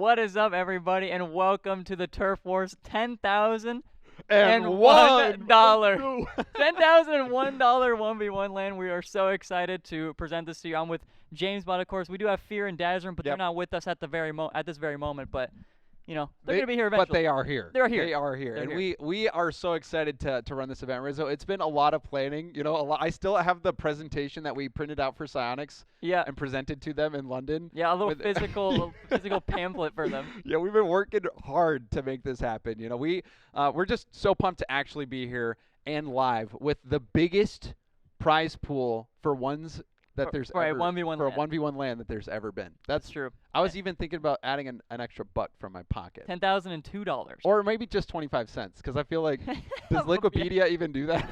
What is up, everybody, and welcome to the Turf Wars $10,001 $10,001 1v1 land. We are so excited to present this to you. I'm with James, but of course we do have Fear and Dazzler, but they're not with us at the at this very moment. But you know, they're going to be here eventually. But they are here. They're here. They are here. They're and here. we are so excited to run this event, Rizzo. It's been a lot of planning. You know, I still have the presentation that we printed out for Psionics and presented to them in London. Yeah, a little physical pamphlet for them. Yeah, we've been working hard to make this happen. You know, we're just so pumped to actually be here and live with the biggest prize pool for ones that there's for ever, a 1v1 for land. a 1v1 land that there's ever been. That's true. I was even thinking about adding an extra buck from my pocket. $10,002. Or maybe just 25 cents, because I feel like, does Liquipedia even do that?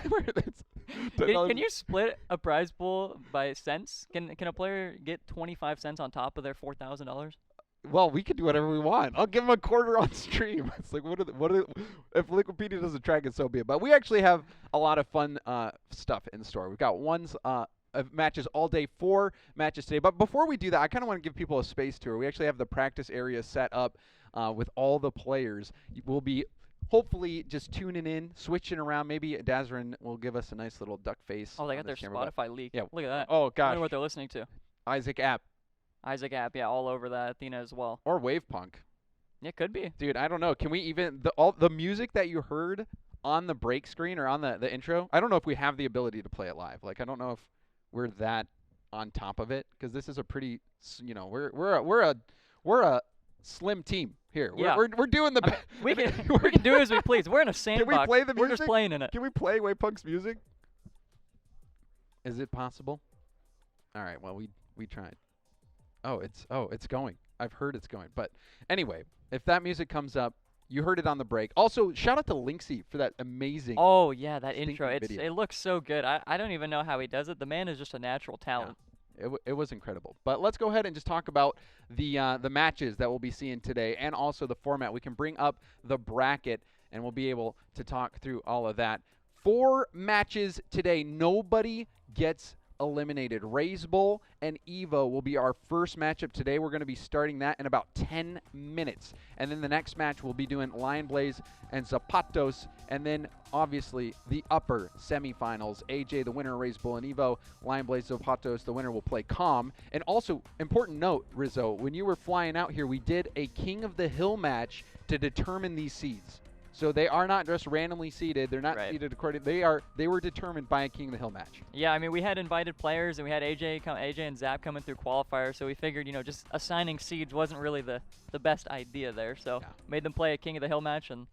Can you split a prize pool by cents? Can a player get 25 cents on top of their $4,000? Well, we can do whatever we want. I'll give them a quarter on stream. It's like, if Liquipedia doesn't track it, so be it. But we actually have a lot of fun stuff in store. We've got matches all day, 4 matches today. But before we do that, I kind of want to give people a space tour. We actually have the practice area set up with all the players. We'll be hopefully just tuning in, switching around. Maybe Dazrin will give us a nice little duck face. Oh, they got their Spotify leak. Yeah. Look at that. Oh, gosh. I wonder what they're listening to. Isaac App. Isaac App, yeah, all over that. Athena as well. Or Wave Punk. Yeah, could be. Dude, I don't know. Can we even all the music that you heard on the break screen or on the intro? I don't know if we have the ability to play it live. Like, I don't know if we're that on top of it, because this is a pretty, you know, we're a slim team here. We're doing the. We can do as we please. We're in a sandbox. Can we play the music? We're just playing in it. Can we play Wave Punk's music? Is it possible? All right. Well, we tried. Oh, it's going. I've heard it's going. But anyway, if that music comes up, you heard it on the break. Also, shout out to Linksy for that amazing. Oh yeah, that intro. Video. It looks so good. I don't even know how he does it. The man is just a natural talent. Yeah, it was incredible. But let's go ahead and just talk about the matches that we'll be seeing today, and also the format. We can bring up the bracket, and we'll be able to talk through all of that. 4 matches today. Nobody gets eliminated. Raise Bowl and Evo will be our first matchup today. We're going to be starting that in about 10 minutes. And then the next match we'll be doing Lion Blaze and Zapatos. And then obviously the upper semifinals. AJ, the winner of Raise Bowl and Evo. Lion Blaze, Zapatos, the winner will play Calm. And also, important note, Rizzo, when you were flying out here, we did a King of the Hill match to determine these seeds. So they are not just randomly seeded. They're not seeded according. They were determined by a King of the Hill match. Yeah, I mean, we had invited players, and we had AJ and Zap coming through qualifiers. So we figured, you know, just assigning seeds wasn't really the best idea there. So made them play a King of the Hill match, and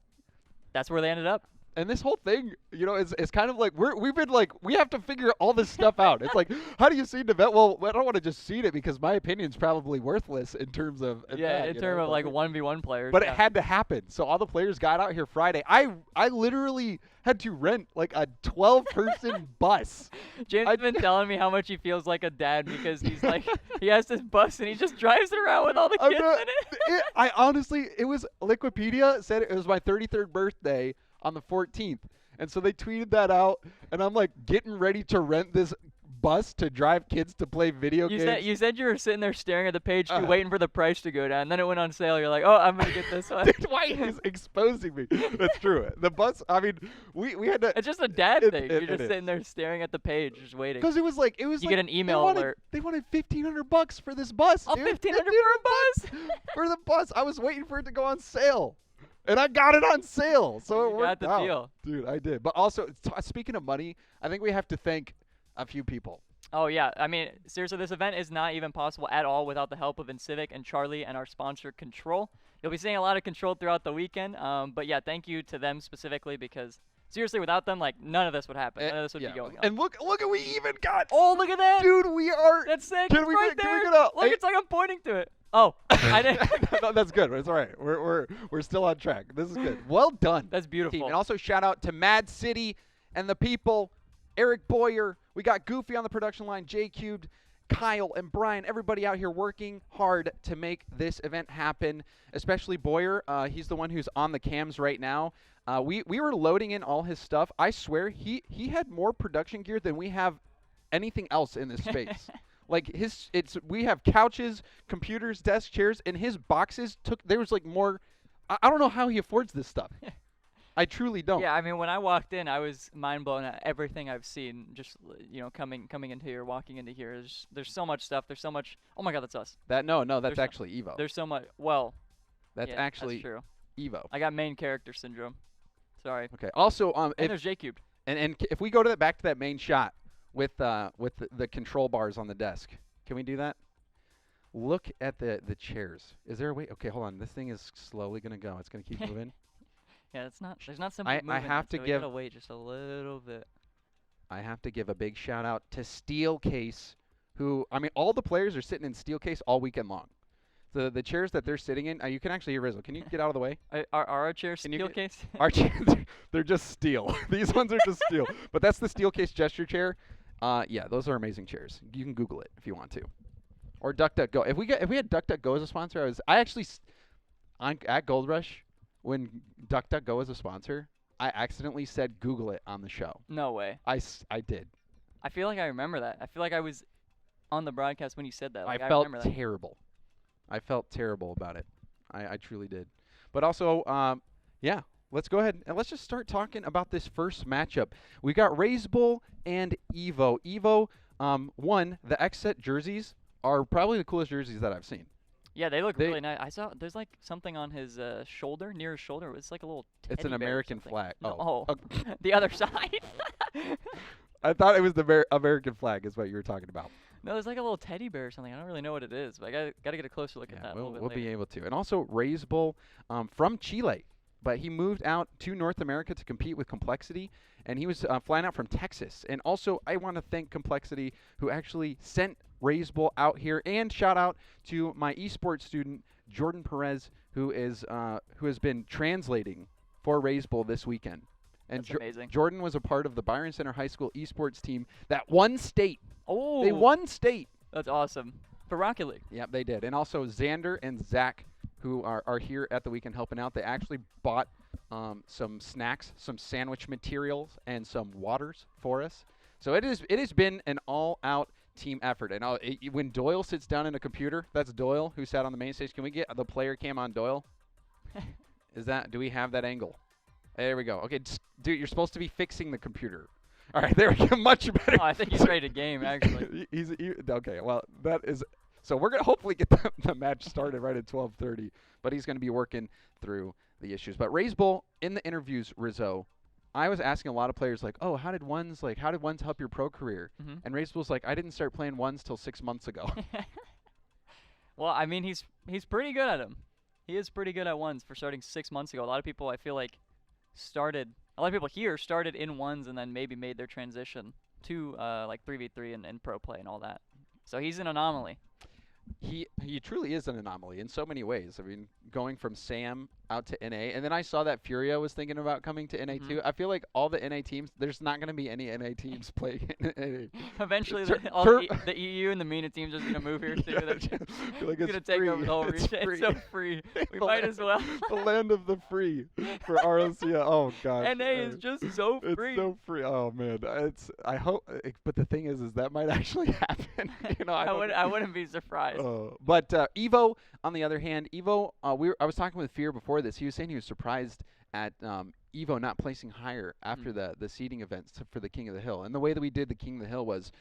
that's where they ended up. And this whole thing, you know, is kind of like we have to figure all this stuff out. It's like, how do you seed an event? Well, I don't want to just seed it because my opinion's probably worthless in terms of in terms of like 1v1 players. But it had to happen. So all the players got out here Friday. I literally had to rent like a 12-person bus. James has been telling me how much he feels like a dad because he's like he has this bus and he just drives it around with all the kids in it. I honestly, it was Liquipedia said it was my 33rd birthday on the 14th. And so they tweeted that out, and I'm like getting ready to rent this bus to drive kids to play video games. You said you were sitting there staring at the page too, waiting for the price to go down. And then it went on sale. You're like, oh, I'm going to get this one. Dude, why is exposing me? That's true. The bus, I mean, we had to. It's just a dad thing. You're just sitting there staring at the page, just waiting. Because it was like. You get an email alert. They wanted $1,500 for this bus. Oh, $1,500 for a bus? For the bus. I was waiting for it to go on sale. And I got it on sale, so it worked out. Deal. Dude, I did. But also, speaking of money, I think we have to thank a few people. Oh, yeah. I mean, seriously, this event is not even possible at all without the help of Incivic and Charlie and our sponsor, Control. You'll be seeing a lot of Control throughout the weekend. But, yeah, thank you to them specifically because, seriously, without them, like, none of this would happen. None of this would be going on. And look at we even got. Oh, look at that. Dude, we are. That's sick. Can we right get, there. Can we get look, it's like I'm pointing to it. Oh, I didn't. No, that's good. It's all right. We're still on track. This is good. Well done. That's beautiful. Team. And also shout out to Mad City and the people. Eric Boyer. We got Goofy on the production line. J Cubed, Kyle, and Brian. Everybody out here working hard to make this event happen. Especially Boyer. He's the one who's on the cams right now. We were loading in all his stuff. I swear he had more production gear than we have anything else in this space. Like we have couches, computers, desks, chairs, and his boxes there was like more. I don't know how he affords this stuff. I truly don't. Yeah, I mean, when I walked in, I was mind blown at everything I've seen. Just coming into here, walking into here. There's so much stuff. There's so much. Oh my God, that's us. No, that's There's actually Evo. There's so much. Well, That's yeah, actually that's true. Evo. I got main character syndrome. Sorry. Okay. Also, And if there's J cubed. if we go to back to that main shot with the control bars on the desk, can we do that? Look at the chairs. Is there a way? Okay, hold on. This thing is slowly gonna go. It's gonna keep moving. Yeah, it's not. There's not simple I movement. have to so we give. gotta wait just a little bit. I have to give a big shout out to Steelcase, who I mean, all the players are sitting in Steelcase all weekend long. The chairs that they're sitting in, you can actually hear Rizzo. Can you get out of the way? Are our chairs Can you steel get- case? Our chairs, they're just steel. These ones are just steel. But that's the Steelcase gesture chair. Yeah, those are amazing chairs. You can Google it if you want to. Or DuckDuckGo. If we had DuckDuckGo as a sponsor, at Gold Rush when DuckDuckGo was a sponsor, I accidentally said Google it on the show. No way. I did. I feel like I remember that. I feel like I was on the broadcast when you said that. Like, I felt remember that. terrible. I felt terrible about it. I truly did. But also, yeah, let's go ahead and let's just start talking about this first matchup. We got Raise Bull and Evo. Evo, one, the X-Set jerseys are probably the coolest jerseys that I've seen. Yeah, they look really nice. I saw there's like something on his shoulder, near his shoulder. It's like a little teddy It's an bear or American something. flag. No, Oh. the other side. I thought it was the American flag is what you were talking about. No, there's like a little teddy bear or something. I don't really know what it is, but I gotta get a closer look at that a little bit we'll later. be able to. And also Raise Bull from Chile, but he moved out to North America to compete with Complexity, and he was flying out from Texas. And also, I want to thank Complexity, who actually sent Raise Bull out here. And shout out to my esports student Jordan Perez, who has been translating for Raise Bull this weekend. And That's amazing. Jordan was a part of the Byron Center High School esports team that won state. Oh, They won state. That's awesome for Rocket League. Yep, they did. And also Xander and Zach, who are here at the weekend helping out. They actually bought some snacks, some sandwich materials, and some waters for us. So it has been an all-out team effort. And when Doyle sits down in a computer, that's Doyle who sat on the main stage. Can we get the player cam on Doyle? Do we have that angle? There we go. Okay, dude, you're supposed to be fixing the computer. All right, there we go. Much better. Oh, I think he's ready to game, actually. Okay. Well, that is. So we're gonna hopefully get the match started right at 12:30. But he's gonna be working through the issues. But Raise Bull in the interviews, Rizzo, I was asking a lot of players like, oh, how did ones help your pro career? Mm-hmm. And Raise Bull's like, I didn't start playing ones till 6 months ago. Well, I mean, he's pretty good at them. He is pretty good at ones for starting 6 months ago. A lot of people, I feel like, a lot of people here started in ones and then maybe made their transition to like 3v3 and pro play and all that. So he's an anomaly. He truly is an anomaly in so many ways. I mean, going from Sam out to NA, and then I saw that Furia was thinking about coming to NA too. I feel like all the NA teams, there's not going to be any NA teams playing in NA. Eventually, the EU and the MENA teams are just going to move here too. Yeah, They're I feel like going to take over the whole region. It's so free. We might as well. The land of the free for ROC. Oh god. NA is just so free. It's so free. Oh man. I hope. But the thing is that might actually happen. I wouldn't be surprised. But Evo, on the other hand, Evo, I was talking with Fear before this. He was saying he was surprised at Evo not placing higher after the seeding events for the King of the Hill. And the way that we did the King of the Hill was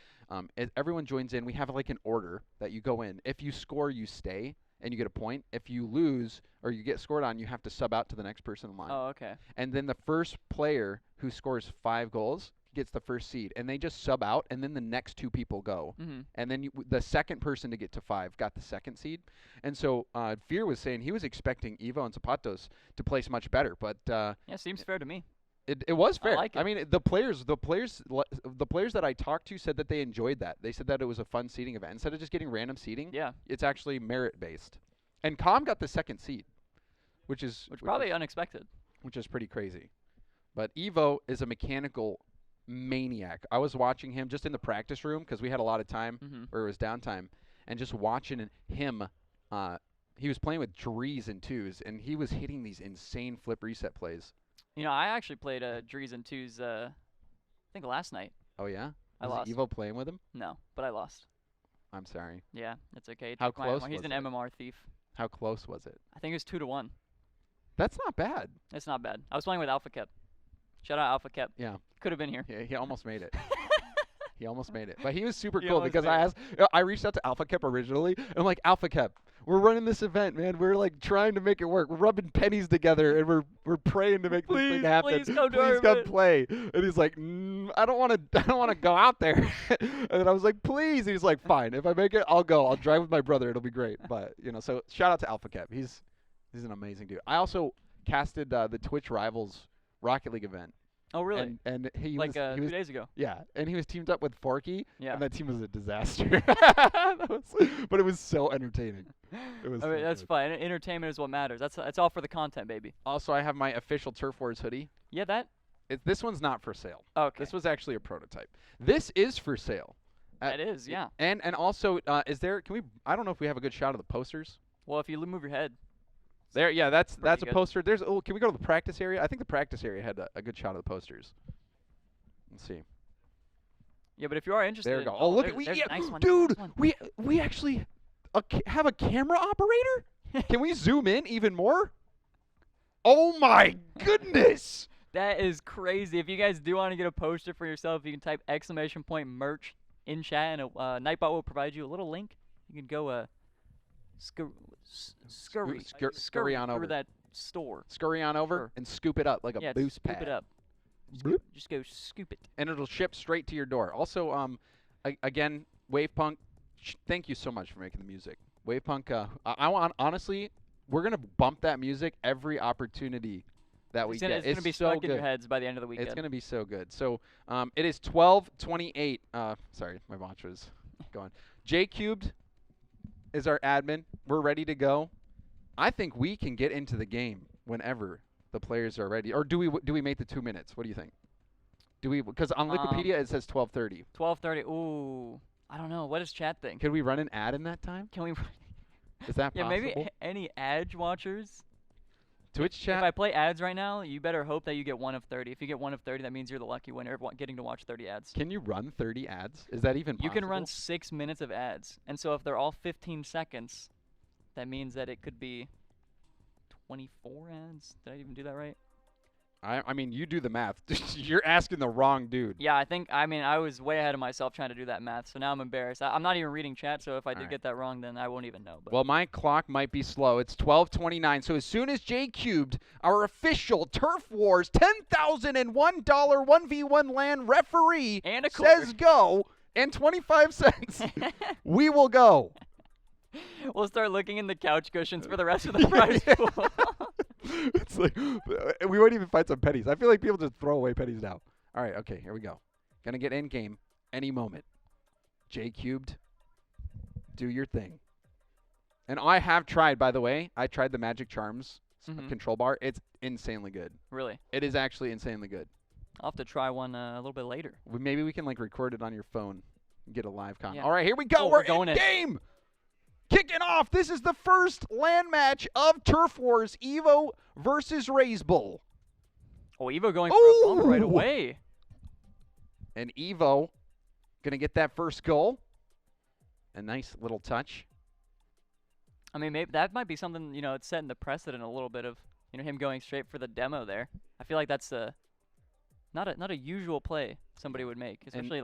everyone joins in. We have like an order that you go in. If you score, you stay, and you get a point. If you lose or you get scored on, you have to sub out to the next person in line. Oh, okay. And then the first player who scores 5 goals gets the first seed, and they just sub out, and then the next 2 people go, and then the second person to get to 5 got the second seed. And so Fear was saying he was expecting Evo and Zapatos to place much better, but yeah, seems fair to me. It was fair. I like it. I mean, the players that I talked to said that they enjoyed that. They said that it was a fun seeding event instead of just getting random seeding. Yeah, it's actually merit based. And Com got the second seed, which probably unexpected. Which is pretty crazy. But Evo is a mechanical maniac. I was watching him just in the practice room because we had a lot of time or it was downtime, and just watching him. He was playing with Drees and twos, and he was hitting these insane flip reset plays. You know, I actually played Drees and twos. I think last night. Oh yeah, I lost. Evo playing with him? No, but I lost. I'm sorry. Yeah, it's okay. He How took my close MMR. He's was an it? MMR thief. How close was it? I think it was 2-1. That's not bad. It's not bad. I was playing with Alpha Kep. Shout out Alpha Kep. Yeah. Could have been here. Yeah, he almost made it. He almost made it. But he was super He cool almost because made I reached out to Alpha Kep originally. And I'm like, Alpha Kep, we're running this event, man. We're like trying to make it work. We're rubbing pennies together and we're praying to make this thing happen. Please come to our Please come event." play. And he's like, I don't want to go out there. And then I was like, please. And he's like, fine. If I make it, I'll go. I'll drive with my brother. It'll be great. But so shout out to Alpha Kep. He's an amazing dude. I also casted the Twitch Rivals Rocket League event. Oh, really? And he Like was 2 days ago. yeah, and he was teamed up with Forky, Yeah. and that team was a disaster. But it was so entertaining. It was. I mean, so that's good. fine. Entertainment is what matters. That's all for the content, baby. Also, I have my official Turf Wars hoodie. Yeah, that. This one's not for sale. Okay. This was actually a prototype. This is for sale. That is, yeah. And also, is there? Can we? I don't know if we have a good shot of the posters. Well, if you move your head. There, yeah, that's a good. poster. There's. Oh, can we go to the practice area? I think the practice area had a good shot of the posters. Let's see. Yeah, but if you are interested. There we go. Oh, look at there's a nice one, dude. nice one. We actually have a camera operator. Can we zoom in even more? Oh my goodness! That is crazy. If you guys do want to get a poster for yourself, you can type !merch in chat, and Nightbot will provide you a little link. You can go scurry on over through that store. Scurry on over Sure. and scoop it up like a Yeah, boost scoop pad. it up. Bloop. Just go scoop it. And it'll ship straight to your door. Also, again, Wavepunk, thank you so much for making the music. Wavepunk, I want, honestly, we're gonna bump that music every opportunity that we get. It's gonna be so stuck good. in your heads by the end of the weekend. It's gonna be so good. So, it is 12:28. Sorry, my watch was going. J Cubed is our admin. We're ready to go. I think we can get into the game whenever the players are ready. Or do we make the 2 minutes? What do you think? Do we? Because on Wikipedia it says 12:30. 12:30. Ooh, I don't know. What does chat think? Could we run an ad in that time? Can we? Is that Yeah, possible? maybe any Edge watchers. Twitch chat. If I play ads right now, you better hope that you get 1 of 30. If you get 1 of 30, that means you're the lucky winner of getting to watch 30 ads. Can you run 30 ads? Is that even possible? You can run 6 minutes of ads. And so if they're all 15 seconds, that means that it could be 24 ads. Did I even do that right? I mean, you do the math. You're asking the wrong dude. Yeah, I was way ahead of myself trying to do that math. So now I'm embarrassed. I'm not even reading chat, so if I did get that wrong, then I won't even know. But. Well, my clock might be slow. It's 12:29. So as soon as J Cubed, our official Turf Wars $10,001 1v1 LAN referee, And a says go, and 25 cents, we will go. We'll start looking in the couch cushions for the rest of the prize pool. It's like, we won't even find some pennies. I feel like people just throw away pennies now. All right, okay, here we go. Gonna get in game any moment. J Cubed, do your thing. And I have tried, by the way. I tried the Magic Charms control bar. It's insanely good. Really? It is actually insanely good. I'll have to try one a little bit later. Maybe we can like record it on your phone and get a live con. Yeah. All right, here we go. Oh, we're going in game. Kicking off. This is the first LAN match of Turf Wars Evo versus Raise Bull. Oh, Evo going for a bump right Ooh. away. And Evo going to get that first goal. A nice little touch. I mean, maybe that might be something, it's setting the precedent a little bit of, him going straight for the demo there. I feel like that's not a usual play somebody would make, especially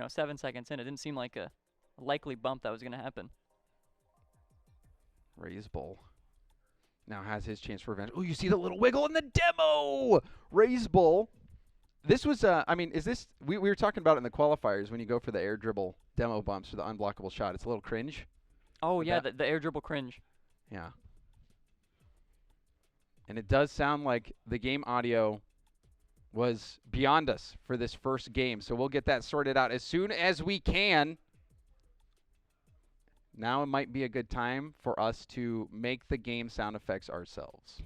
7 seconds in. It didn't seem like a likely bump that was going to happen. Raise Bull now has his chance for revenge. Oh, you see the little wiggle in the demo. Raise Bull. This was, is this, we were talking about it in the qualifiers when you go for the air dribble demo bumps for the unblockable shot. It's a little cringe. Oh, yeah, the air dribble cringe. Yeah. And it does sound like the game audio was beyond us for this first game. So we'll get that sorted out as soon as we can. Now it might be a good time for us to make the game sound effects ourselves.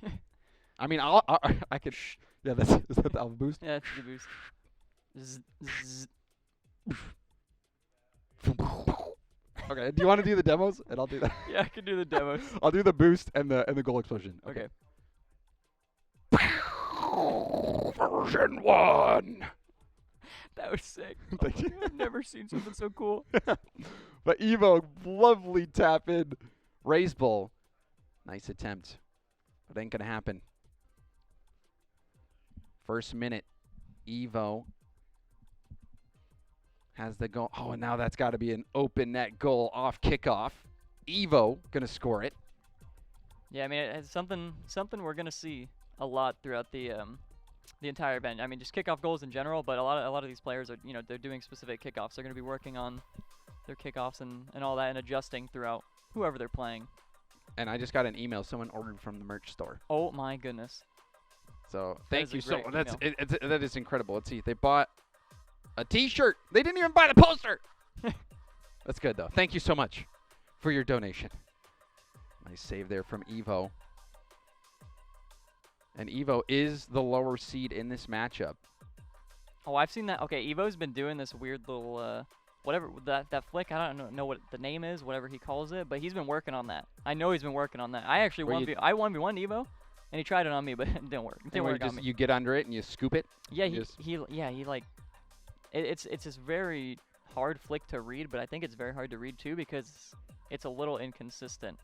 I mean, I could. Yeah, is that the alpha boost? Yeah, that's the boost. Zzz, zzz. Okay, do you want to do the demos? And I'll do that. Yeah, I can do the demos. I'll do the boost and the goal explosion. Okay. Version 1. That was sick. Thank you. I've never seen something so cool. But Evo, lovely tap in. Raise bull. Nice attempt. But ain't going to happen. First minute. Evo has the goal. Oh, and now that's got to be an open net goal off kickoff. Evo going to score it. Yeah, I mean, it's something we're gonna see a lot throughout the entire event. I mean, just kickoff goals in general, but a lot of these players are, they're doing specific kickoffs. They're gonna be working on their kickoffs and all that and adjusting throughout whoever they're playing. And I just got an email. Someone ordered from the merch store. Oh my goodness. So thank you so much. Email. That is incredible. Let's see. They bought a T-shirt. They didn't even buy the poster. That's good though. Thank you so much for your donation. Nice save there from Evo. And Evo is the lower seed in this matchup. Oh, I've seen that. Okay, Evo's been doing this weird little whatever that flick. I don't know what the name is, whatever he calls it, but he's been working on that. I know he's been working on that. I actually 1v1 Evo, and he tried it on me, but it didn't work. It didn't work on me. You get under it and you scoop it. Yeah, he like it's this very hard flick to read, but I think it's very hard to read too because it's a little inconsistent.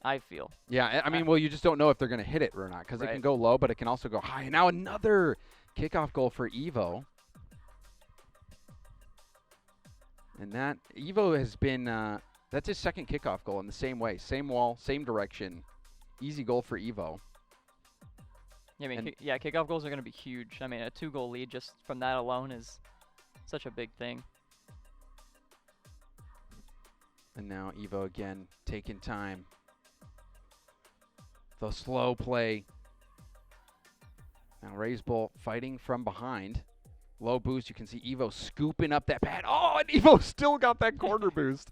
I feel. Yeah, I mean, well, you just don't know if they're going to hit it or not because it can go low, but it can also go high. And now another kickoff goal for Evo. And that Evo has been, that's his second kickoff goal in the same way. Same wall, same direction. Easy goal for Evo. Yeah, I mean, kickoff goals are going to be huge. I mean, a 2-goal lead just from that alone is such a big thing. And now Evo again taking time. The slow play. Now Raise Bull fighting from behind. Low boost. You can see Evo scooping up that pad. Oh, and Evo still got that corner boost.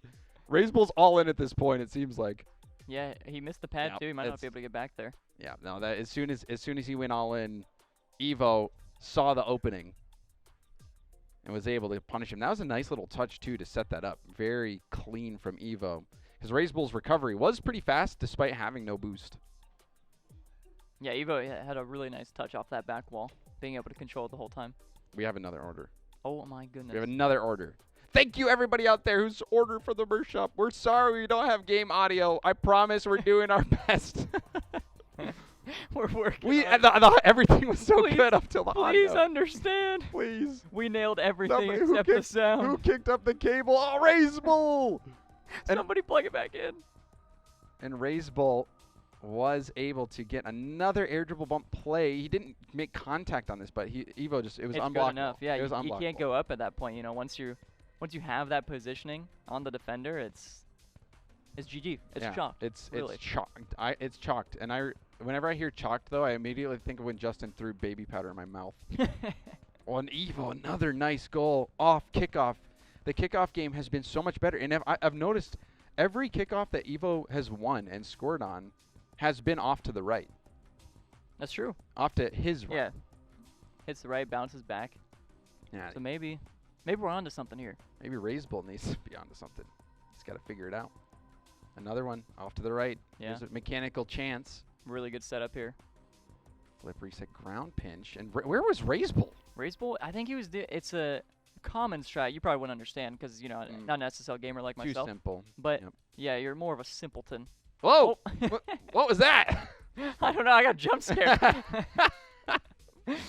Raise Bull's all in at this point, it seems like. Yeah, he missed the pad too. He might not be able to get back there. Yeah, no, that as soon as he went all in, Evo saw the opening and was able to punish him. That was a nice little touch too to set that up. Very clean from Evo. Because Raise Bull's recovery was pretty fast despite having no boost. Yeah, Evo had a really nice touch off that back wall, being able to control it the whole time. We have another order. Oh my goodness. We have another order. Thank you everybody out there who's ordered for the merch shop. We're sorry we don't have game audio. I promise we're doing our best. We're working. Everything was so good up till the audio. Please understand. Please. We nailed everything except the sound. Who kicked up the cable? Oh, Raise Bull! Somebody plug it back in. And Raise Bull was able to get another air dribble bump play. He didn't make contact on this, but Evo just, it was unblockable. Good enough. Yeah, it was unblockable. You can't go up at that point. Once you have that positioning on the defender, it's GG. It's chalked. It's chalked. It's chalked. And whenever I hear chalked though, I immediately think of when Justin threw baby powder in my mouth. Oh, and Evo, another nice goal off kickoff. The kickoff game has been so much better, and I've noticed every kickoff that Evo has won and scored on has been off to the right. That's true. Off to his right. Yeah. Hits the right, bounces back. Yeah. So maybe we're onto something here. Maybe Raise Bull needs to be onto something. He's got to figure it out. Another one off to the right. Yeah. There's a mechanical chance. Really good setup here. Flip reset, ground pinch. And where was Raise Bull? Raise Bull, I think he was. It's a common strat. You probably wouldn't understand because not an SSL gamer like myself. Too simple. But yeah, you're more of a simpleton. Whoa! What was that? I don't know. I got jump scared.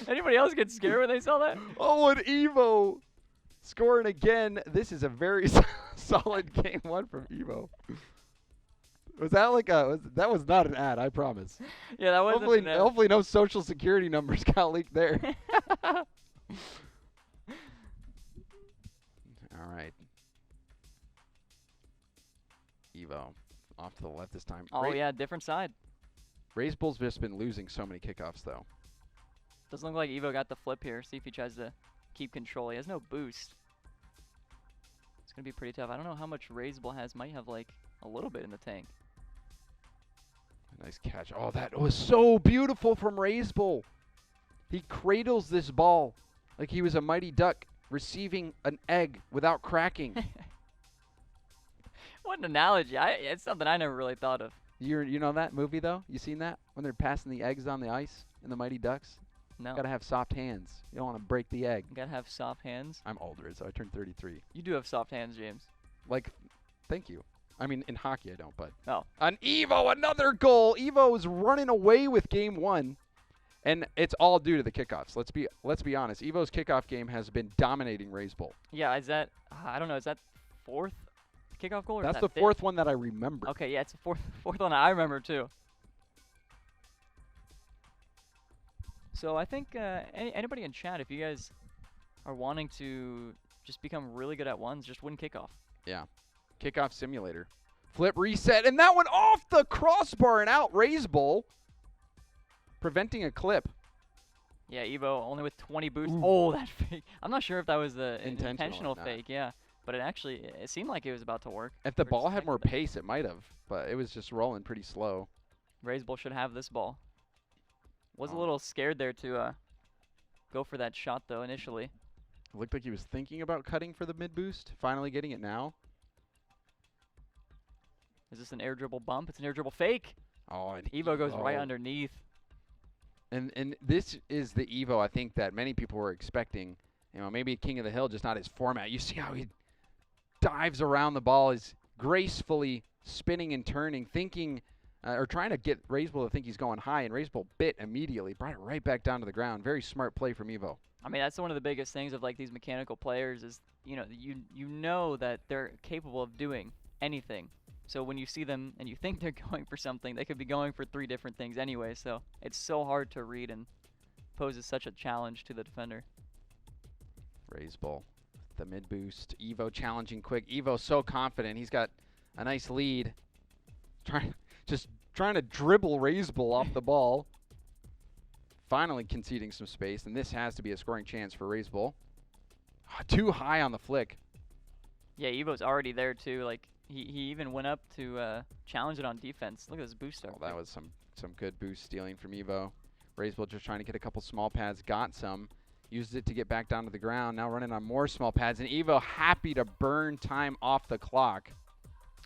Anybody else get scared when they saw that? Oh, and Evo scoring again. This is a very solid game one from Evo. Was that like that was not an ad, I promise. Yeah, that wasn't an ad. Hopefully no social security numbers got leaked there. All right. Evo off to the left this time. Oh, yeah, different side. Raise Bull's just been losing so many kickoffs, though. Doesn't look like Evo got the flip here. See if he tries to keep control. He has no boost. It's going to be pretty tough. I don't know how much Raise Bull has. Might have, like, a little bit in the tank. Nice catch. Oh, that was so beautiful from Raise Bull. He cradles this ball like he was a mighty duck receiving an egg without cracking. What an analogy. It's something I never really thought of. You know that movie, though? You seen that? When they're passing the eggs on the ice in the Mighty Ducks? No. Gotta have soft hands. You don't want to break the egg. Gotta have soft hands. I'm older, so I turned 33. You do have soft hands, James. Like, thank you. I mean, in hockey I don't, but. Oh. On Evo, another goal. Evo's running away with game 1. And it's all due to the kickoffs. Let's be honest. Evo's kickoff game has been dominating Rays Bowl. Yeah, is that I don't know, is that 4th kickoff goal or That's is the that 4th 5th? one that I remember. Okay, yeah, it's the fourth one I remember too. So I think anybody in chat, if you guys are wanting to just become really good at ones, just win kickoff. Yeah. Kickoff simulator. Flip reset, and that one off the crossbar and out. Rays Bowl. Preventing a clip. Yeah, Evo only with 20 boosts. Ooh. Oh, that fake. I'm not sure if that was the Intentional intentional or not. fake, yeah. But it seemed like it was about to work. If the Or just ball had more technically. pace, it might have. But it was just rolling pretty slow. Rays Bowl should have this ball. Was a Oh. little scared there to go for that shot, though, initially. It looked like he was thinking about cutting for the mid boost. Finally getting it now. Is this an air dribble bump? It's an air dribble fake. Oh, and Evo goes right underneath. And this is the Evo I think that many people were expecting. You know, maybe King of the Hill, just not his format. You see how he dives around the ball, is gracefully spinning and turning, thinking or trying to get Rays Bowl to think he's going high, and Rays Bowl bit immediately, brought it right back down to the ground. Very smart play from Evo. I mean, that's one of the biggest things of like these mechanical players is, you know that they're capable of doing anything. So when you see them and you think they're going for something, they could be going for 3 different things anyway. So it's so hard to read and poses such a challenge to the defender. Rays Bowl, the mid boost. Evo challenging quick. Evo so confident. He's got a nice lead. Trying to dribble Rays Bowl off the ball. Finally conceding some space, and this has to be a scoring chance for Rays Bowl. Too high on the flick. Yeah, Evo's already there too. Like he even went up to challenge it on defense. Look at this boost start. Well, that was some good boost stealing from Evo. Rays Bowl just trying to get a couple small pads. Got some. Used it to get back down to the ground. Now running on more small pads. And Evo happy to burn time off the clock.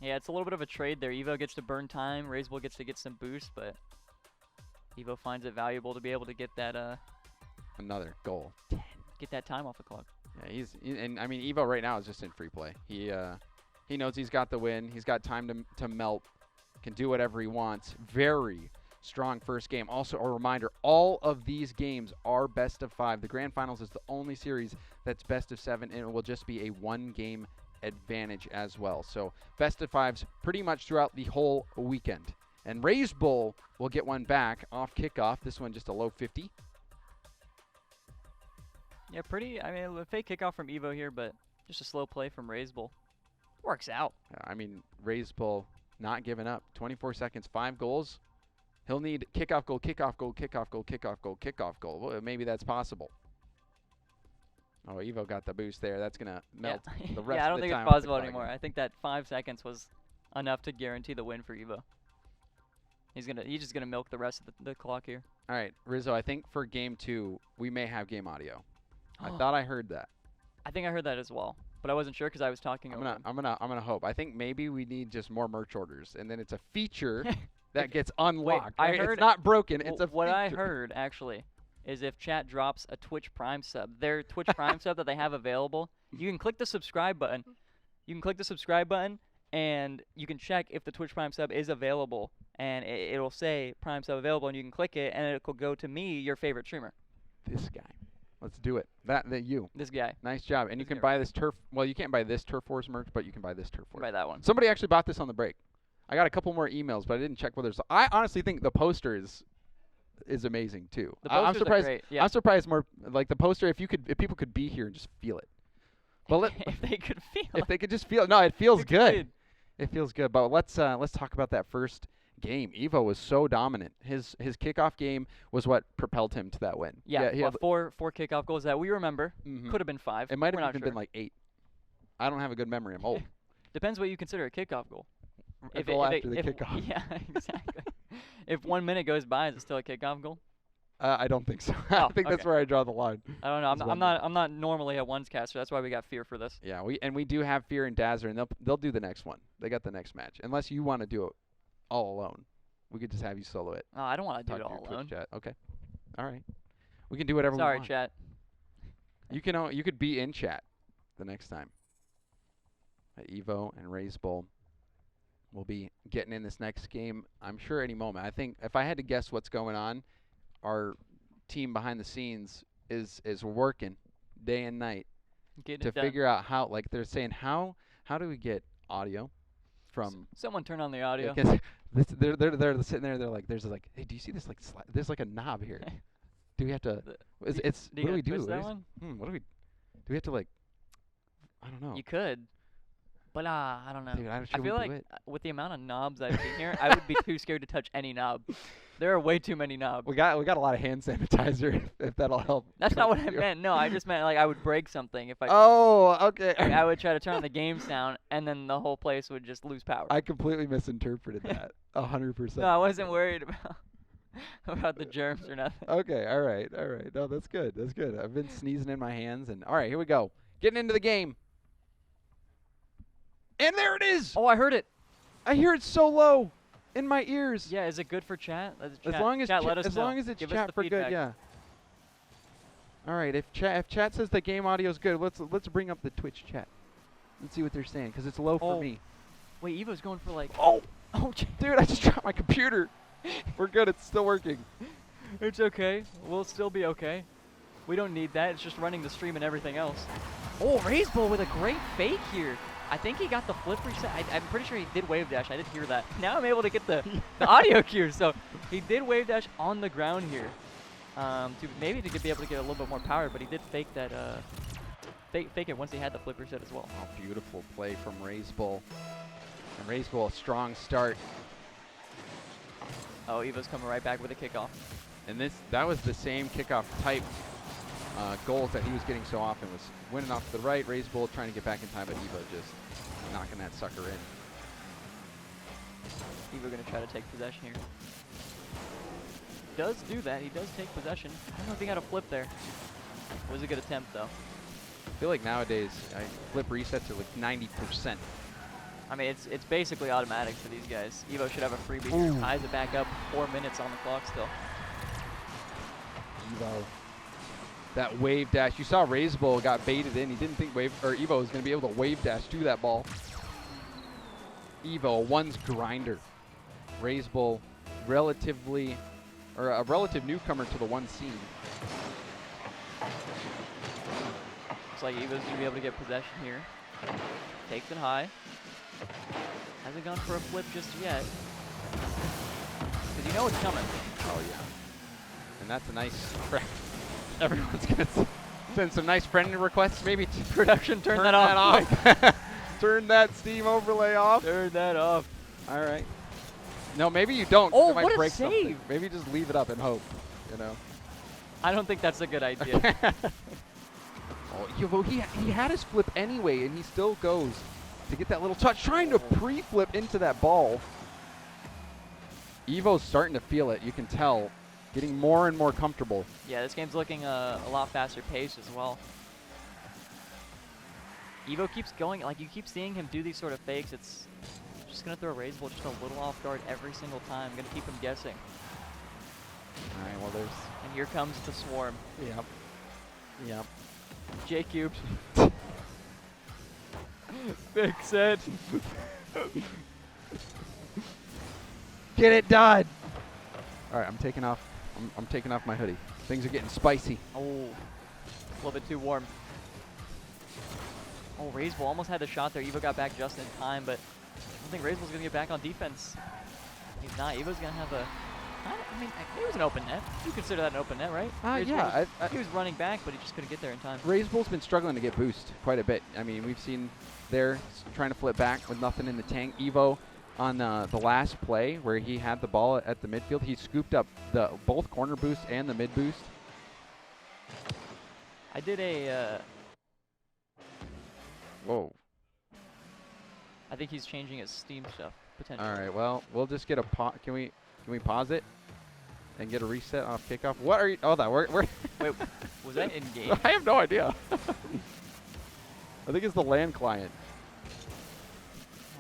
Yeah, it's a little bit of a trade there. Evo gets to burn time. Rays Bowl gets to get some boost, but Evo finds it valuable to be able to get that Another goal. get that time off the clock. Yeah, and I mean Evo right now is just in free play. He knows he's got the win. He's got time to melt. Can do whatever he wants. Very strong first game. Also a reminder, all of these games are best of 5. The Grand Finals is the only series that's best of 7, and it will just be a 1-game advantage as well. So best of 5s pretty much throughout the whole weekend. And Rays Bowl will get one back off kickoff. This one just a low 50. Yeah, I mean, a fake kickoff from Evo here, but just a slow play from Rays Bowl. Works out. I mean, Rays Bowl not giving up. 24 seconds, 5 goals. He'll need kickoff goal, kickoff goal, kickoff goal, kickoff goal, kickoff goal. Well, maybe that's possible. Oh, Evo got the boost there. That's going to melt the rest of the time. Yeah, I don't think it's possible anymore. I think that 5 seconds was enough to guarantee the win for Evo. He's just gonna milk the rest of the clock here. All right, Rizzo, I think for game 2, we may have game audio. I thought I heard that. I think I heard that as well, but I wasn't sure because I was talking over him. I'm gonna hope. I think maybe we need just more merch orders, and then it's a feature that gets unlocked. Wait, I right? heard It's not broken. It's a what feature. I heard actually is if chat drops a Twitch Prime sub, their Twitch Prime sub that they have available, you can click the subscribe button. And you can check if the Twitch Prime sub is available, and it'll say Prime sub available, and you can click it, and it will go to me, your favorite streamer. This guy. Let's do it. You. This guy. Nice job. And you can buy this Turf. Well, you can't buy this Turf Wars merch, but you can buy this Turf Wars. Buy that one. Somebody actually bought this on the break. I got a couple more emails, but I didn't check whether it's. I honestly think the poster is amazing too. I'm surprised. Great. Yeah. I'm surprised more like the poster. If people could be here and just feel it. But if they could feel. If they could just feel it. No, it feels good. Good. It feels good. But let's talk about that first game. Evo was so dominant. His kickoff game was what propelled him to that win. Yeah, he had four kickoff goals that we remember. Mm-hmm. Could have been 5. It might have We're even not sure. been like 8. I don't have a good memory. I'm old. Depends what you consider a kickoff goal. A goal after the kickoff. Yeah, exactly. If 1 minute goes by, is it still a kickoff goal? I don't think so. Oh, I think that's where I draw the line. I don't know. I'm not normally a ones caster. That's why we got Fear for this. Yeah, we do have Fear and Dazzler, and they'll do the next one. They got the next match. Unless you want to do it all alone, we could just have you solo it. Oh, I don't want to do it Talk to all your alone. Twitch chat. Okay, all right. We can do whatever we Sorry, want. chat. You could be in chat the next time. Evo and Raise Bull will be getting in this next game, I'm sure, any moment. I think if I had to guess what's going on, our team behind the scenes is working day and night to figure out how, like they're saying, how do we get audio from someone turn on the audio. They're sitting there, they're like, there's like, hey, do you see this, like there's like a knob here. Do we have to what do we do? What do we do? We have to, like, I don't know. You could. But I don't know. Dude, I feel like with the amount of knobs I've seen here, I would be too scared to touch any knob. There are way too many knobs. We got a lot of hand sanitizer if that'll help. That's not what I meant. No, I just meant like I would break something if I. Oh, okay. I would try to turn on the game sound, and then the whole place would just lose power. I completely misinterpreted that. 100%. No, I wasn't worried about the germs or nothing. Okay, all right. No, that's good. That's good. I've been sneezing in my hands, and all right, here we go. Getting into the game. And there it is! Oh, I heard it. I hear it so low in my ears. Yeah, is it good for chat? As long as chat, let us as know. long as it's Give chat for feedback. good, yeah. All right, if chat says the game audio is good, let's bring up the Twitch chat. Let's see what they're saying, because it's low for me. Wait, Evo's going for like. Oh, dude, I just dropped my computer. We're good. It's still working. It's okay. We'll still be okay. We don't need that. It's just running the stream and everything else. Oh, Raise Bull with a great fake here. I think he got the flip reset. I'm pretty sure he did wave dash. I did hear that. Now I'm able to get the audio cue. So he did wave dash on the ground here. Maybe to be able to get a little bit more power, but he did fake that. Fake it once he had the flip reset as well. Oh, beautiful play from Raise Bull. And Raise Bull, a strong start. Oh, Evo's coming right back with a kickoff. And that was the same kickoff type goals that he was getting so often. Was winning off to the right, Raise Bull trying to get back in time, but Evo just knocking that sucker in. Evo going to try to take possession here. Does do that. He does take possession. I don't know if he got a flip there. It was a good attempt, though. I feel like nowadays, flip resets are like 90%. I mean, it's basically automatic for these guys. Evo should have a freebie. Ooh. Ties it back up. 4 minutes on the clock still. Evo. That wave dash. You saw Raise Bull got baited in. He didn't think Evo was going to be able to wave dash to that ball. Evo, one's grinder. Raise Bull, a relative newcomer to the one scene. Looks like Evo's going to be able to get possession here. Takes it high. Hasn't gone for a flip just yet. Because you know it's coming. Oh, yeah. And that's a nice Everyone's going to send some nice friendly requests. Maybe production, turn that off. Turn that Steam overlay off. Turn that off. All right. No, maybe you don't. Oh, it might what break a save. Something. Maybe just leave it up and hope, you know. I don't think that's a good idea. Oh, he had his flip anyway, and he still goes to get that little touch, trying to pre-flip into that ball. Evo's starting to feel it. You can tell. Getting more and more comfortable. Yeah, this game's looking a lot faster paced as well. Evo keeps going, like you keep seeing him do these sort of fakes. It's just going to throw Raise Bull just a little off guard every single time. Going to keep him guessing. All right, well, there's... And here comes the swarm. Yep. J-Cubed. Fix it. Get it done. All right, I'm taking off my hoodie. Things are getting spicy. Oh, a little bit too warm. Oh, Raise Bull almost had the shot there. Evo got back just in time, but I don't think Raise Bull's going to get back on defense. He's not. Evo's going to have a... I mean, it was an open net. You consider that an open net, right? Yeah. He was running back, but he just couldn't get there in time. Raise Bull's been struggling to get boost quite a bit. I mean, we've seen there trying to flip back with nothing in the tank. Evo, on the last play where he had the ball at the midfield, he scooped up both corner boost and the mid boost. I did a... Whoa. I think he's changing his Steam stuff, potentially. All right, well, we'll just get a pause. Can we pause it and get a reset off kickoff? What are you... Oh, that worked. Wait, was that in-game? I have no idea. I think it's the LAN client.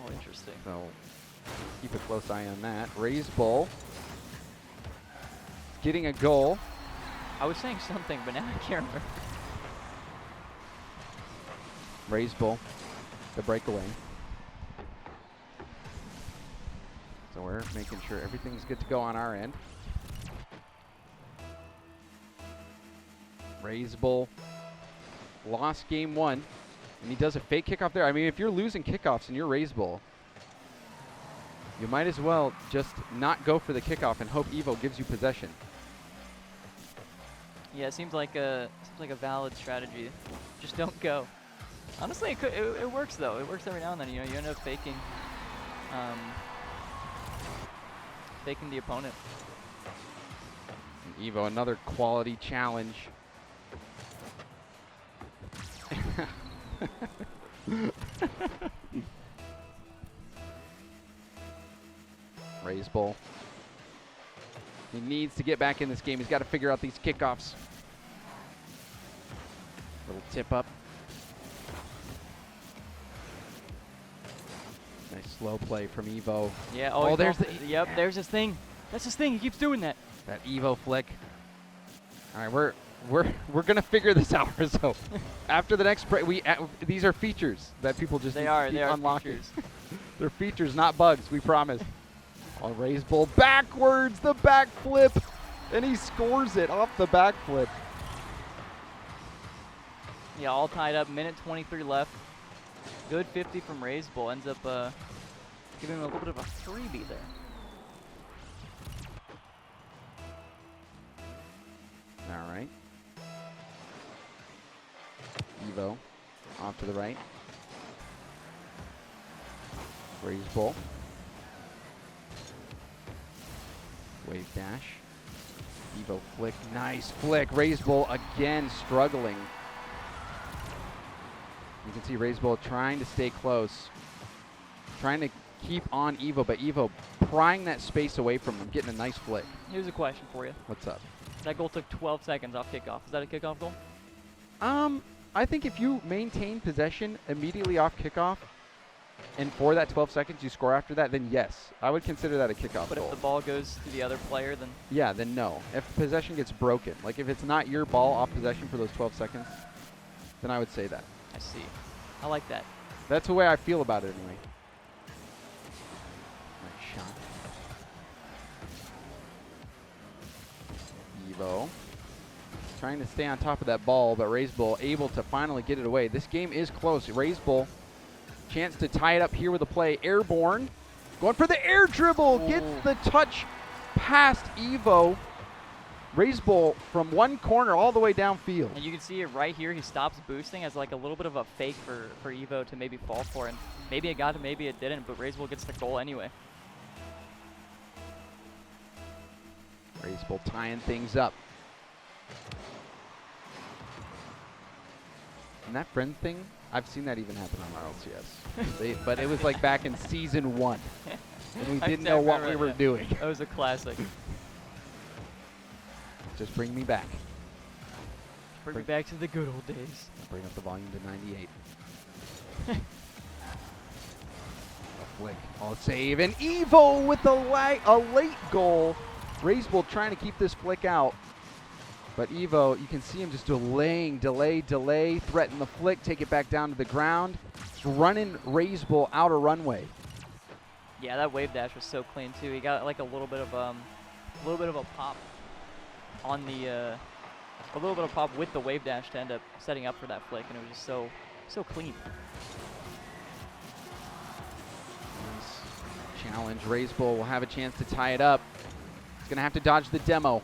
Oh, interesting. So keep a close eye on that. Raise Bull getting a goal. I was saying something, but now I can't remember. Raise Bull the breakaway. So we're making sure everything's good to go on our end. Raise Bull lost game 1, and he does a fake kickoff there. I mean, if you're losing kickoffs and you're Raise Bull, you might as well just not go for the kickoff and hope Evo gives you possession. Yeah, it seems like a valid strategy. Just don't go. Honestly, it works though. It works every now and then. You know, you end up faking the opponent. And Evo, another quality challenge. Raise Bull. He needs to get back in this game. He's got to figure out these kickoffs. Little tip up. Nice slow play from Evo. Yeah. Oh, there's the. Yep. There's his thing. That's his thing. He keeps doing that. That Evo flick. All right, we're gonna figure this out. So after the next break, these are features that people just they are unlocking. features. They're features, not bugs. We promise. On Raise Bull backwards, the back flip, and he scores it off the back flip. Yeah, all tied up. Minute 23 left. Good 50 from Raise Bull. Ends up giving him a little bit of a freebie there. All right. Evo off to the right. Raise Bull. Wave dash. Evo flick. Nice flick. Raise Bull again struggling. You can see Raise Bull trying to stay close. Trying to keep on Evo, but Evo prying that space away from him, getting a nice flick. Here's a question for you. What's up? That goal took 12 seconds off kickoff. Is that a kickoff goal? I think if you maintain possession immediately off kickoff, and for that 12 seconds you score after that, then yes, I would consider that a kickoff But goal. if the ball goes to the other player, then... Yeah, then no. If possession gets broken, like if it's not your ball off possession for those 12 seconds, then I would say that. I see. I like that. That's the way I feel about it anyway. Nice shot. Evo. Trying to stay on top of that ball, but Raise Bull able to finally get it away. This game is close. Raise Bull, chance to tie it up here with a play. Airborne, going for the air dribble. Ooh. Gets the touch past Evo. Raise Bull from one corner all the way downfield. And you can see it right here. He stops boosting as like a little bit of a fake for Evo to maybe fall for. And maybe it got him, maybe it didn't, but Raise Bull gets the goal anyway. Raise Bull tying things up. And that friend thing, I've seen that even happen on our LCS. But it was like back in season 1. And we didn't know what we were doing. That was a classic. Just bring me back. Bring me back to the good old days. Bring up the volume to 98. A flick. All save. And Evo with a late goal. Raise Bull trying to keep this flick out. But Evo, you can see him just delay, threaten the flick, take it back down to the ground. Just running Raise Bull out of runway. Yeah, that wave dash was so clean too. He got like a little bit of a pop on the a little bit of pop with the wave dash to end up setting up for that flick, and it was just so clean. Nice challenge. Raise Bull will have a chance to tie it up. He's gonna have to dodge the demo.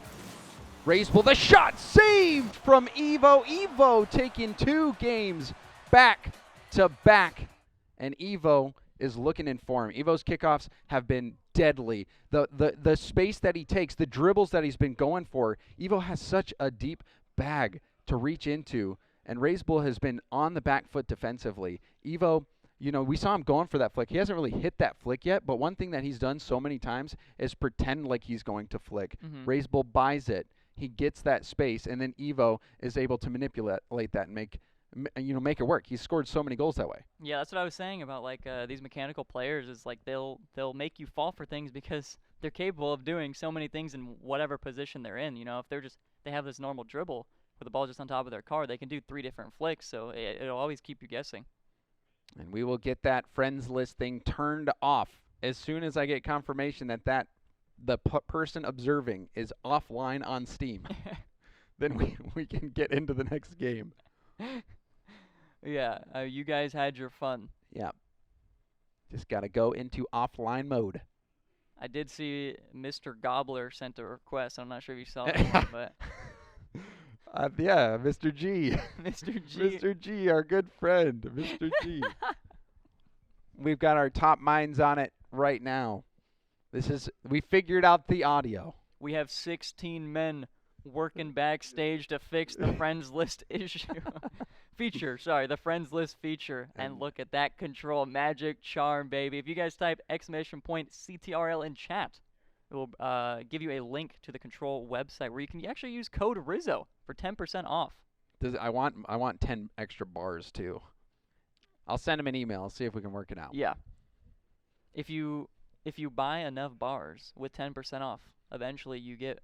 Raise Bull, the shot saved from Evo. Evo taking 2 games back to back, and Evo is looking in form. Evo's kickoffs have been deadly. The space that he takes, the dribbles that he's been going for, Evo has such a deep bag to reach into, and Raise Bull has been on the back foot defensively. Evo, you know, we saw him going for that flick. He hasn't really hit that flick yet, but one thing that he's done so many times is pretend like he's going to flick. Raise Bull buys it. He gets that space, and then Evo is able to manipulate that and make it work. He's scored so many goals that way. Yeah, that's what I was saying about like these mechanical players is like they'll make you fall for things because they're capable of doing so many things in whatever position they're in. You know, if they have this normal dribble with the ball just on top of their car, they can do 3 different flicks, so it'll always keep you guessing. And we will get that friends list thing turned off as soon as I get confirmation that the person observing is offline on Steam. Then we can get into the next game. Yeah, you guys had your fun. Yeah. Just got to go into offline mode. I did see Mr. Gobbler sent a request. I'm not sure if you saw that one, but yeah, Mr. G. Mr. G. Mr. G, our good friend, Mr. G. We've got our top minds on it right now. We figured out the audio. We have 16 men working backstage to fix the friends list issue. The friends list feature. And look at that control. Magic charm, baby. If you guys type !CTRL in chat, it will give you a link to the control website where you can actually use code Rizzo for 10% off. I want 10 extra bars too. I'll send him an email, see if we can work it out. Yeah. If you buy enough bars with 10% off, eventually you get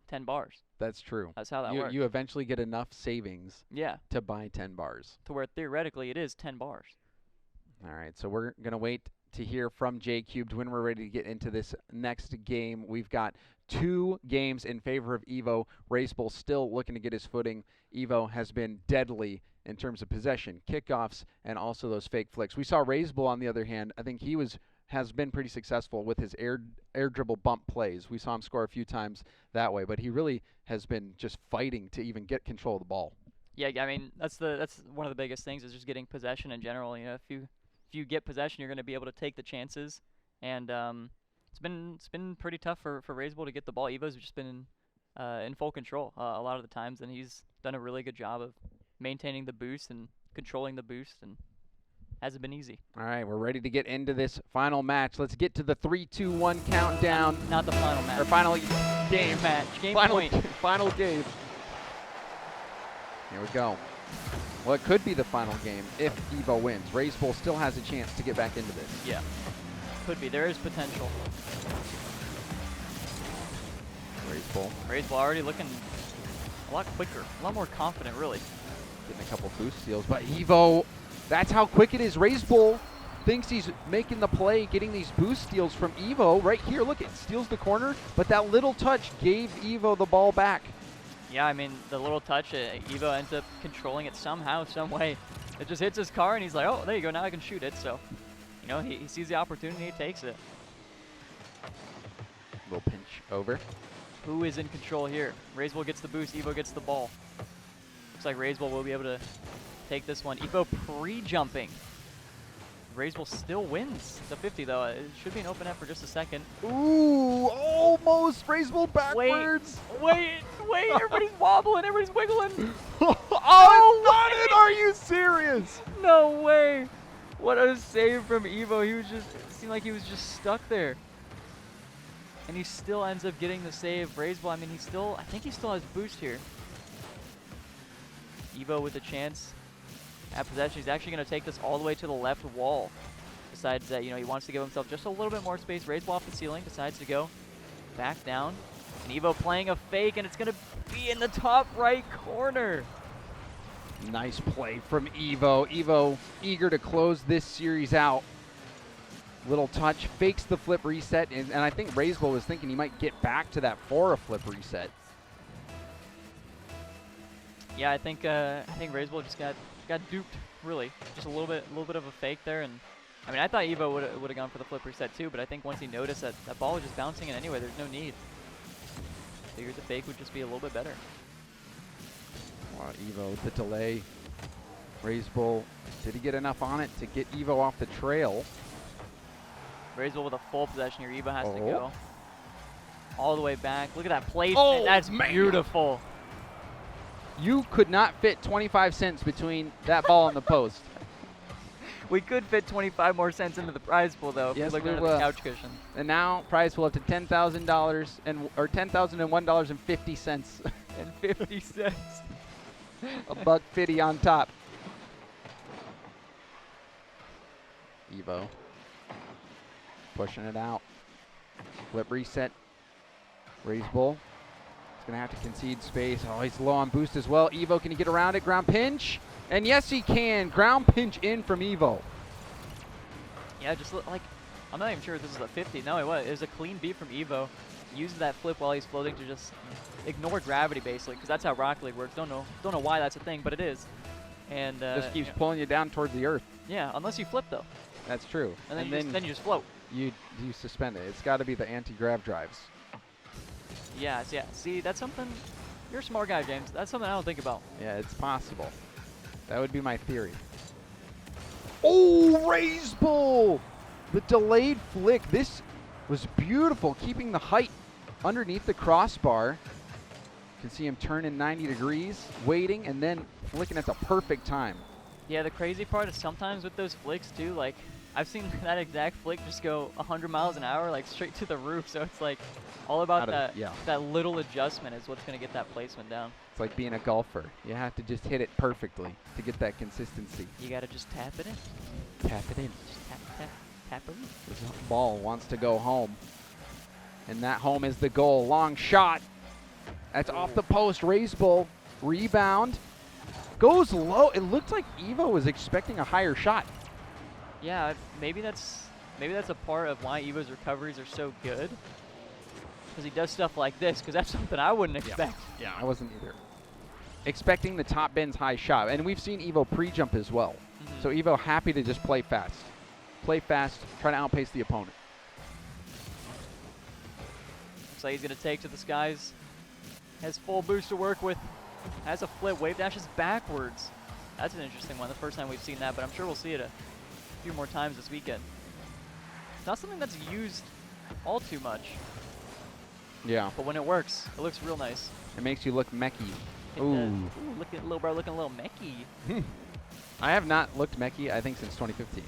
10 bars. That's true. That's how that works. You eventually get enough savings Yeah. to buy 10 bars. To where theoretically it is 10 bars. All right, so we're going to wait to hear from J Cubed when we're ready to get into this next game. We've got 2 games in favor of Evo. Racebull still looking to get his footing. Evo has been deadly in terms of possession, kickoffs, and also those fake flicks. We saw Racebull, on the other hand. I think he has been pretty successful with his air dribble bump plays. We saw him score a few times that way, but he really has been just fighting to even get control of the ball. Yeah, I mean that's one of the biggest things is just getting possession in general. You know, if you get possession, you're going to be able to take the chances, and it's been pretty tough for Racebull to get the ball. Evo's just been in full control a lot of the times, and he's done a really good job of maintaining the boost and controlling the boost, and hasn't been easy. All right, we're ready to get into this final match. Let's get to the 3, 2, 1 countdown. Not the final match. Or final game match. Game final, point. Final game. Here we go. Well, it could be the final game if Evo wins. Racebull still has a chance to get back into this. Yeah, could be. There is potential. Racebull already looking a lot quicker, a lot more confident, really. Getting a couple boost steals, but Evo, that's how quick it is. Racebull thinks he's making the play, getting these boost steals from Evo. Right here, look, it steals the corner, but that little touch gave Evo the ball back. Yeah, I mean, the little touch, Evo ends up controlling it somehow, some way. It just hits his car, and he's like, oh, there you go, now I can shoot it. So, you know, he sees the opportunity, he takes it. Little pinch over. Who is in control here? Racebull gets the boost, Evo gets the ball. Looks like Racebull will be able to take this one. Evo pre-jumping. Racebull still wins the 50, though. It should be an open F for just a second. Ooh, almost Racebull backwards. Wait, everybody's wobbling, everybody's wiggling. Oh, not it! Are you serious? No way. What a save from Evo. It seemed like he was just stuck there. And he still ends up getting the save. Racebull, I mean, I think he still has boost here. Evo with a chance at possession. He's actually going to take this all the way to the left wall. Decides that, you know, he wants to give himself just a little bit more space. Racebull off the ceiling, decides to go back down. And Evo playing a fake, and it's going to be in the top right corner. Nice play from Evo. Evo eager to close this series out. Little touch, fakes the flip reset, and I think Racebull was thinking he might get back to that for a flip reset. Yeah, I think Racebull just got duped, really. Just a little bit of a fake there, and I mean, I thought Evo would have gone for the flip reset too, but I think once he noticed that ball was just bouncing in anyway, there's no need. Figured the fake would just be a little bit better. Wow, Evo, the delay. Racebull, did he get enough on it to get Evo off the trail? Racebull with a full possession here. Evo has to go all the way back. Look at that placement. Oh, that's man. Beautiful. You could not fit 25 cents between that ball and the post. We could fit 25 more cents into the prize pool, though. Yes, if we we're looking will. at the couch cushion. And now prize pool up to $10,000 or $10,001.50. And 50 cents. $1.50 on top. Evo pushing it out. Flip reset. Racebull. He's going to have to concede space. Oh, he's low on boost as well. Evo, can he get around it? Ground pinch. And yes, he can. Ground pinch in from Evo. Yeah, just like, I'm not even sure if this is a 50. No, it was a clean beat from Evo. Uses that flip while he's floating to just ignore gravity, basically, because that's how Rocket League works. Don't know why that's a thing, but it is. And Just keeps yeah. pulling you down towards the earth. Yeah, unless you flip though. That's true. And then you just float. You suspend it. It's got to be the anti-grav drives. Yeah, see, that's something. You're a smart guy, James. That's something I don't think about. Yeah, it's possible. That would be my theory. Oh, raise bull! The delayed flick. This was beautiful, keeping the height underneath the crossbar. You can see him turning 90 degrees, waiting, and then flicking at the perfect time. Yeah, the crazy part is sometimes with those flicks too, like, I've seen that exact flick just go 100 miles an hour, like straight to the roof. So it's like all about that little adjustment is what's going to get that placement down. It's like being a golfer. You have to just hit it perfectly to get that consistency. You got to just tap it in. Tap it in. Just tap it in. This ball wants to go home. And that home is the goal. Long shot. That's off the post. Raise bull. Rebound. Goes low. It looked like Evo was expecting a higher shot. Yeah, maybe that's a part of why Evo's recoveries are so good. Because he does stuff like this, because that's something I wouldn't expect. Yeah, I wasn't either. Expecting the top bend's high shot. And we've seen Evo pre-jump as well. So Evo happy to just play fast. Play fast, try to outpace the opponent. Looks like he's going to take to the skies. Has full boost to work with. Has a flip, wave dashes backwards. That's an interesting one. The first time we've seen that, but I'm sure we'll see it a few more times this weekend. It's not something that's used all too much. Yeah. But when it works, it looks real nice. It makes you look mechy. Ooh, look at little bro looking a little mechy. I have not looked mechy, I think, since 2015.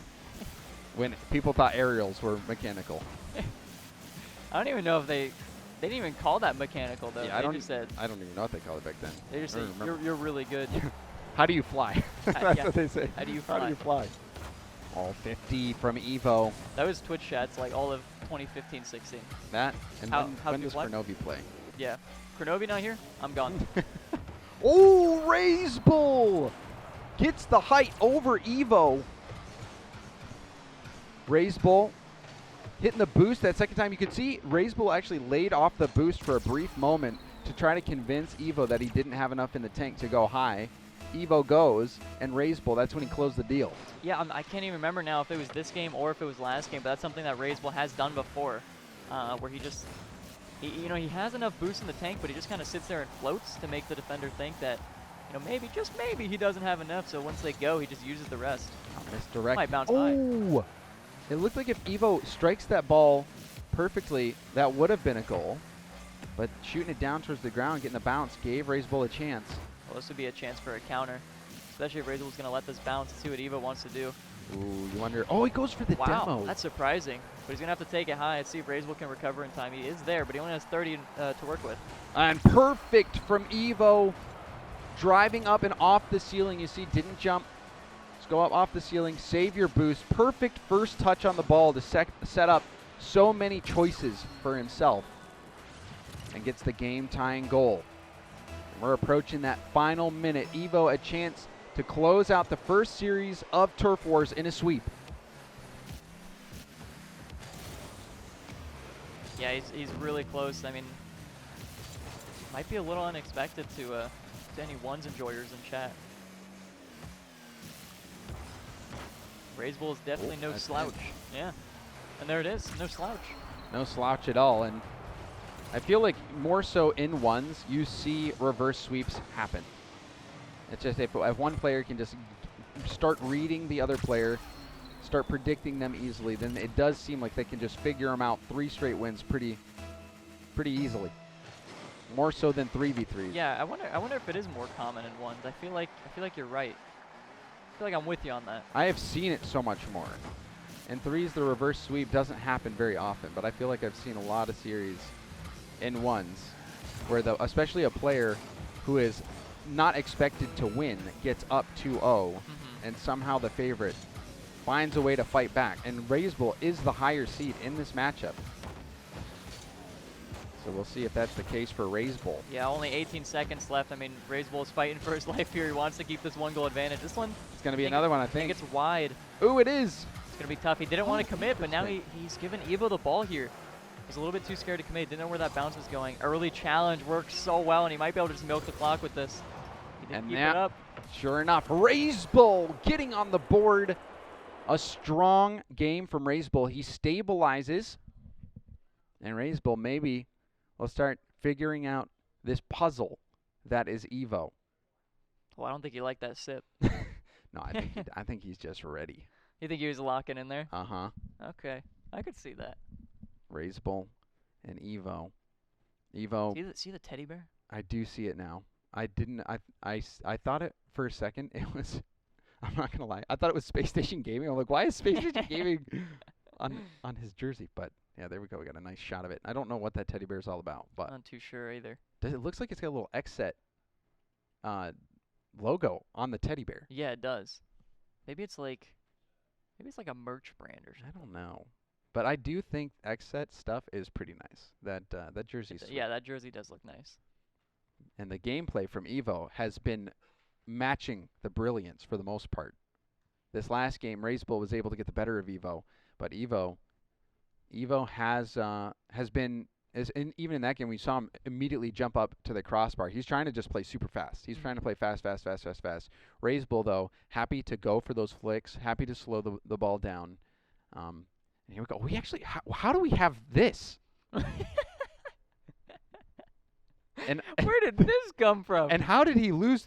When people thought aerials were mechanical. I don't even know if they didn't even call that mechanical, though. Yeah, just said, I don't even know what they called it back then. They just said, you're really good. How do you fly? That's what they say. How do you fly? How do you fly? All 50 from Evo. That was Twitch chats like all of 2015-16. That, and when does fly? Kronovi play? Yeah. Kronovi not here? I'm gone. Oh, raise bull! Gets the height over Evo. Raise bull hitting the boost that second time. You could see Raise bull actually laid off the boost for a brief moment to try to convince Evo that he didn't have enough in the tank to go high. Evo goes, and Raise bull, that's when he closed the deal. Yeah, I can't even remember now if it was this game or if it was last game, but that's something that Raise bull has done before, where he just, he has enough boost in the tank, but he just kind of sits there and floats to make the defender think that, maybe, just maybe, he doesn't have enough. So once they go, he just uses the rest. Misdirect. Might bounce high. Oh! It looked like if Evo strikes that ball perfectly, that would have been a goal. But shooting it down towards the ground, getting the bounce, gave Raise bull a chance. Well, this would be a chance for a counter, especially if Raise bull's going to let this bounce and see what Evo wants to do. Ooh, you wonder. Oh, he goes for the demo. Wow, that's surprising. But he's going to have to take it high and see if Raise bull can recover in time. He is there, but he only has 30 to work with. And perfect from Evo. Driving up and off the ceiling. You see, didn't jump. Let's go up off the ceiling. Save your boost. Perfect first touch on the ball to set up so many choices for himself. And gets the game-tying goal. And we're approaching that final minute. Evo a chance to close out the first series of Turf Wars in a sweep. Yeah, he's really close. I mean, might be a little unexpected to any ones enjoyers in chat. Raise bull is definitely no slouch. Yeah, and there it is, no slouch. No slouch at all, and I feel like more so in ones, you see reverse sweeps happen. It's just if one player can just start reading the other player, start predicting them easily, then it does seem like they can just figure them out 3 straight wins pretty easily. More so than 3v3s. Yeah, I wonder if it is more common in ones. I feel like you're right. I feel like I'm with you on that. I have seen it so much more. In threes, the reverse sweep doesn't happen very often, but I feel like I've seen a lot of series in ones where especially a player who is not expected to win gets up 2-0 and somehow the favorite finds a way to fight back. And Raise bull is the higher seed in this matchup. So we'll see if that's the case for Raise bull. Yeah, only 18 seconds left. I mean, Raise bull is fighting for his life here. He wants to keep this 1-goal advantage. This one, it's going to be another one, I think. It's wide. Ooh, it is. It's going to be tough. He didn't want to commit, but now he's given Evo the ball here. He's a little bit too scared to commit. Didn't know where that bounce was going. Early challenge works so well, and he might be able to just milk the clock with this. He didn't keep it up. Sure enough, Raisbull getting on the board. A strong game from Raisbull. He stabilizes, and Raisbull maybe will start figuring out this puzzle that is Evo. Well, I don't think he liked that sip. No, I think he's just ready. You think he was locking in there? Uh-huh. Okay, I could see that. Raisbull and Evo. See the teddy bear? I do see it now. I didn't. I thought it for a second. It was. I'm not gonna lie. I thought it was Space Station Gaming. I'm like, why is Space Station Gaming on his jersey? But yeah, there we go. We got a nice shot of it. I don't know what that teddy bear is all about, but not too sure either. It looks like it's got a little XSET logo on the teddy bear. Yeah, it does. Maybe it's like a merch brand or something. I don't know. But I do think XSET stuff is pretty nice. That jersey's sweet. Yeah, that jersey does look nice. And the gameplay from Evo has been matching the brilliance for the most part. This last game, Raisbull was able to get the better of Evo, but Evo has been even in that game we saw him immediately jump up to the crossbar. He's trying to just play super fast. He's trying to play fast. Raisbull though, happy to go for those flicks, happy to slow the ball down. And here we go. We actually how do we have this? And where did this come from? And how did he lose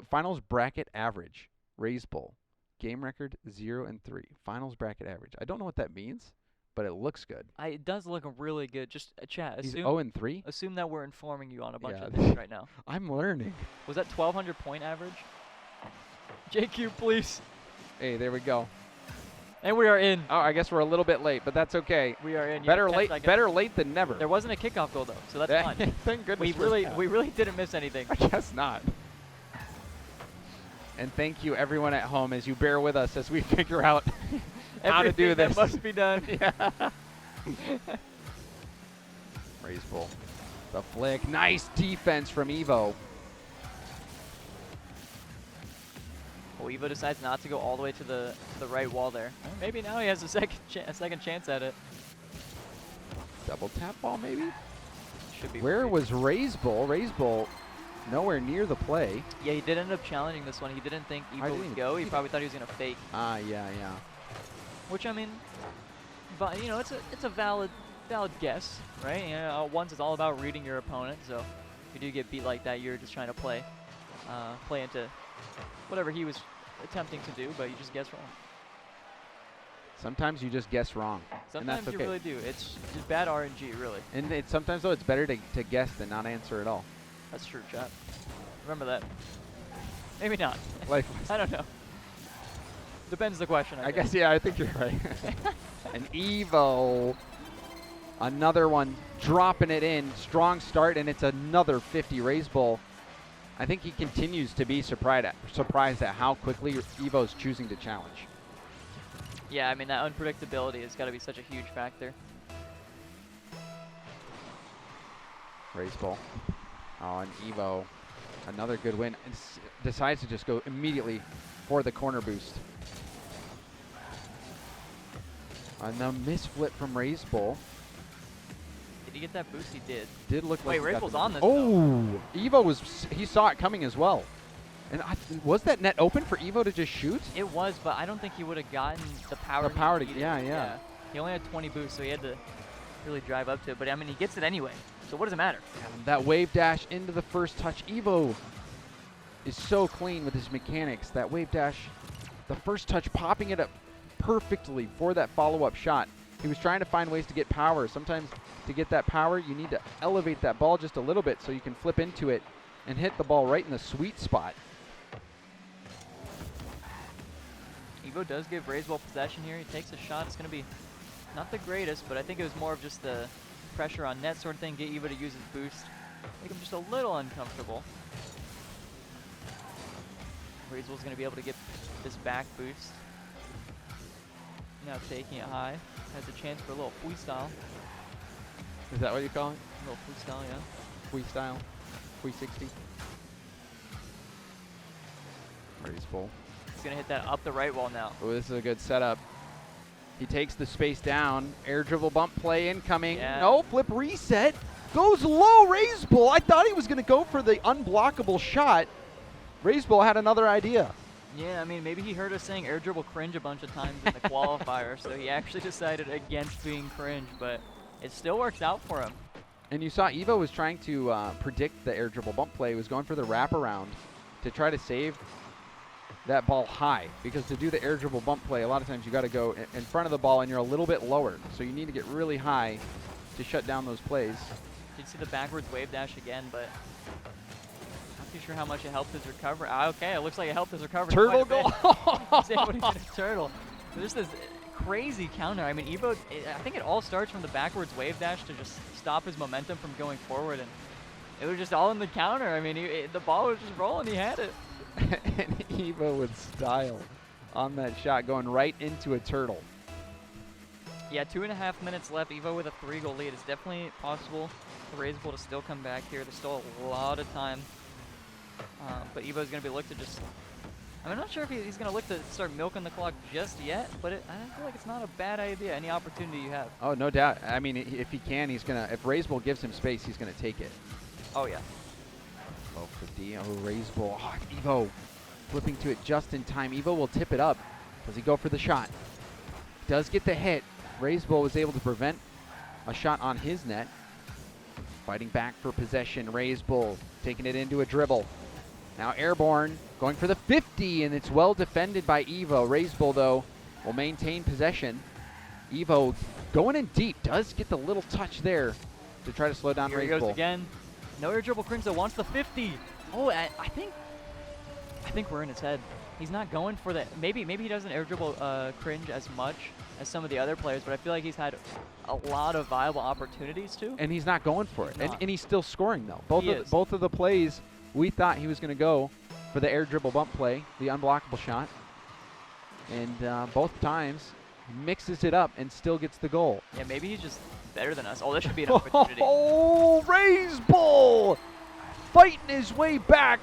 finals bracket average? Raisbull. Game record 0-3. Finals bracket average. I don't know what that means, but it looks good. It does look really good. Just chat. He's 0-3? Assume that we're informing you on a bunch of things right now. I'm learning. Was that 1,200 point average? JQ, please. Hey, there we go. And we are in. Oh, I guess we're a little bit late, but that's okay. We are in. Better late than never. There wasn't a kickoff goal though, so that's fine. Thank goodness. We really didn't miss anything. I guess not. And thank you everyone at home as you bear with us as we figure out how to do this. That must be done. Yeah. Raisbull. The flick. Nice defense from Evo. Well, Evo decides not to go all the way to the right wall there. Maybe now he has a second chance at it. Double tap ball maybe? Should be. Where was Raisbull? Raisbull nowhere near the play. Yeah, he did end up challenging this one. He didn't think Evo would go. He probably thought he was going to fake. Yeah. Which, I mean, but it's a valid guess, right? You know, once it's all about reading your opponent. So if you do get beat like that, you're just trying to play into whatever he was attempting to do, but you just guess wrong. Sometimes you just guess wrong. Sometimes you really do. It's just bad RNG, really. And sometimes, though, it's better to guess than not answer at all. That's true, chat. Remember that. Maybe not. Life. I don't know. Depends the question, I guess, yeah, I think you're right. And Evo, another one, dropping it in. Strong start, and it's another 50 Raisbull. I think he continues to be surprised at how quickly Evo's choosing to challenge. Yeah, I mean, that unpredictability has got to be such a huge factor. Raisbull. Oh, and Evo, another good win. And decides to just go immediately for the corner boost. And the misflip from Raisbull. Did he get that boost? He did. Did look like. Wait, Raisbull's on this. Oh, Evo he saw it coming as well. And was that net open for Evo to just shoot? It was, but I don't think he would have gotten the power. The power to, yeah. He only had 20 boosts, so he had to really drive up to it. But I mean, he gets it anyway. So what does it matter? And that wave dash into the first touch. Evo is so clean with his mechanics. That wave dash, the first touch, popping it up perfectly for that follow-up shot. He was trying to find ways to get power. Sometimes to get that power, you need to elevate that ball just a little bit so you can flip into it and hit the ball right in the sweet spot. Evo does give Raisbull possession here. He takes a shot. It's going to be not the greatest, but I think it was more of just the pressure on net sort of thing. Get Evo to use his boost. Make him just a little uncomfortable. Raisbull's going to be able to get this back boost. Now taking it high. Has a chance for a little freestyle. Is that what you call it? A little freestyle, yeah. Freestyle. 360. Raisbull. He's going to hit that up the right wall now. Oh, this is a good setup. He takes the space down. Air dribble bump play incoming. Yeah. No, flip reset. Goes low, Raisbull. I thought he was going to go for the unblockable shot. Raisbull had another idea. Yeah, I mean, maybe he heard us saying air dribble cringe a bunch of times in the qualifier, so he actually decided against being cringe, but it still works out for him. And you saw Evo was trying to predict the air dribble bump play. He was going for the wraparound to try to save that ball high, because to do the air dribble bump play, a lot of times you got to go in front of the ball and you're a little bit lower, so you need to get really high to shut down those plays. Did see the backwards wave dash again, but not too sure how much it helped his recovery. Okay, it looks like it helped his recovery. Turtle goal. He's able to get a turtle. There's this crazy counter. I mean, Evo, I think it all starts from the backwards wave dash to just stop his momentum from going forward, and it was just all in the counter. I mean, the ball was just rolling. He had it. And Evo with style on that shot, going right into a turtle. Yeah, 2.5 minutes left. Evo with a 3-goal lead. It's definitely possible for Raisbull to still come back here. There's still a lot of time. But Evo's going to be looked to just... I'm not sure if he's going to look to start milking the clock just yet, but I feel like it's not a bad idea. Any opportunity you have. Oh, no doubt. I mean, if he can, he's going to... If Raisbull gives him space, he's going to take it. Oh, yeah. Oh, for Dio, Raisbull. Oh, Evo flipping to it just in time. Evo will tip it up. Does he go for the shot? Does get the hit. Raisbull was able to prevent a shot on his net. Fighting back for possession. Raisbull taking it into a dribble. Now airborne, going for the 50, and it's well defended by Evo. Raisbull, though, will maintain possession. Evo going in deep. Does get the little touch there to try to slow down Here he Raisbull. goes again. No air dribble cringe, though, wants the 50. Oh, I think we're in his head. He's not going for that. Maybe he doesn't air dribble cringe as much as some of the other players, but I feel like he's had a lot of viable opportunities too. And he's not going for it. And he's still scoring, though. Both of the plays, we thought he was going to go for the air dribble bump play, the unblockable shot. And both times, mixes it up and still gets the goal. Yeah, maybe he's just better than us. Oh, this should be an opportunity. Oh, Raisbull fighting his way back.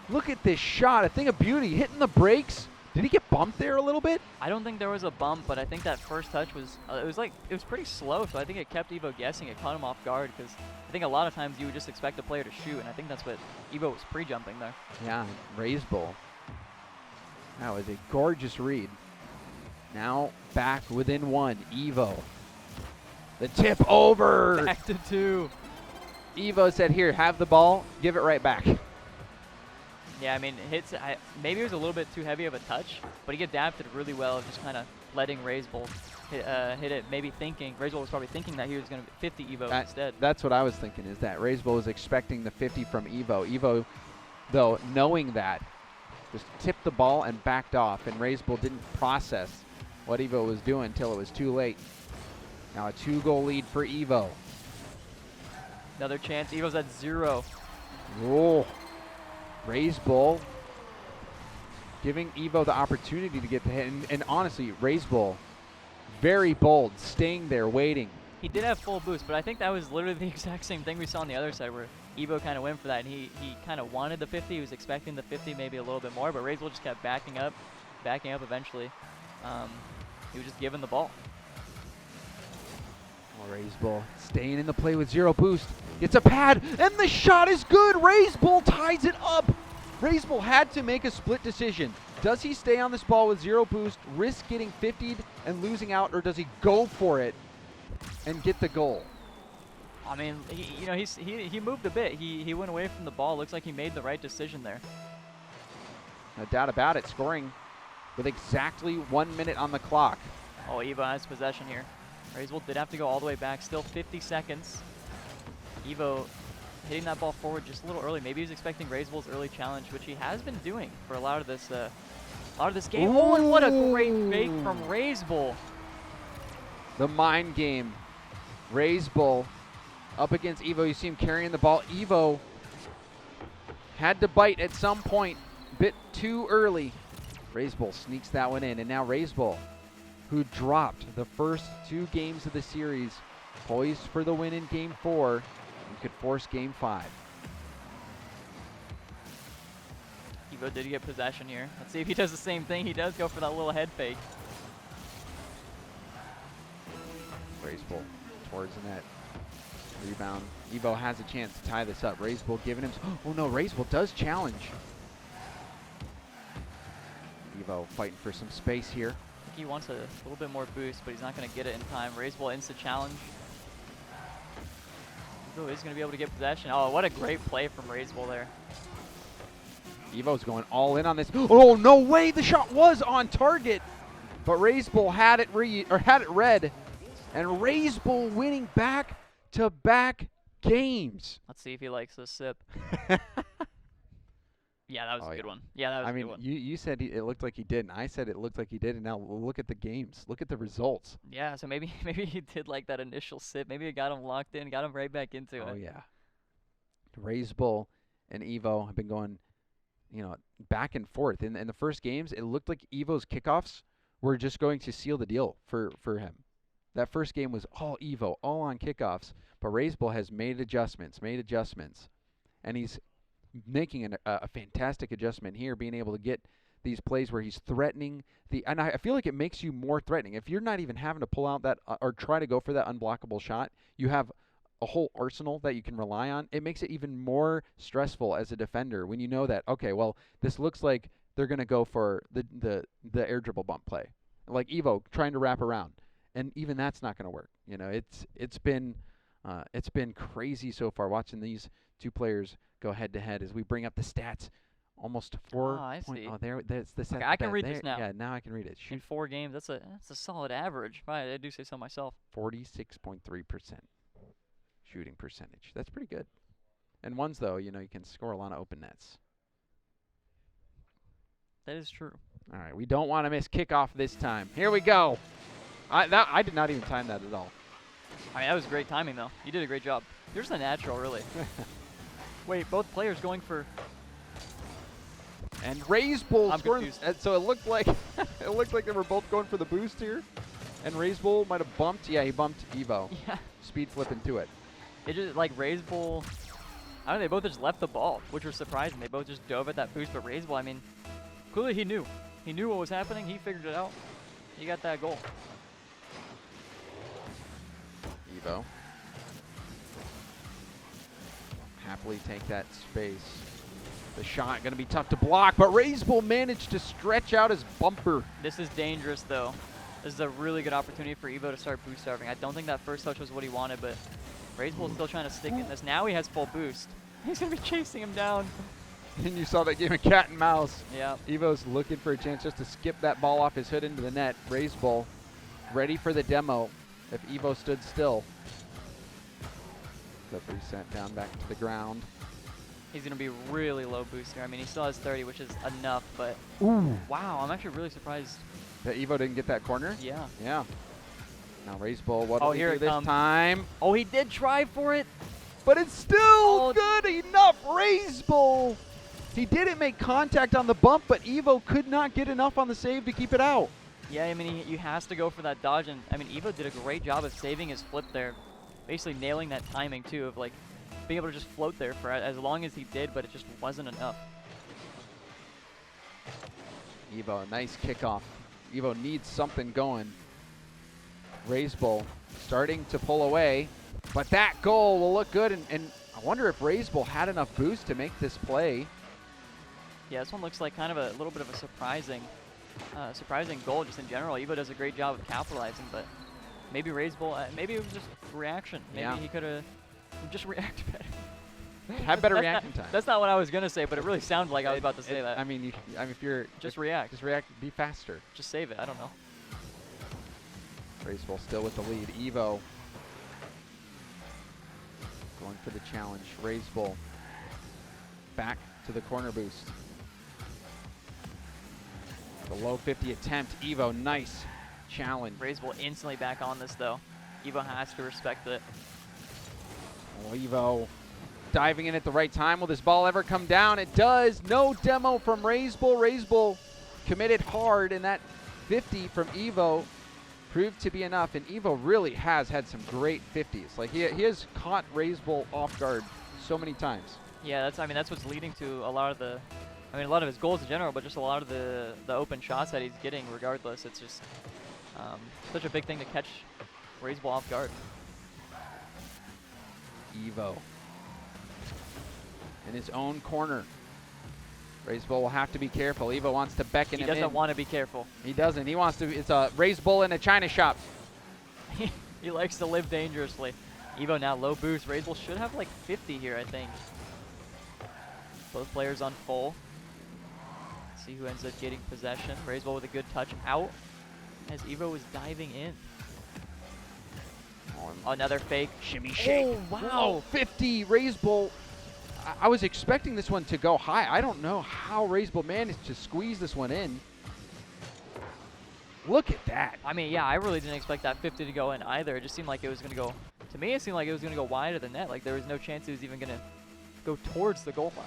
Look at this shot, a thing of beauty, hitting the brakes. Did he get bumped there a little bit? I don't think there was a bump, but I think that first touch was, it was pretty slow, so I think it kept Evo guessing. It caught him off guard, because I think a lot of times you would just expect a player to shoot, and I think that's what Evo was pre-jumping there. Yeah, Raisbull. That was a gorgeous read. Now back within one, Evo. The tip over. Back to 2. Evo said, here, have the ball, give it right back. Yeah, I mean, maybe it was a little bit too heavy of a touch, but he adapted really well, just kind of letting Raisbull hit it, maybe thinking, Raisbull was probably thinking that he was going to 50 Evo instead. That's what I was thinking, is that Raisbull was expecting the 50 from Evo. Evo, though, knowing that, just tipped the ball and backed off, and Raisbull didn't process what Evo was doing until it was too late. Now a 2-goal lead for Evo. Another chance. Evo's at 0. Oh. Raisbull giving Evo the opportunity to get the hit. And honestly, Raisbull, very bold, staying there, waiting. He did have full boost, but I think that was literally the exact same thing we saw on the other side, where Evo kind of went for that, and he kind of wanted the 50. He was expecting the 50, maybe a little bit more, but Raisbull just kept backing up eventually. He was just given the ball. Raisbull staying in the play with 0 boost. Gets a pad, and the shot is good. Raisbull ties it up. Raisbull had to make a split decision. Does he stay on this ball with 0 boost, risk getting 50'd and losing out, or does he go for it and get the goal? I mean, he moved a bit. He went away from the ball. Looks like he made the right decision there. No doubt about it. Scoring with exactly 1 minute on the clock. Oh, Evo has possession here. Raisbull did have to go all the way back. Still 50 seconds. Evo hitting that ball forward just a little early. Maybe he was expecting Raisbull's early challenge, which he has been doing for a lot of this game. Ooh. Oh, and what a great fake from Raisbull. The mind game. Raisbull up against Evo. You see him carrying the ball. Evo had to bite at some point. Bit too early. Raisbull sneaks that one in, and now Raisbull, who dropped the first 2 games of the series, poised for the win in Game 4, and could force Game 5. Evo did get possession here. Let's see if he does the same thing. He does go for that little head fake. Racebull towards the net. Rebound. Evo has a chance to tie this up. Racebull giving him. Oh no, Racebull does challenge. Evo fighting for some space here. I think he wants a little bit more boost, but he's not going to get it in time. Racebull insta challenge. Evo is going to be able to get possession. Oh, what a great play from Racebull there. Evo's going all in on this. Oh no way! The shot was on target, but Racebull had it read, and Racebull winning back-to-back games. Let's see if he likes this sip. Yeah, that was a good one. Yeah, that was a good one. You said it looked like he did, and I said it looked like he did, and now look at the games. Look at the results. Yeah, so maybe he did like that initial sip. Maybe it got him locked in, got him right back into it. Oh yeah. Racebull and Evo have been going, back and forth. In the first games, it looked like Evo's kickoffs were just going to seal the deal for him. That first game was all Evo, all on kickoffs, but Racebull has made adjustments, and he's making a fantastic adjustment here, being able to get these plays where he's threatening and I feel like it makes you more threatening. If you're not even having to pull out that or try to go for that unblockable shot, you have a whole arsenal that you can rely on. It makes it even more stressful as a defender when you know that, okay, well, this looks like they're going to go for the air dribble bump play. Like Evo trying to wrap around. And even that's not going to work. It's been crazy so far watching these two players go head to head as we bring up the stats. Almost 4. Oh, I see. Oh, that's the set. Okay, I can read this now. Yeah, now I can read it. In 4 games, that's a solid average. I do say so myself. 46.3% shooting percentage. That's pretty good. And ones though, you can score a lot of open nets. That is true. All right, we don't want to miss kickoff this time. Here we go. I did not even time that at all. I mean, that was great timing though. You did a great job. You're just a natural, really. Wait, both players going for. And Racebull scoring. So it looked like they were both going for the boost here. And Racebull might have bumped. Yeah, he bumped Evo. Yeah. Speed flipping to it. It just like Racebull. I don't know. They both just left the ball, which was surprising. They both just dove at that boost, but Racebull, I mean, clearly he knew. He knew what was happening. He figured it out. He got that goal. Evo. Happily take that space. The shot going to be tough to block, but Racebull managed to stretch out his bumper. This is dangerous, though. This is a really good opportunity for Evo to start boost serving. I don't think that first touch was what he wanted, but Racebull is still trying to stick in this. Now he has full boost. He's going to be chasing him down. And you saw that game of cat and mouse. Yeah. Evo's looking for a chance just to skip that ball off his hood into the net. Racebull ready for the demo if Evo stood still. Flip reset down back to the ground. He's going to be really low booster. I mean, he still has 30, which is enough, but ooh. Wow, I'm actually really surprised. That Evo didn't get that corner? Yeah. Yeah. Now Racebull, what will he do this time? Oh, he did try for it. But it's still good enough. Racebull. He didn't make contact on the bump, but Evo could not get enough on the save to keep it out. Yeah, I mean, he has to go for that dodge, and I mean, Evo did a great job of saving his flip there. Basically nailing that timing, too, of like being able to just float there for as long as he did, but it just wasn't enough. Evo, a nice kickoff. Evo needs something going. Racebull starting to pull away, but that goal will look good, and I wonder if Racebull had enough boost to make this play. Yeah, this one looks like kind of a little bit of a surprising goal just in general. Evo does a great job of capitalizing, but maybe Racebull, maybe it was just reaction. Maybe he could have just reacted better. Have better reaction time. That's not what I was gonna say, but it really sounded like I was about to say that. I mean, if you're react. Just react. Be faster. Just save it. I don't know. Racebull still with the lead. Evo going for the challenge. Racebull back to the corner boost. The low 50 attempt. Evo, nice challenge. Racebull instantly back on this though. Evo has to respect it. Oh, Evo diving in at the right time. Will this ball ever come down? It does. No demo from Racebull. Racebull committed hard, and that 50 from Evo proved to be enough. And Evo really has had some great 50s. Like he has caught Racebull off guard so many times. Yeah, that's what's leading to a lot of his goals in general, but just a lot of the open shots that he's getting regardless. It's just such a big thing to catch Raiseball off guard. Evo in his own corner. Raiseball will have to be careful. Evo wants to beckon him in. He doesn't want to be careful. He doesn't. He wants to. It's a Raiseball in a China shop. He likes to live dangerously. Evo now low boost. Raiseball should have like 50 here, I think. Both players on full. Let's see who ends up getting possession. Raiseball with a good touch out as Evo was diving in. Oh, another fake shimmy shake. Oh, wow. Whoa. 50 Raiseball. I was expecting this one to go high. I don't know how Raiseball managed to squeeze this one in. Look at that. I mean, yeah, I really didn't expect that 50 to go in either. It just seemed like it was going to go, to me, it seemed like it was going to go wide of the net. Like there was no chance it was even going to go towards the goal line.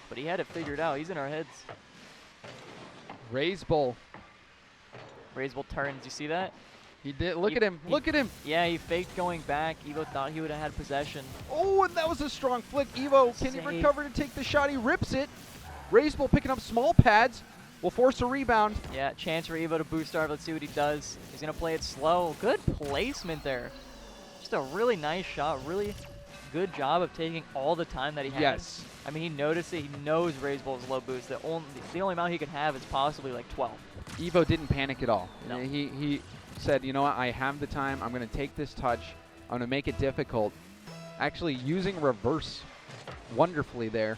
But he had it figured out. He's in our heads. Raiseball. Raiseball turns. You see that? He did. Look at him. Look at him. Yeah, he faked going back. Evo thought he would have had possession. Oh, and that was a strong flick. Evo, can he recover to take the shot? He rips it. Raiseball picking up small pads. Will force a rebound. Yeah, chance for Evo to boost starve. Let's see what he does. He's going to play it slow. Good placement there. Just a really nice shot. Really good job of taking all the time that he has. Yes. I mean, he noticed it. He knows Raiseball's low boost. The only amount he could have is possibly like 12. Evo didn't panic at all. No. He said, you know what, I have the time. I'm going to take this touch. I'm going to make it difficult. Actually using reverse wonderfully there.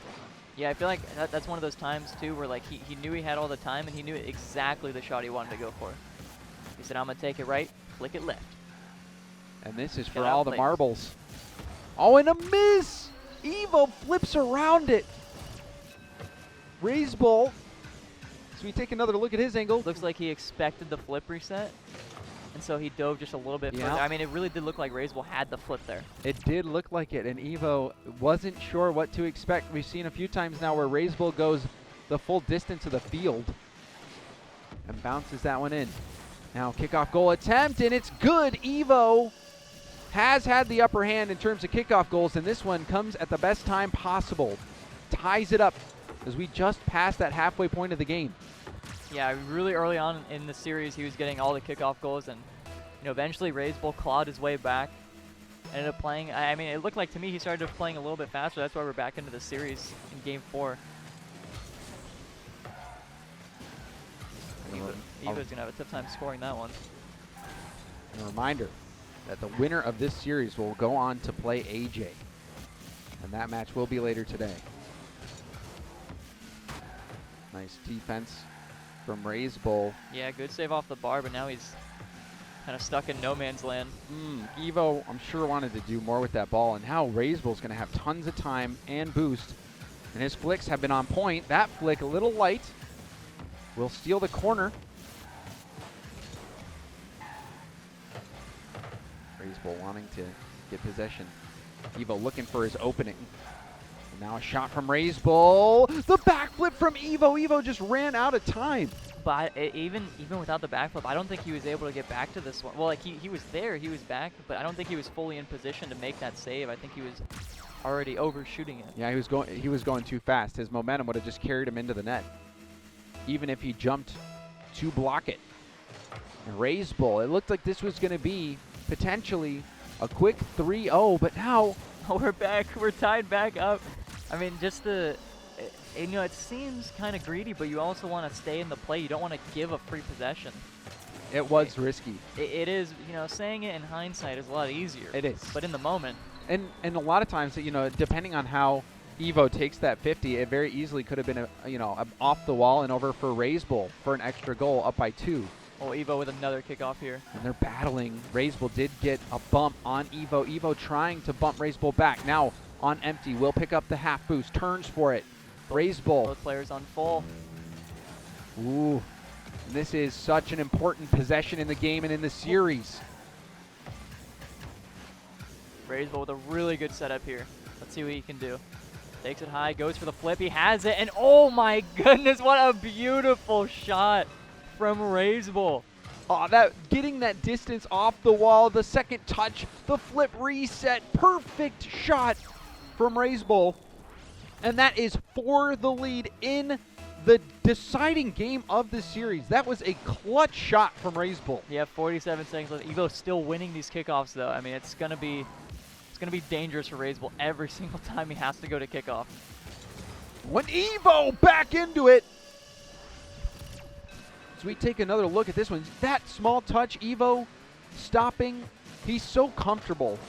Yeah, I feel like that's one of those times, too, where like he knew he had all the time and he knew exactly the shot he wanted to go for. He said, I'm going to take it right, flick it left. And this is Get for out, all the please. marbles. Oh, and a miss! Evo flips around it. Raiseball. So we take another look at his angle. Looks like he expected the flip reset, and so he dove just a little bit further. I mean, it really did look like Raiseball had the flip there. It did look like it, and Evo wasn't sure what to expect. We've seen a few times now where Raiseball goes the full distance of the field and bounces that one in. Now kickoff goal attempt, and it's good. Evo has had the upper hand in terms of kickoff goals, and this one comes at the best time possible. Ties it up as we just passed that halfway point of the game. Yeah, really early on in the series, he was getting all the kickoff goals, and eventually Raiseball clawed his way back. Ended up playing. I mean, it looked like to me he started playing a little bit faster. That's why we're back into the series in Game 4. Evo's gonna have a tough time scoring that one. And a reminder that the winner of this series will go on to play AJ, and that match will be later today. Nice defense from Raiseball. Yeah, good save off the bar, but now he's kind of stuck in no man's land. Evo, I'm sure, wanted to do more with that ball, and now Raiseball's going to have tons of time and boost, and his flicks have been on point. That flick a little light. Will steal the corner. Raiseball wanting to get possession. Evo looking for his opening. Now a shot from Raiseball. The backflip from Evo. Evo just ran out of time. But even without the backflip, I don't think he was able to get back to this one. Well, like he was there, he was back, but I don't think he was fully in position to make that save. I think he was already overshooting it. Yeah, he was going too fast. His momentum would have just carried him into the net, even if he jumped to block it. And Raiseball, it looked like this was going to be potentially a quick 3-0, but now we're back. We're tied back up. I mean, just it seems kind of greedy, but you also want to stay in the play. You don't want to give a free possession. It was risky. It is, saying it in hindsight is a lot easier. It is. But in the moment. And a lot of times, depending on how Evo takes that 50, it very easily could have been a off the wall and over for Raiseball for an extra goal, up by 2. Oh, Evo with another kickoff here. And they're battling. Raiseball did get a bump on Evo. Evo trying to bump Raiseball back. Now on empty, will pick up the half boost, turns for it. Raiseball. Both players on full. Ooh, this is such an important possession in the game and in the series. Raiseball with a really good setup here. Let's see what he can do. Takes it high, goes for the flip. He has it, and oh my goodness, what a beautiful shot from Raiseball. Oh, getting that distance off the wall, the second touch, the flip reset, perfect shot from Raiseball. And that is for the lead in the deciding game of the series. That was a clutch shot from Bull. Yeah, 47 seconds left. Evo's still winning these kickoffs, though. I mean, it's gonna be dangerous for Bull every single time he has to go to kickoff. When Evo back into it. So we take another look at this one. That small touch, Evo stopping. He's so comfortable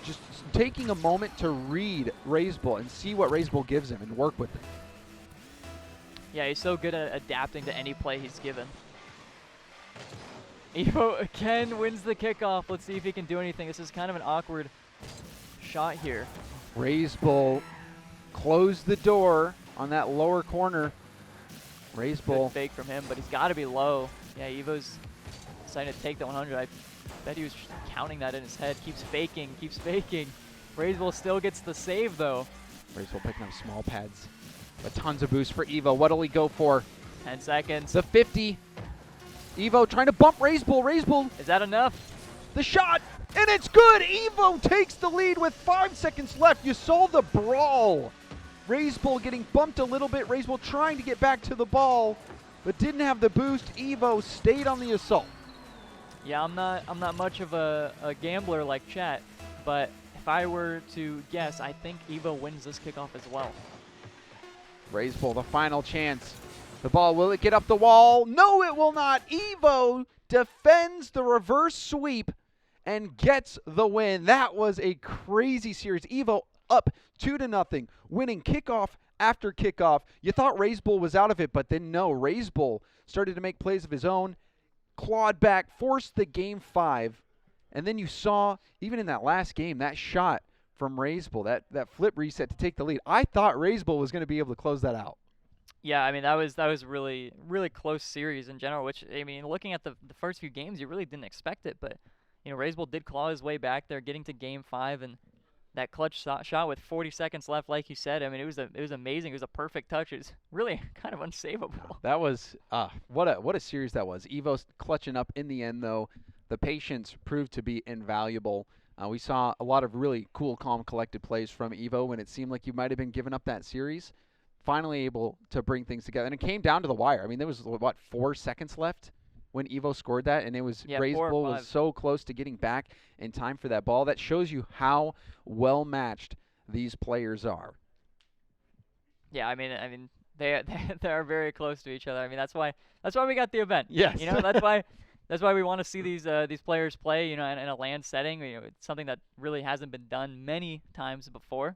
just taking a moment to read Bull and see what Bull gives him and work with it. Yeah, he's so good at adapting to any play he's given. Evo again wins the kickoff. Let's see if he can do anything. This is kind of an awkward shot here. Bull closed the door on that lower corner. Bull. Good fake from him, but he's got to be low. Yeah, Evo's deciding to take the 100. I bet he was counting that in his head. Keeps faking, keeps faking. Bull still gets the save, though. Bull picking up small pads. But tons of boost for Evo. What'll he go for? 10 seconds. The 50. Evo trying to bump Bull. Bull. Is that enough? The shot, and it's good. Evo takes the lead with 5 seconds left. You saw the brawl. Bull getting bumped a little bit. Bull trying to get back to the ball, but didn't have the boost. Evo stayed on the assault. Yeah, I'm not much of a gambler like Chat, but if I were to guess, I think Evo wins this kickoff as well. Bull, the final chance. The ball, will it get up the wall? No, it will not. Evo defends the reverse sweep and gets the win. That was a crazy series. Evo up 2-0, winning kickoff after kickoff. You thought Bull was out of it, but then no. Bull started to make plays of his own, clawed back, forced the game 5, and then you saw, even in that last game, that shot from Bull, that flip reset to take the lead. I thought Bull was going to be able to close that out. Yeah, I mean, that was really close series in general, which, I mean, looking at the first few games, you really didn't expect it, but, you know, Bull did claw his way back there, getting to game 5, and that clutch shot with 40 seconds left, like you said, I mean, it was amazing. It was a perfect touch. It was really kind of unsavable. That was, what a series that was. Evo's clutching up in the end, though. The patience proved to be invaluable. We saw a lot of really cool, calm, collected plays from Evo when it seemed like you might have been giving up that series. Finally able to bring things together. And it came down to the wire. I mean, there was, 4 seconds left when Evo scored that, and it was Bull was so close to getting back in time for that ball. That shows you how well matched these players are. Yeah, I mean they are very close to each other. I mean, that's why we got the event. Yes. You know, that's why we want to see these players play, you know, in a LAN setting. You know, it's something that really hasn't been done many times before.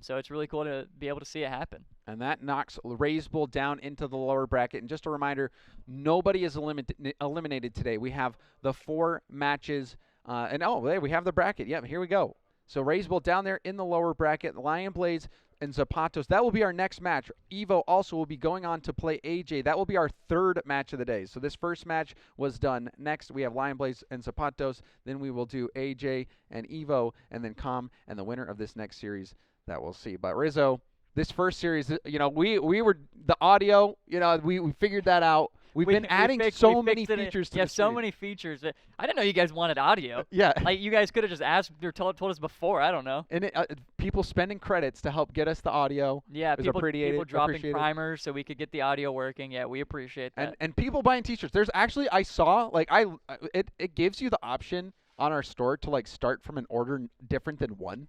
So it's really cool to be able to see it happen. And that knocks Bull down into the lower bracket. And just a reminder, nobody is eliminated today. We have the 4 matches. There we have the bracket. Yep, here we go. So Bull down there in the lower bracket. Lion Blaze and Zapatos. That will be our next match. Evo also will be going on to play AJ. That will be our 3rd match of the day. So this first match was done. Next, we have Lion Blaze and Zapatos. Then we will do AJ and Evo, and then Com, and the winner of this next series that we'll see. But Rizzo, this first series, you know, we were the audio, you know, we figured that out. We've been adding so many features to the series. so many features. I didn't know you guys wanted audio. Yeah. Like, you guys could have just asked or told us before. I don't know. And people spending credits to help get us the audio. Yeah, people dropping primers so we could get the audio working. Yeah, we appreciate that. And people buying t-shirts. There's actually, I saw, like, it gives you the option on our store to, like, start from an order different than one.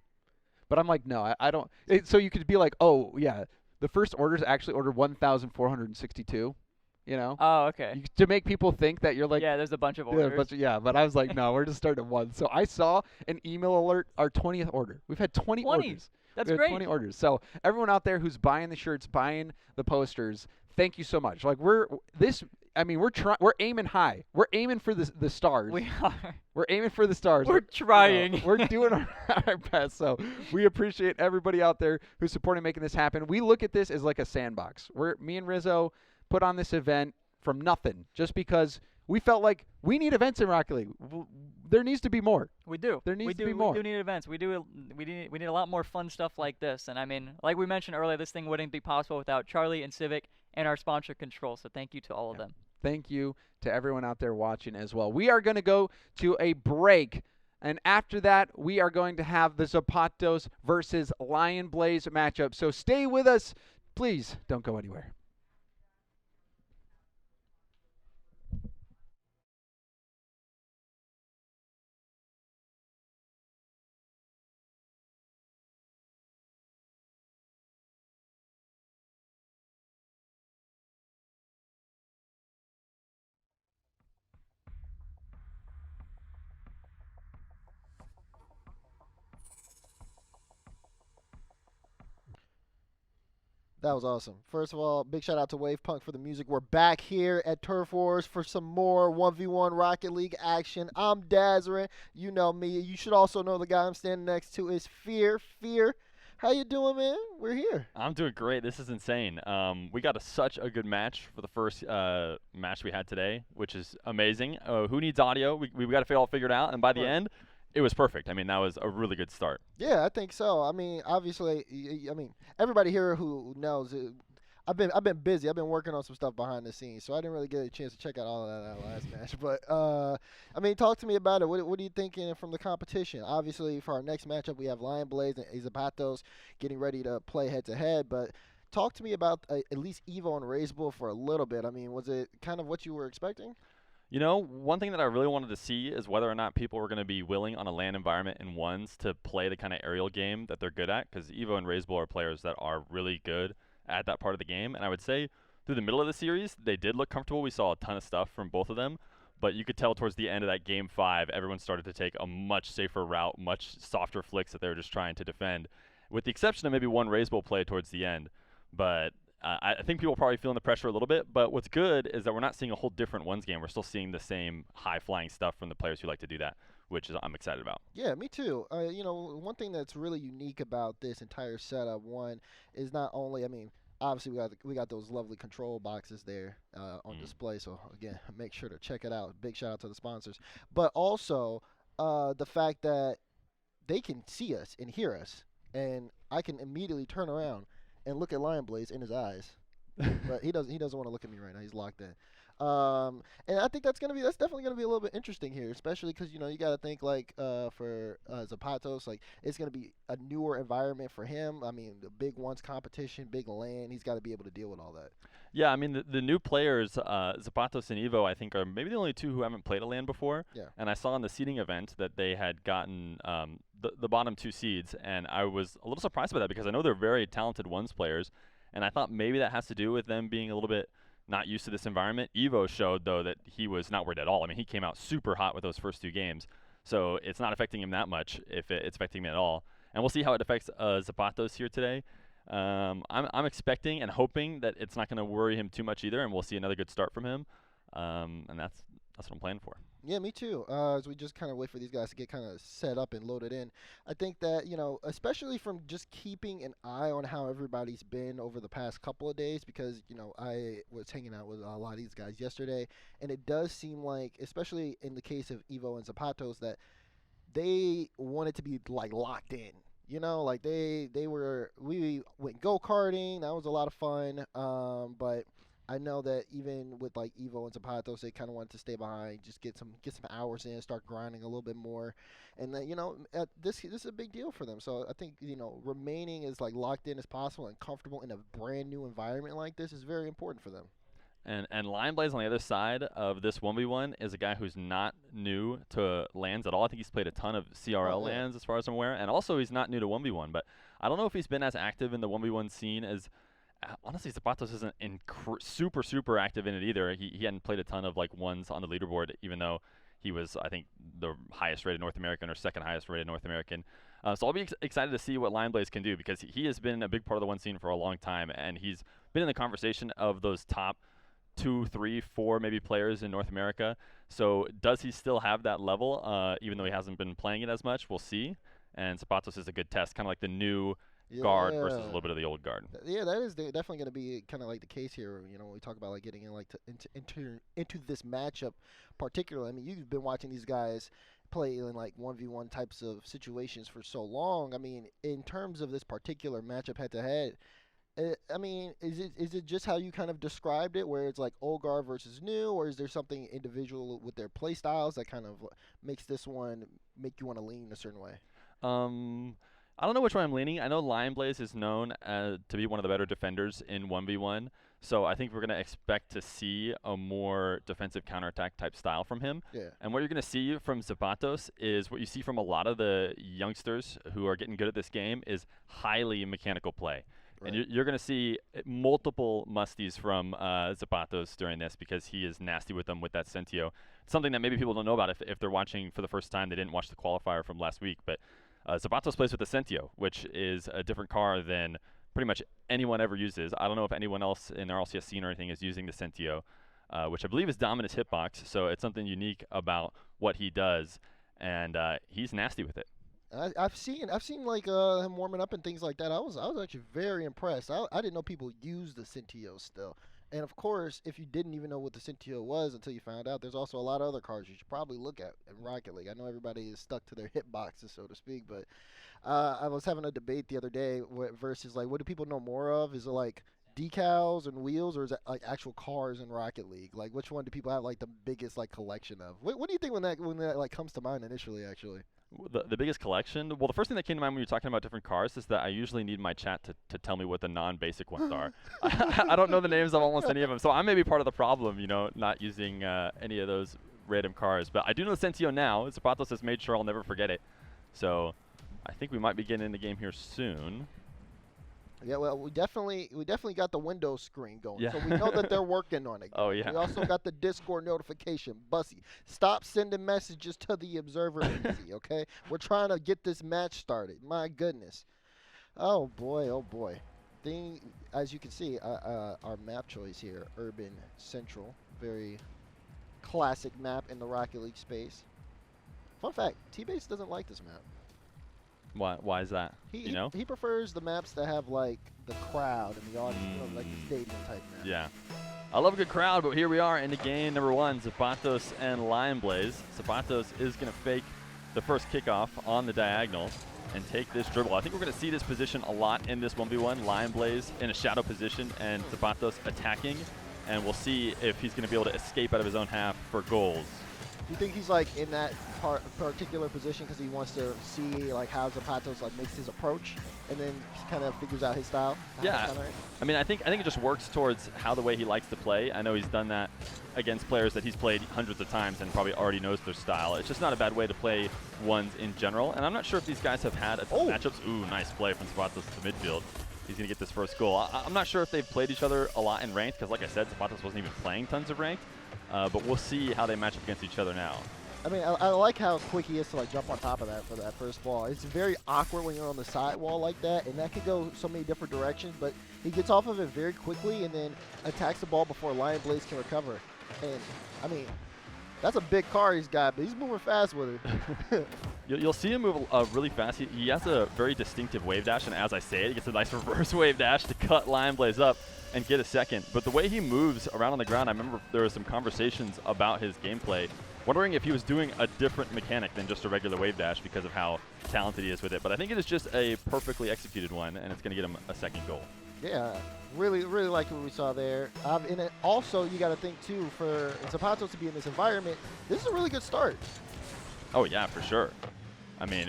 But I'm like, no, I don't. So you could be like, oh, yeah, the first order is actually order 1,462, you know? Oh, okay. To make people think that you're like. Yeah, there's a bunch of orders. But I was like, no, we're just starting at 1. So I saw an email alert, our 20th order. We've had 20 orders. That's we great. 20 orders. So everyone out there who's buying the shirts, buying the posters, thank you so much. Like, we're aiming high. We're aiming for the stars. We are. We're aiming for the stars. We're trying. We're doing our best. So we appreciate everybody out there who's supporting making this happen. We look at this as like a sandbox. Me and Rizzo put on this event from nothing just because we felt like we need events in Rocket League. There needs to be more. We do. There needs to be more. We do need events. We need a lot more fun stuff like this. And I mean, like we mentioned earlier, this thing wouldn't be possible without Charlie and Civic and our sponsor Control. So thank you to all of them. Thank you to everyone out there watching as well. We are going to go to a break. And after that, we are going to have the Zapatos versus Lion Blaze matchup. So stay with us. Please don't go anywhere. That was awesome. First of all, big shout out to Wave Punk for the music. We're back here at Turf Wars for some more 1v1 Rocket League action. I'm Dazarin. You know me. You should also know the guy I'm standing next to is Fear. Fear, how you doing, man? We're here. I'm doing great. This is insane. We got such a good match for the first match we had today, which is amazing. Who needs audio? We got it all figured out, and by the Right. end, it was perfect. I mean, that was a really good start. Yeah, I think so. I mean, obviously, I mean, everybody here who knows, I've been busy. I've been working on some stuff behind the scenes, so I didn't really get a chance to check out all of that last match. But I mean, talk to me about it. What are you thinking from the competition? Obviously, for our next matchup, we have Lion Blaze and Zapatos getting ready to play head to head. But talk to me about at least Evo and Razeable for a little bit. I mean, was it kind of what you were expecting? You know, one thing that I really wanted to see is whether or not people were going to be willing on a land environment in ones to play the kind of aerial game that they're good at, because Evo and Razeable are players that are really good at that part of the game. And I would say through the middle of the series, they did look comfortable. We saw a ton of stuff from both of them, but you could tell towards the end of that game 5, everyone started to take a much safer route, much softer flicks that they were just trying to defend, with the exception of maybe one Razeable play towards the end. But I think people are probably feeling the pressure a little bit, but what's good is that we're not seeing a whole different ones game. We're still seeing the same high-flying stuff from the players who like to do that, which is I'm excited about. Yeah, me too. You know, one thing that's really unique about this entire setup, one, is not only, I mean, obviously we got those lovely control boxes there on display. So again, make sure to check it out. Big shout out to the sponsors, but also the fact that they can see us and hear us, and I can immediately turn around and look at Lion Blaze in his eyes. But he doesn't want to look at me right now. He's locked in. And I think that's definitely gonna be a little bit interesting here, especially because you know you got to think like for Zapatos, like it's gonna be a newer environment for him. I mean, the big ones competition, big land. He's got to be able to deal with all that. Yeah, I mean, the new players, Zapatos and Evo, I think are maybe the only two who haven't played a LAN before. Yeah. And I saw in the seeding event that they had gotten the bottom 2 seeds, and I was a little surprised by that because I know they're very talented ones players, and I thought maybe that has to do with them being a little bit not used to this environment. Evo showed, though, that he was not worried at all. I mean, he came out super hot with those first 2 games, so it's not affecting him that much if it's affecting him at all. And we'll see how it affects Zapatos here today. I'm expecting and hoping that it's not going to worry him too much either, and we'll see another good start from him. And that's what I'm planning for. Yeah, me too. As we just kind of wait for these guys to get kind of set up and loaded in, I think that, you know, especially from just keeping an eye on how everybody's been over the past couple of days, because, you know, I was hanging out with a lot of these guys yesterday, and it does seem like, especially in the case of Evo and Zapatos, that they wanted to be like locked in. You know, like we went go-karting. That was a lot of fun. But I know that even with like Evo and Zapatos, they kind of wanted to stay behind, just get some hours in, start grinding a little bit more, and then you know this is a big deal for them. So I think you know remaining as like locked in as possible and comfortable in a brand new environment like this is very important for them. And Lion Blaze on the other side of this 1v1 is a guy who's not new to lands at all. I think he's played a ton of CRL lands as far as I'm aware, and also he's not new to 1v1, but I don't know if he's been as active in the 1v1 scene as honestly Zapatos isn't super active in it either. He hadn't played a ton of like ones on the leaderboard, even though he was, I think, the highest rated North American or second highest rated North American. So I'll be excited to see what Lion Blaze can do because he has been a big part of the one scene for a long time, and he's been in the conversation of those top 2, 3, 4 maybe players in North America. So does he still have that level, even though he hasn't been playing it as much? We'll see. And Zapatos is a good test, kind of like the new guard versus a little bit of the old guard. Yeah, that is definitely going to be kind of like the case here. You know, when we talk about like getting in like into this matchup, particularly. I mean, you've been watching these guys play in like 1v1 types of situations for so long. I mean, in terms of this particular matchup head to head, I mean, is it just how you kind of described it, where it's like old guard versus new, or is there something individual with their play styles that kind of makes this one make you want to lean a certain way? I don't know which way I'm leaning. I know Lion Blaze is known to be one of the better defenders in 1v1, so I think we're going to expect to see a more defensive counterattack type style from him. Yeah. And what you're going to see from Zapatos is what you see from a lot of the youngsters who are getting good at this game is highly mechanical play. Right. And you're going to see multiple musties from Zapatos during this because he is nasty with them with that Sentio. Something that maybe people don't know about if they're watching for the first time. They didn't watch the qualifier from last week. But Zapatos plays with the Sentio, which is a different car than pretty much anyone ever uses. I don't know if anyone else in our LCS scene or anything is using the Sentio, which I believe is Dominus hitbox. So it's something unique about what he does, and he's nasty with it. I've seen like him warming up and things like that. I was actually very impressed. I didn't know people use the Sentio still. And of course, if you didn't even know what the Sentio was until you found out, there's also a lot of other cards you should probably look at in Rocket League. I know everybody is stuck to their hitboxes, so to speak, but I was having a debate the other day versus like what do people know more of? Is it like decals and wheels, or is it like actual cars in Rocket League? Like which one do people have like the biggest like collection of? What do you think when that like comes to mind initially? Actually. The biggest collection? Well, the first thing that came to mind when you're talking about different cars is that I usually need my chat to tell me what the non-basic ones are. I don't know the names of almost any of them, so I may be part of the problem, not using any of those random cars. But I do know the Sentio now. Zapatas has made sure I'll never forget it. So I think we might be getting in the game here soon. Yeah, well, we definitely got the Windows screen going, Yeah. so we know that they're working on it. Oh, yeah. We also got the Discord notification. Bussy, stop sending messages to the observer easy, okay? We're trying to get this match started. My goodness. Oh boy, oh boy. As you can see, our map choice here, Urban Central, very classic map in the Rocket League space. Fun fact: T-Base doesn't like this map. Why is that? He prefers the maps that have like the crowd and the audience, like the stadium type map. Yeah. I love a good crowd, but here we are into game number 1, Zapatos and Lion Blaze. Zapatos is going to fake the first kickoff on the diagonal and take this dribble. I think we're going to see this position a lot in this 1v1. Lion Blaze in a shadow position and Zapatos attacking, and we'll see if he's going to be able to escape out of his own half for goals. Do you think he's like in that particular position because he wants to see like how Zapatos like makes his approach, and then kind of figures out his style? Yeah, I mean, I think it just works towards how the way he likes to play. I know he's done that against players that he's played hundreds of times and probably already knows their style. It's just not a bad way to play ones in general. And I'm not sure if these guys have had a ton of matchups. Ooh, nice play from Zapatos to the midfield. He's going to get this first goal. I'm not sure if they've played each other a lot in ranked because, like I said, Zapatos wasn't even playing tons of ranked. But we'll see how they match up against each other now. I mean, I like how quick he is to like jump on top of that for that first ball. It's very awkward when you're on the sidewall like that, and that could go so many different directions. But he gets off of it very quickly and then attacks the ball before Lion Blaze can recover. And I mean, that's a big car he's got, but he's moving fast with it. You'll see him move really fast. He has a very distinctive wave dash, and as I say it, he gets a nice reverse wave dash to cut Lion Blaze up and get a second. But the way he moves around on the ground, I remember there were some conversations about his gameplay, wondering if he was doing a different mechanic than just a regular wave dash because of how talented he is with it. But I think it is just a perfectly executed one, and it's going to get him a second goal. Yeah, really like what we saw there. And it also, you got to think, too, for Zapatos to be in this environment, this is a really good start. Oh, yeah, for sure. I mean,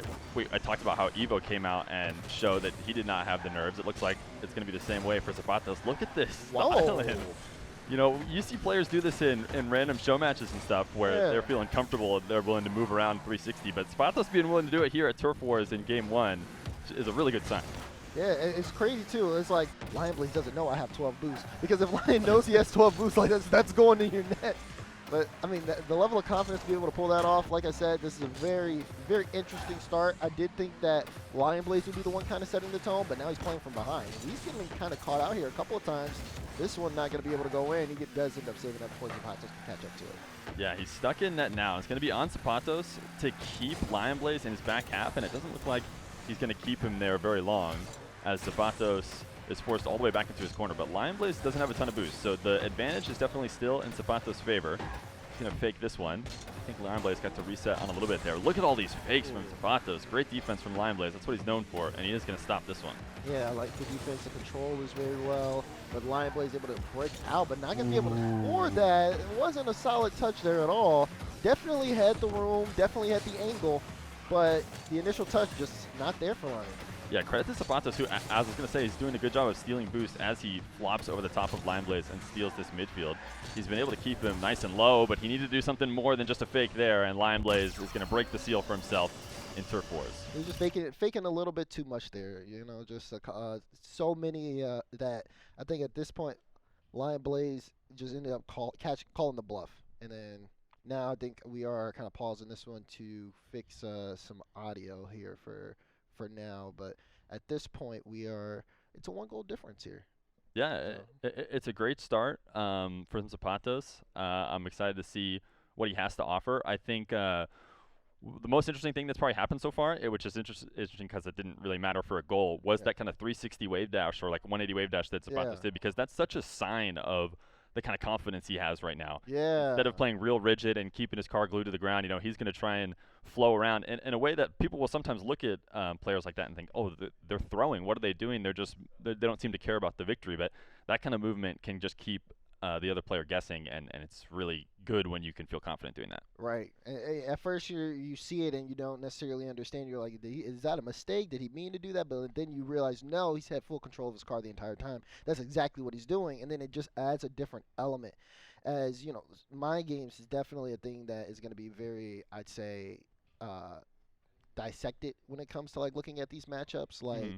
I talked about how Evo came out and showed that he did not have the nerves. It looks like it's going to be the same way for Zapatos. Look at this style in him. You know, you see players do this in random show matches and stuff where they're feeling comfortable and they're willing to move around 360. But Zapatos being willing to do it here at Turf Wars in Game 1 is a really good sign. Yeah, it's crazy, too. It's like Lion Blaze doesn't know I have 12 boosts. Because if Lion knows he has 12 boosts, like that's going in your net. But, I mean, the level of confidence to be able to pull that off, like I said, this is a very, very interesting start. I did think that Lion Blaze would be the one kind of setting the tone, but now he's playing from behind. He's getting kind of caught out here a couple of times. This one not going to be able to go in. He does end up saving up before Zapatos can catch up to it. Yeah, he's stuck in net now. It's going to be on Zapatos to keep Lion Blaze in his back half, and it doesn't look like he's going to keep him there very long as Zapatos is forced all the way back into his corner. But Lion Blaze doesn't have a ton of boost, so the advantage is definitely still in Zapatos' favor. He's going to fake this one. I think Lion Blaze got to reset on a little bit there. Look at all these fakes from Zapatos. Great defense from Lion Blaze. That's what he's known for, and he is going to stop this one. Yeah, I like the defensive controllers very well, but Lion Blaze able to break out, but not going to be able to score that. It wasn't a solid touch there at all. Definitely had the room, definitely had the angle, but the initial touch just not there for Lion. Yeah, credit to Zapatos, who, as I was going to say, he's doing a good job of stealing boost as he flops over the top of Lion Blaze and steals this midfield. He's been able to keep him nice and low, but he needed to do something more than just a fake there, and Lion Blaze is going to break the seal for himself in Turf Wars. He's just faking a little bit too much there, you know, just so many that I think at this point, Lion Blaze just ended up calling the bluff. And then now I think we are kind of pausing this one to fix some audio here for now, but at this point we are it's a 1-goal difference here. Yeah, it's a great start from Zapatas. I'm excited to see what he has to offer. I think the most interesting thing that's probably happened so far, which is interesting because it didn't really matter for a goal, was that kind of 360 wave dash or like 180 wave dash that Zapatas did, because that's such a sign of the kind of confidence he has right now. Yeah. Instead of playing real rigid and keeping his car glued to the ground, he's going to try and flow around in a way that people will sometimes look at players like that and think, oh, they're throwing. What are they doing? They don't seem to care about the victory. But that kind of movement can just keep the other player guessing, and it's really good when you can feel confident doing that. Right. At first you see it and you don't necessarily understand. You're like, is that a mistake? Did he mean to do that? But then you realize, no, he's had full control of his car the entire time. That's exactly what he's doing. And then it just adds a different element. As, mind games is definitely a thing that is going to be very, I'd say, dissected when it comes to like looking at these matchups. Like,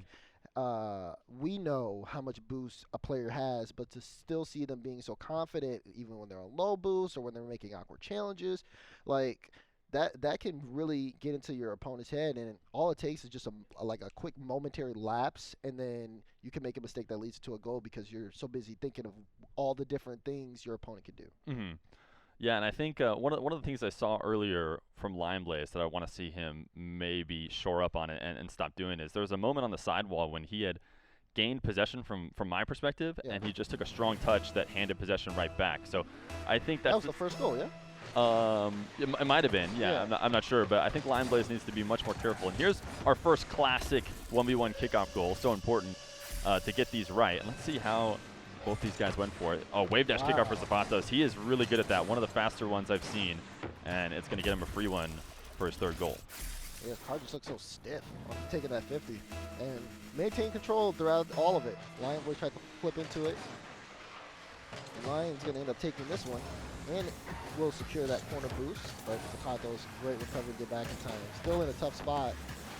we know how much boost a player has, but to still see them being so confident, even when they're on low boost or when they're making awkward challenges, like that can really get into your opponent's head, and all it takes is just a quick momentary lapse, and then you can make a mistake that leads to a goal because you're so busy thinking of all the different things your opponent can do. Mm-hmm. Yeah, and I think one of the things I saw earlier from Lion Blaze that I want to see him maybe shore up on it and stop doing is there was a moment on the sidewall when he had gained possession from my perspective, and he just took a strong touch that handed possession right back. So I think that was the first goal, yeah? It might have been, yeah. I'm not sure, but I think Lion Blaze needs to be much more careful. And here's our first classic 1v1 kickoff goal, so important to get these right. And let's see how both these guys went for it. Oh, wave dash kickoff for Zapatas. He is really good at that. One of the faster ones I've seen, and it's going to get him a free one for his third goal. Yeah, his car just looks so stiff on taking that 50. And maintain control throughout all of it. Lion Blaze tried to flip into it. And Lion's going to end up taking this one. And will secure that corner boost. But Zapatas, great recovery to get back in time. Still in a tough spot.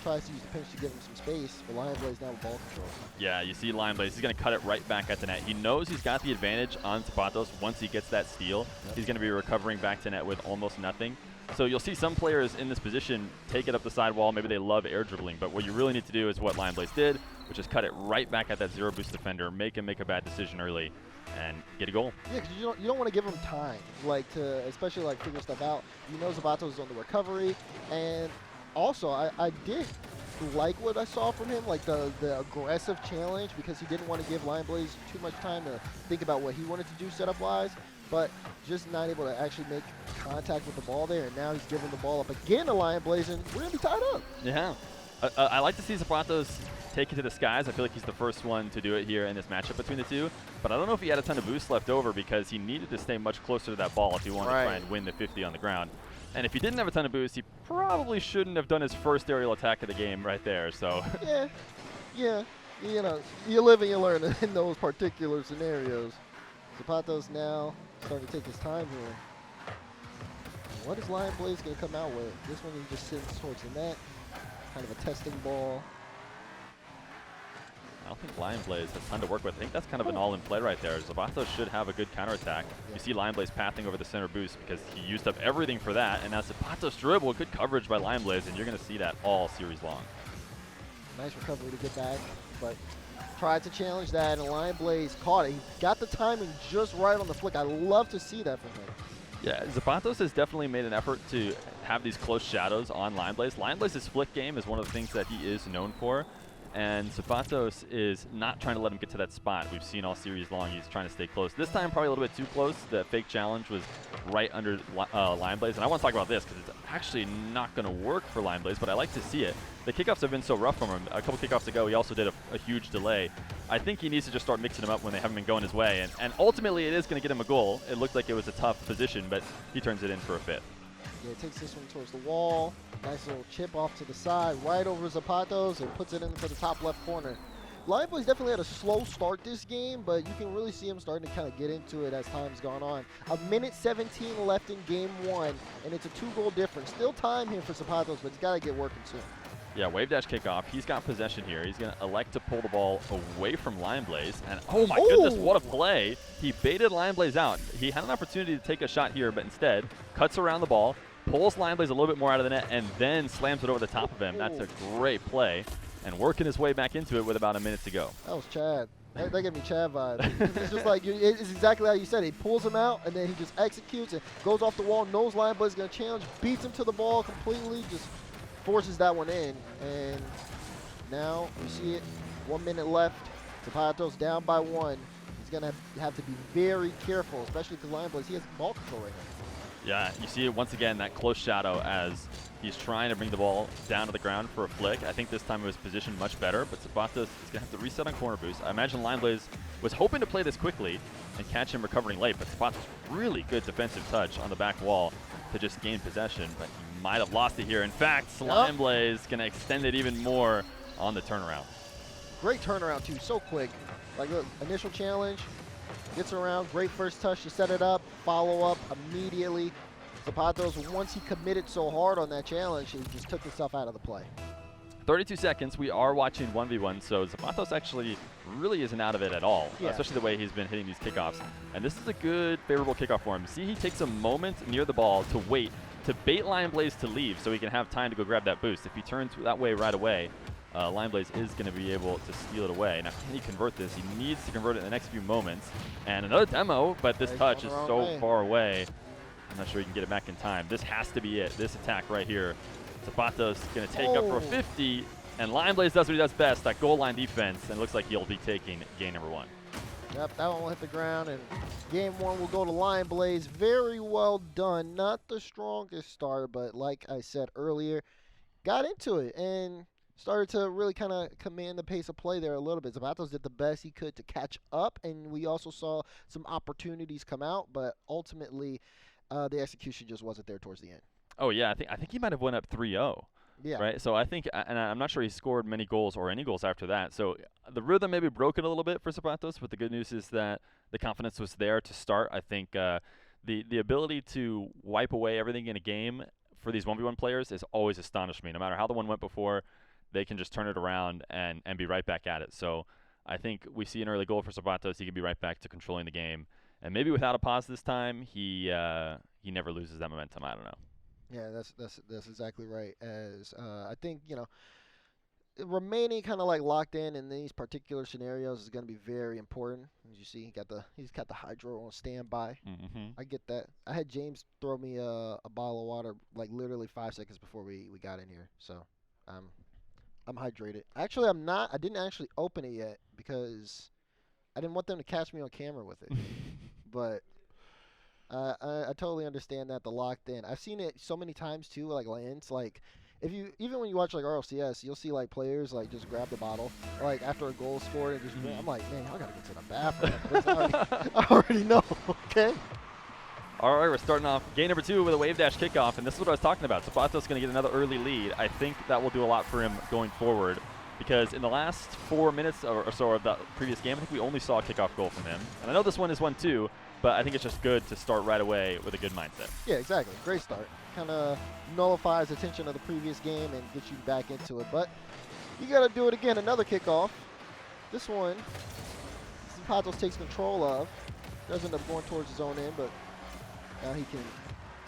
Tries to use the pinch to give him some space, but Lion Blaze now with ball control. Yeah, you see Lion Blaze. He's going to cut it right back at the net. He knows he's got the advantage on Zapatos once he gets that steal. He's going to be recovering back to net with almost nothing. So you'll see some players in this position take it up the sidewall. Maybe they love air dribbling, but what you really need to do is what Lion Blaze did, which is cut it right back at that zero boost defender, make him make a bad decision early, and get a goal. Yeah, because you don't want to give him time, especially figure stuff out. Zapatos is on the recovery, and also I did like what I saw from him, like the aggressive challenge, because he didn't want to give Lion Blaze too much time to think about what he wanted to do setup-wise, but just not able to actually make contact with the ball there, and now he's giving the ball up again to Lion Blaze, and we're going to be tied up. Yeah. I like to see Zapatos take it to the skies. I feel like he's the first one to do it here in this matchup between the two, but I don't know if he had a ton of boost left over because he needed to stay much closer to that ball if he wanted to try and win the 50 on the ground. And if he didn't have a ton of boost, he probably shouldn't have done his first aerial attack of the game right there. So yeah, you live and you learn in those particular scenarios. Zapatos now starting to take his time here. What is Lion Blaze going to come out with? This one he just sits towards the net, kind of a testing ball. I don't think Lion Blaze has ton to work with. I think that's kind of an all-in play right there. Zapatos should have a good counterattack. You see Lion Blaze pathing over the center boost because he used up everything for that, and now Zapatos dribble, good coverage by Lion Blaze, and you're going to see that all series long. Nice recovery to get back, but tried to challenge that, and Lion Blaze caught it. He got the timing just right on the flick. I love to see that from him. Yeah, Zapatos has definitely made an effort to have these close shadows on Lion Blaze. Lion Blaze's flick game is one of the things that he is known for. And Zapatos is not trying to let him get to that spot. We've seen all series long he's trying to stay close. This time probably a little bit too close. The fake challenge was right under Lion Blaze. And I want to talk about this because it's actually not going to work for Lion Blaze, but I like to see it. The kickoffs have been so rough from him. A couple kickoffs ago, he also did a huge delay. I think he needs to just start mixing them up when they haven't been going his way. And ultimately, it is going to get him a goal. It looked like it was a tough position, but he turns it in for a fit. Yeah, takes this one towards the wall. Nice little chip off to the side, right over Zapatos, and puts it into the top left corner. Lion Blaze definitely had a slow start this game, but you can really see him starting to kind of get into it as time's gone on. 1:17 left in game one, and it's a 2-goal difference. Still time here for Zapatos, but he's got to get working soon. Yeah, wave dash kickoff. He's got possession here. He's going to elect to pull the ball away from Lion Blaze. And oh my goodness, what a play. He baited Lion Blaze out. He had an opportunity to take a shot here, but instead cuts around the ball, pulls Lion Blaze a little bit more out of the net, and then slams it over the top of him. That's a great play. and working his way back into it with about a minute to go. That was Chad. That gave me Chad vibes. It's just like, it's exactly how you said it. He pulls him out, and then he just executes and goes off the wall, knows Lionblade's going to challenge, beats him to the ball completely, just forces that one in. And now you see it, 1 minute left. Zapatos down by 1. He's going to have to be very careful, especially because Lionblade, he has ball control right now. Yeah, you see it once again, that close shadow as he's trying to bring the ball down to the ground for a flick. I think this time it was positioned much better, but Zapatas is going to have to reset on corner boost. I imagine Lionblaze was hoping to play this quickly and catch him recovering late, but Zapatas really good defensive touch on the back wall to just gain possession, but he might have lost it here. In fact, Lionblaze going to extend it even more on the turnaround. Great turnaround, too, so quick. Like, look, initial challenge, gets around, great first touch to set it up, follow up immediately. Zapatos, once he committed so hard on that challenge, he just took himself out of the play. 32 seconds. We are watching 1v1, so Zapatos actually really isn't out of it at all, especially the way he's been hitting these kickoffs. And this is a good, favorable kickoff for him. See, he takes a moment near the ball to wait, to bait Lionblaze to leave so he can have time to go grab that boost. If he turns that way right away, Lionblaze is going to be able to steal it away. Now, can he convert this? He needs to convert it in the next few moments. And another demo, but this touch is so far away. I'm not sure he can get it back in time. This has to be it. This attack right here. Zapatos is going to take up for 50, and Lionblaze does what he does best, that goal line defense, and it looks like he'll be taking game number 1. Yep, that one will hit the ground, and game 1 will go to Lionblaze. Very well done. Not the strongest start, but like I said earlier, got into it and started to really kind of command the pace of play there a little bit. Zapatos did the best he could to catch up, and we also saw some opportunities come out, but ultimately the execution just wasn't there towards the end. Oh, yeah, I think he might have went up 3-0. Yeah. Right. So I think, and I'm not sure he scored many goals or any goals after that. So the rhythm maybe broken a little bit for Zapatos, but the good news is that the confidence was there to start. I think the ability to wipe away everything in a game for these 1v1 players is always astonished me. No matter how the one went before, they can just turn it around and be right back at it. So I think we see an early goal for Zapatos. He can be right back to controlling the game, and maybe without a pause this time, he never loses that momentum. I don't know. Yeah, that's exactly right. As I think, remaining kind of like locked in these particular scenarios is going to be very important. As you see, he's got the hydro on standby. I get that. I had James throw me a bottle of water like literally 5 seconds before we got in here, so I'm hydrated. Actually, I'm not. I didn't actually open it yet because I didn't want them to catch me on camera with it, but. I totally understand that, the locked in. I've seen it so many times too, like lands. Like, even when you watch like RLCS, you'll see like players like just grab the bottle, or, like after a goal scored and just. I'm like, man, I gotta get to the bathroom. I already know. Okay. All right, we're starting off game number 2 with a wave dash kickoff, and this is what I was talking about. Zapatos going to get another early lead. I think that will do a lot for him going forward, because in the last 4 minutes or so of the previous game, I think we only saw a kickoff goal from him. And I know this one is 1-2. But I think it's just good to start right away with a good mindset. Yeah, exactly. Great start. Kind of nullifies the tension of the previous game and gets you back into it. But you got to do it again. Another kickoff. This one, Zapatos takes control of. Doesn't end up going towards his own end, but now he can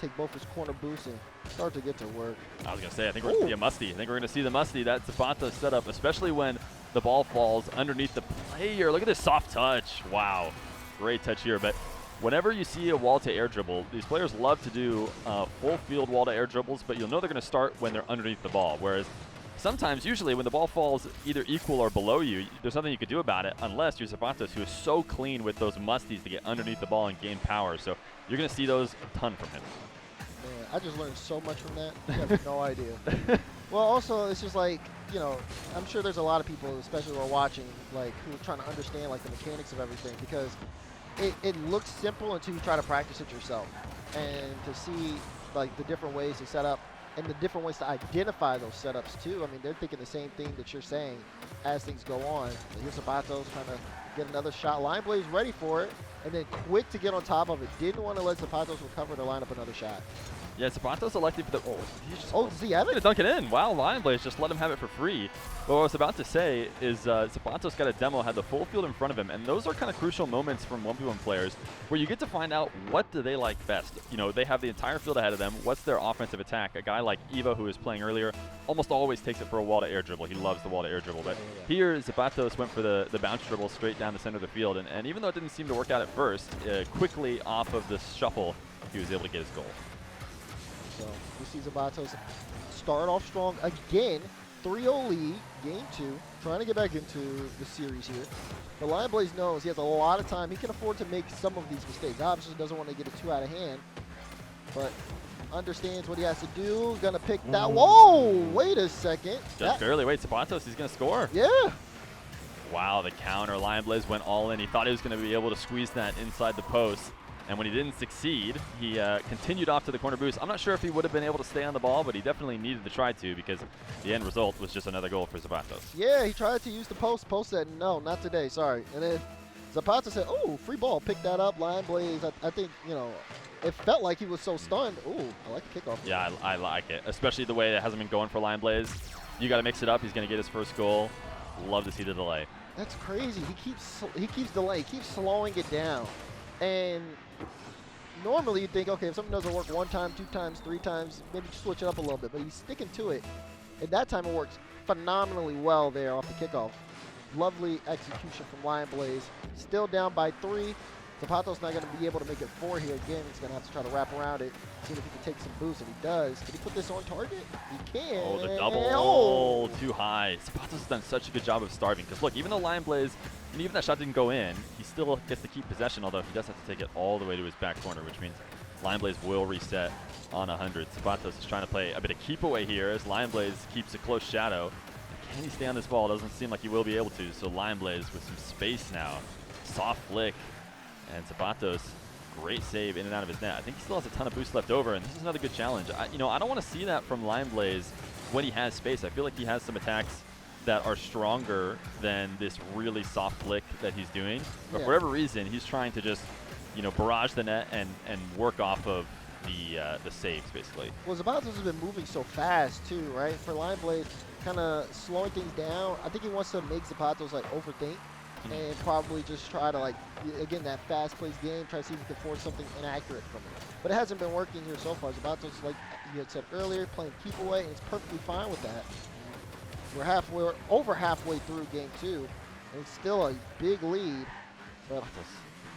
take both his corner boosts and start to get to work. I was going to say, I think we're going to see a musty. I think we're going to see the musty. That Zapatos setup, especially when the ball falls underneath the player. Look at this soft touch. Wow. Great touch here. But whenever you see a wall-to-air dribble, these players love to do full field wall-to-air dribbles, but you'll know they're going to start when they're underneath the ball. Whereas sometimes, usually, when the ball falls either equal or below you, there's nothing you can do about it unless you're Zapatos, who is so clean with those musties to get underneath the ball and gain power. So you're going to see those a ton from him. Man, I just learned so much from that. You have no idea. Well, also, it's just like, I'm sure there's a lot of people, especially who are watching, like, who are trying to understand, like, the mechanics of everything, because it looks simple until you try to practice it yourself, and to see like the different ways to set up and the different ways to identify those setups too. I mean, they're thinking the same thing that you're saying as things go on. So here's Zapatos trying to get another shot. Lionblaze ready for it, and then quick to get on top of it. Didn't want to let Zapatos recover to line up another shot. Yeah, Zapatas elected for the. Oh, he's just Oh, does he have gonna it? dunk it in. Wow, Lion Blaze just let him have it for free. But what I was about to say is Zapatas got a demo, had the full field in front of him, and those are kind of crucial moments from 1v1 players where you get to find out what do they like best. You know, they have the entire field ahead of them. What's their offensive attack? A guy like Eva, who was playing earlier, almost always takes it for a wall to air dribble. He loves the wall to air dribble. But here, Zapatos went for the bounce dribble straight down the center of the field, and even though it didn't seem to work out at first, quickly off of the shuffle, he was able to get his goal. So we see Zapatos start off strong again. 3-0 lead, game 2, trying to get back into the series here. The Lion Blaze knows he has a lot of time. He can afford to make some of these mistakes. Obviously doesn't want to get it too out of hand, but understands what he has to do. Gonna pick that. Whoa, wait a second. Just barely. Wait, Zapatos, he's going to score. Yeah. Wow, the counter. Lion Blaze went all in. He thought he was going to be able to squeeze that inside the post. And when he didn't succeed, he continued off to the corner boost. I'm not sure if he would have been able to stay on the ball, but he definitely needed to try to because the end result was just another goal for Zapatos. Yeah, he tried to use the post. Post said, no, not today, sorry. And then Zapata said, oh, free ball. Pick that up. Lion Blaze, I think, you know, it felt like he was so stunned. Ooh, I like the kickoff. Yeah, I like it, especially the way it hasn't been going for Lion Blaze. You got to mix it up. He's going to get his first goal. Love to see the delay. That's crazy. He keeps delaying, keeps slowing it down. And normally you'd think, okay, if something doesn't work 1 time, 2 times, 3 times, maybe switch it up a little bit. But he's sticking to it. And that time it works phenomenally well there off the kickoff. Lovely execution from Lion Blaze. Still down by 3. Zapatos not going to be able to make it 4 here. Again, he's going to have to try to wrap around it, see if he can take some boost, and he does. Can he put this on target? He can. Oh, the double. Oh. Too high. Zapatos has done such a good job of starving. Because, look, even though Lion Blaze, and even that shot didn't go in, he still gets to keep possession, although he does have to take it all the way to his back corner, which means Lion Blaze will reset on 100. Zapatos is trying to play a bit of keep away here as Lion Blaze keeps a close shadow. Can he stay on this ball? Doesn't seem like he will be able to. So Lion Blaze with some space now. Soft flick. And Zapatos, great save in and out of his net. I think he still has a ton of boost left over, and this is another good challenge. I don't want to see that from Lion Blaze when he has space. I feel like he has some attacks that are stronger than this really soft flick that he's doing. But for whatever reason, he's trying to just, barrage the net and work off of the saves, basically. Well, Zapatos has been moving so fast, too, right? For Lion Blaze, kind of slowing things down. I think he wants to make Zapatos, overthink. And probably just try to, again, that fast-paced game, try to see if he can force something inaccurate from it. But it hasn't been working here so far. Zapatos, like you had said earlier, playing keep away, and it's perfectly fine with that. We're over halfway through game 2, and it's still a big lead. But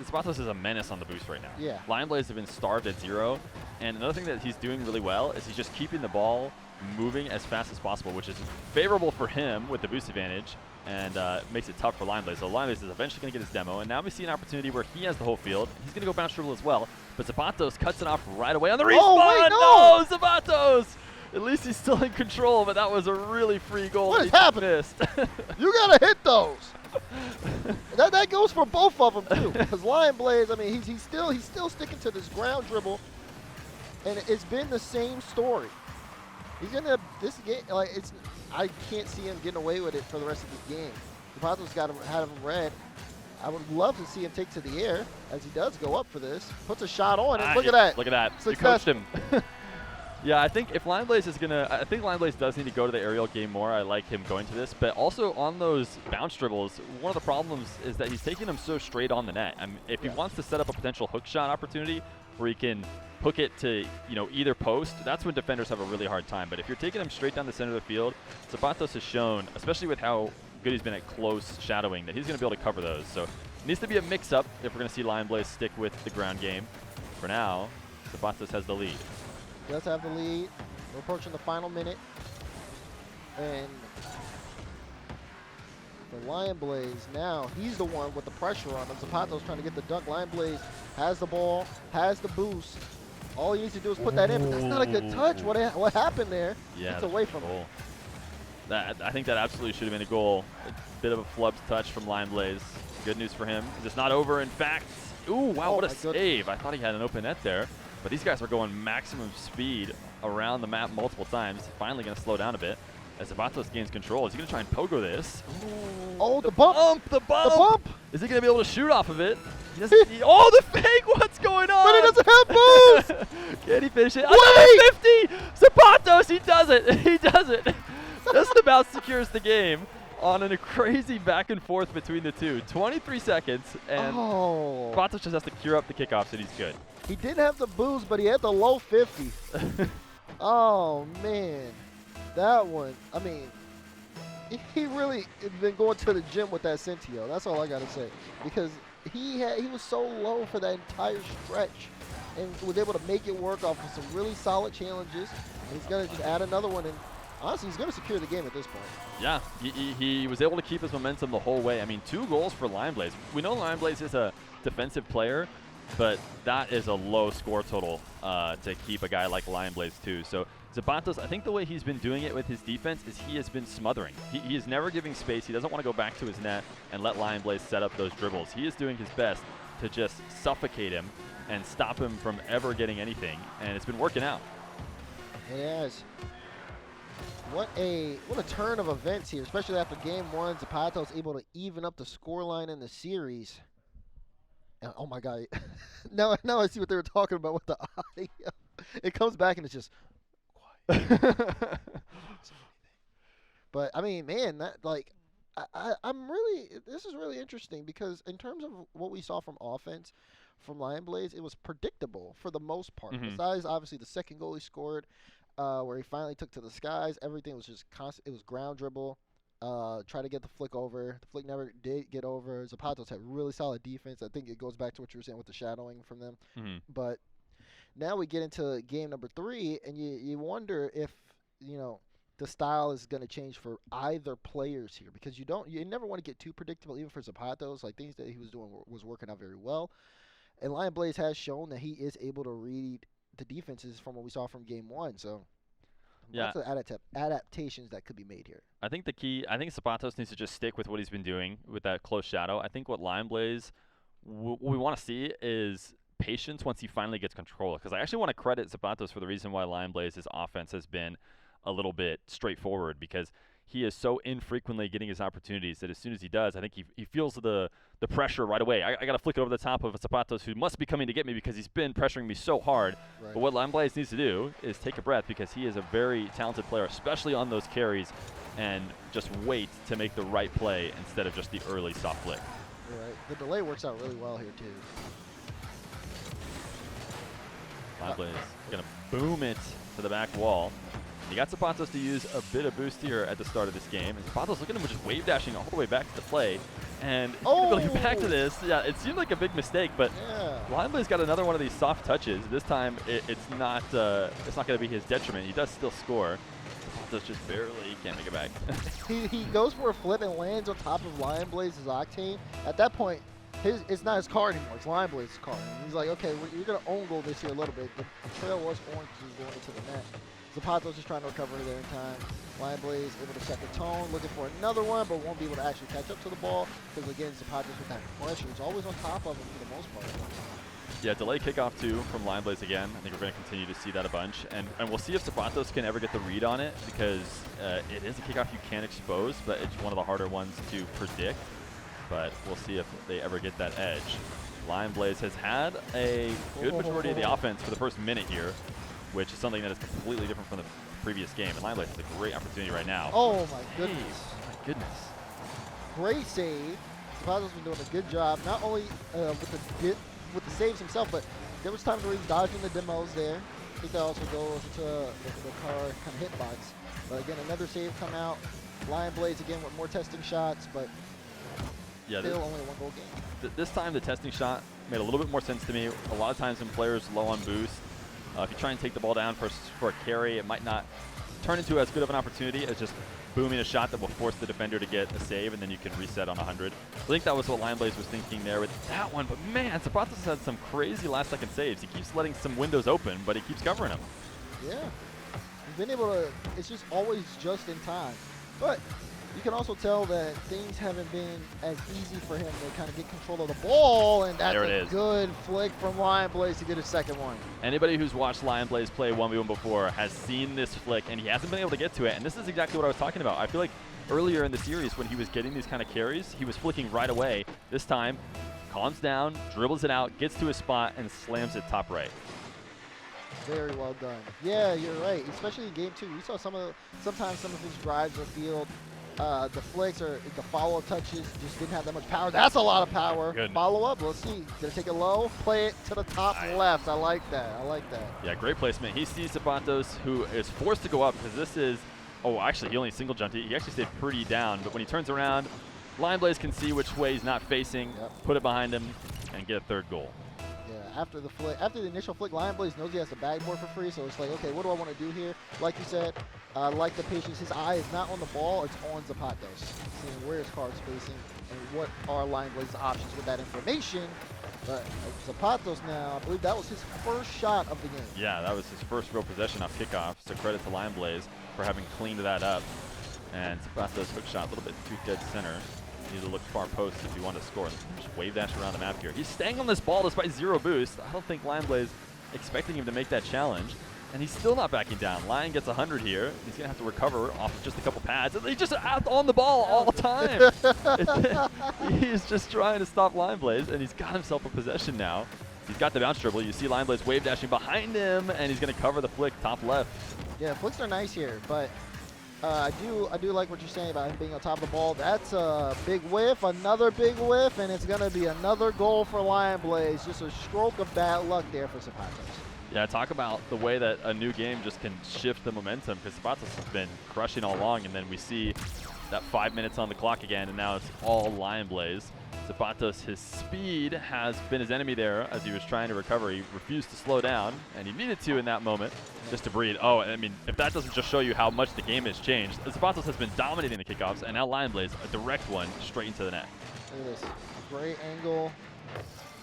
Zapatos is a menace on the boost right now. Yeah. Lion Blaze have been starved at 0, and another thing that he's doing really well is he's just keeping the ball moving as fast as possible, which is favorable for him with the boost advantage, and makes it tough for Lion Blaze. So Lion Blaze is eventually going to get his demo, and now we see an opportunity where he has the whole field. He's going to go bounce dribble as well, but Zapatos cuts it off right away on the respawn. Oh, wait, no! Zapatos! At least he's still in control, but that was a really free goal. What is happening? Missed. You got to hit those. that goes for both of them, too. Because Lion Blaze, I mean, he's still sticking to this ground dribble, and it's been the same story. He's gonna this game I can't see him getting away with it for the rest of the game. Zapatos had him red. I would love to see him take to the air as he does go up for this. Puts a shot on it. Look at that. Look at that. You coached him. Yeah, I think if Lion Blaze is gonna, I think Lion Blaze does need to go to the aerial game more. I like him going to this, but also on those bounce dribbles, one of the problems is that he's taking them so straight on the net. I mean, if he wants to set up a potential hook shot opportunity where he can hook it to either post, that's when defenders have a really hard time. But if you're taking him straight down the center of the field, Zapatos has shown, especially with how good he's been at close shadowing, that he's going to be able to cover those. So it needs to be a mix-up if we're going to see Lion Blaze stick with the ground game. For now, Zapatos has the lead. Does have the lead. We're approaching the final minute. And the Lion Blaze now, he's the one with the pressure on him. Zapatos trying to get the dunk. Lion Blaze has the ball, has the boost. All he needs to do is put that in, but that's not a good touch. What happened there? Yeah, it's away from him. I think that absolutely should have been a goal. A bit of a flub touch from Lion Blaze. Good news for him. It's not over, in fact. Ooh, wow, what a save. I thought he had an open net there. But these guys are going maximum speed around the map multiple times. Finally going to slow down a bit as Zapatos gains control. Is he going to try and pogo this? Ooh. Oh, the bump! The bump! The bump! Is he going to be able to shoot off of it? Oh, the fake! What's going on? But he doesn't have boost! Can he finish it? Wait! Another 50! Zapatos, he does it! He does it! Just about secures the game on a crazy back and forth between the two. 23 seconds, and Zapatos just has to cure up the kickoffs, and he's good. He didn't have the boost, but he had the low 50. Oh, man. That one, I mean, he really been going to the gym with that Centio. That's all I got to say. Because he was so low for that entire stretch and was able to make it work off of some really solid challenges. And he's going to just add another one. And honestly, he's going to secure the game at this point. Yeah, he was able to keep his momentum the whole way. I mean, 2 goals for Lionblaze. We know Lionblaze is a defensive player, but that is a low score total to keep a guy like Lionblaze too. So Zapatas, I think the way he's been doing it with his defense is he has been smothering. He is never giving space. He doesn't want to go back to his net and let Lionblaze set up those dribbles. He is doing his best to just suffocate him and stop him from ever getting anything, and it's been working out. It has. What a turn of events here, especially after game 1. Zapatos able to even up the scoreline in the series. And, oh my God! now I see what they were talking about with the eye. It comes back and it's just quiet. But I mean, man, that like this is really interesting because in terms of what we saw from offense from Lionblaze, it was predictable for the most part. Besides, obviously, the second goal he scored, where he finally took to the skies, everything was just constant. It was ground dribble. Try to get the flick over. The flick never did get over. Zapatos had really solid defense. I think it goes back to what you were saying with the shadowing from them. But now we get into game number 3, and you wonder if, the style is going to change for either players here because you never want to get too predictable, even for Zapatos. Like, things that he was doing was working out very well. And Lionblaze has shown that he is able to read the defenses from what we saw from game 1. So lots of adaptations that could be made here. I think Zapatos needs to just stick with what he's been doing with that close shadow. I think what Lionblaze, what we want to see is patience once he finally gets control. Because I actually want to credit Zapatos for the reason why Lionblaze's offense has been a little bit straightforward, because he is so infrequently getting his opportunities that as soon as he does, I think he feels the pressure right away. I got to flick it over the top of Zapatos, who must be coming to get me because he's been pressuring me so hard. Right. But what Lionblaze needs to do is take a breath, because he is a very talented player, especially on those carries, and just wait to make the right play instead of just the early soft flick. Right. The delay works out really well here, too. Lionblaze going to boom it to the back wall. He got Zapatos to use a bit of boost here at the start of this game. And Zapatos, look at him just wave dashing all the way back to the play. And going back to this, it seemed like a big mistake, but Lionblaze got another one of these soft touches. This time it's not going to be his detriment. He does still score. Zapatos just barely can't make it back. he goes for a flip and lands on top of Lionblaze's Octane. At that point, it's not his car anymore. It's Lionblaze's car. And he's like, okay, you're going to own goal this here a little bit. The trail was orange going into the net. Zapatos is trying to recover there in time. Lionblaze able to set the tone, looking for another one, but won't be able to actually catch up to the ball because, again, Zapatos with that pressure is always on top of him for the most part. Yeah, delay kickoff too from Lionblaze again. I think we're going to continue to see that a bunch. And we'll see if Zapatos can ever get the read on it, because it is a kickoff you can expose, but it's one of the harder ones to predict. But we'll see if they ever get that edge. Lionblaze has had a good majority of the offense for the first minute here, which is something that is completely different from the previous game. And Lionblaze has a great opportunity right now. Oh, my goodness. My goodness. Great save. Zapatos has been doing a good job, not only with the saves himself, but there was times where he's dodging the demos there. I think that also goes to the car kind of hitbox. But again, another save come out. Lionblaze again with more testing shots, but still only a 1-goal game. This time the testing shot made a little bit more sense to me. A lot of times when players low on boost, if you try and take the ball down for a carry, it might not turn into as good of an opportunity as just booming a shot that will force the defender to get a save, and then you can reset on 100. I think that was what Lionblaze was thinking there with that one. But man, Zapatas has had some crazy last-second saves. He keeps letting some windows open, but he keeps covering them. Yeah. He's been able to, it's just always just in time. But you can also tell that things haven't been as easy for him to kind of get control of the ball, and that's a good flick from Lionblaze to get his second one. Anybody who's watched Lionblaze play 1v1 before has seen this flick, and he hasn't been able to get to it, and this is exactly what I was talking about. I feel like earlier in the series when he was getting these kind of carries, he was flicking right away. This time, calms down, dribbles it out, gets to his spot, and slams it top right. Very well done. Yeah, you're right. Especially in game 2, we saw sometimes some of his drives on field. The flicks or the follow-up touches just didn't have that much power. That's a lot of power. Good. Follow-up, let's see. Gonna take it low, play it to the top left. I like that. I like that. Yeah, great placement. He sees Zapatos, who is forced to go up because this is, oh, actually, he only single jumped. He actually stayed pretty down, but when he turns around, Lion Blaze can see which way he's not facing, put it behind him, and get a third goal. Yeah, after the initial flick, Lion Blaze knows he has the backboard for free, so it's like, okay, what do I want to do here? Like you said, like the patience, his eye is not on the ball, it's on Zapatos. Seeing where his card's facing and what are Lion Blaze's options with that information. But Zapatos now, I believe that was his first shot of the game. Yeah, that was his first real possession off kickoff, so credit to Lion Blaze for having cleaned that up. And Zapatos' hook shot a little bit too dead center. He needed to look far post if he wanted to score. Just wave dash around the map here. He's staying on this ball despite 0 boost. I don't think Lion Blaze expecting him to make that challenge. And he's still not backing down. Lion gets 100 here. He's going to have to recover off of just a couple pads. And he's just out on the ball all the time. He's just trying to stop Lion Blaze, and he's got himself a possession now. He's got the bounce dribble. You see Lion Blaze wave dashing behind him, and he's going to cover the flick top left. Yeah, flicks are nice here, but I do like what you're saying about him being on top of the ball. That's a big whiff, another big whiff, and it's going to be another goal for Lion Blaze. Just a stroke of bad luck there for Zapatos. Yeah, talk about the way that a new game just can shift the momentum, because Zapatos has been crushing all along, and then we see that 5 minutes on the clock again, and now it's all Lion Blaze. Zapatos, his speed has been his enemy there as he was trying to recover. He refused to slow down, and he needed to in that moment just to breathe. Oh, I mean, if that doesn't just show you how much the game has changed. Zapatos has been dominating the kickoffs, and now Lion Blaze, a direct one, straight into the net. Look at this. Great angle.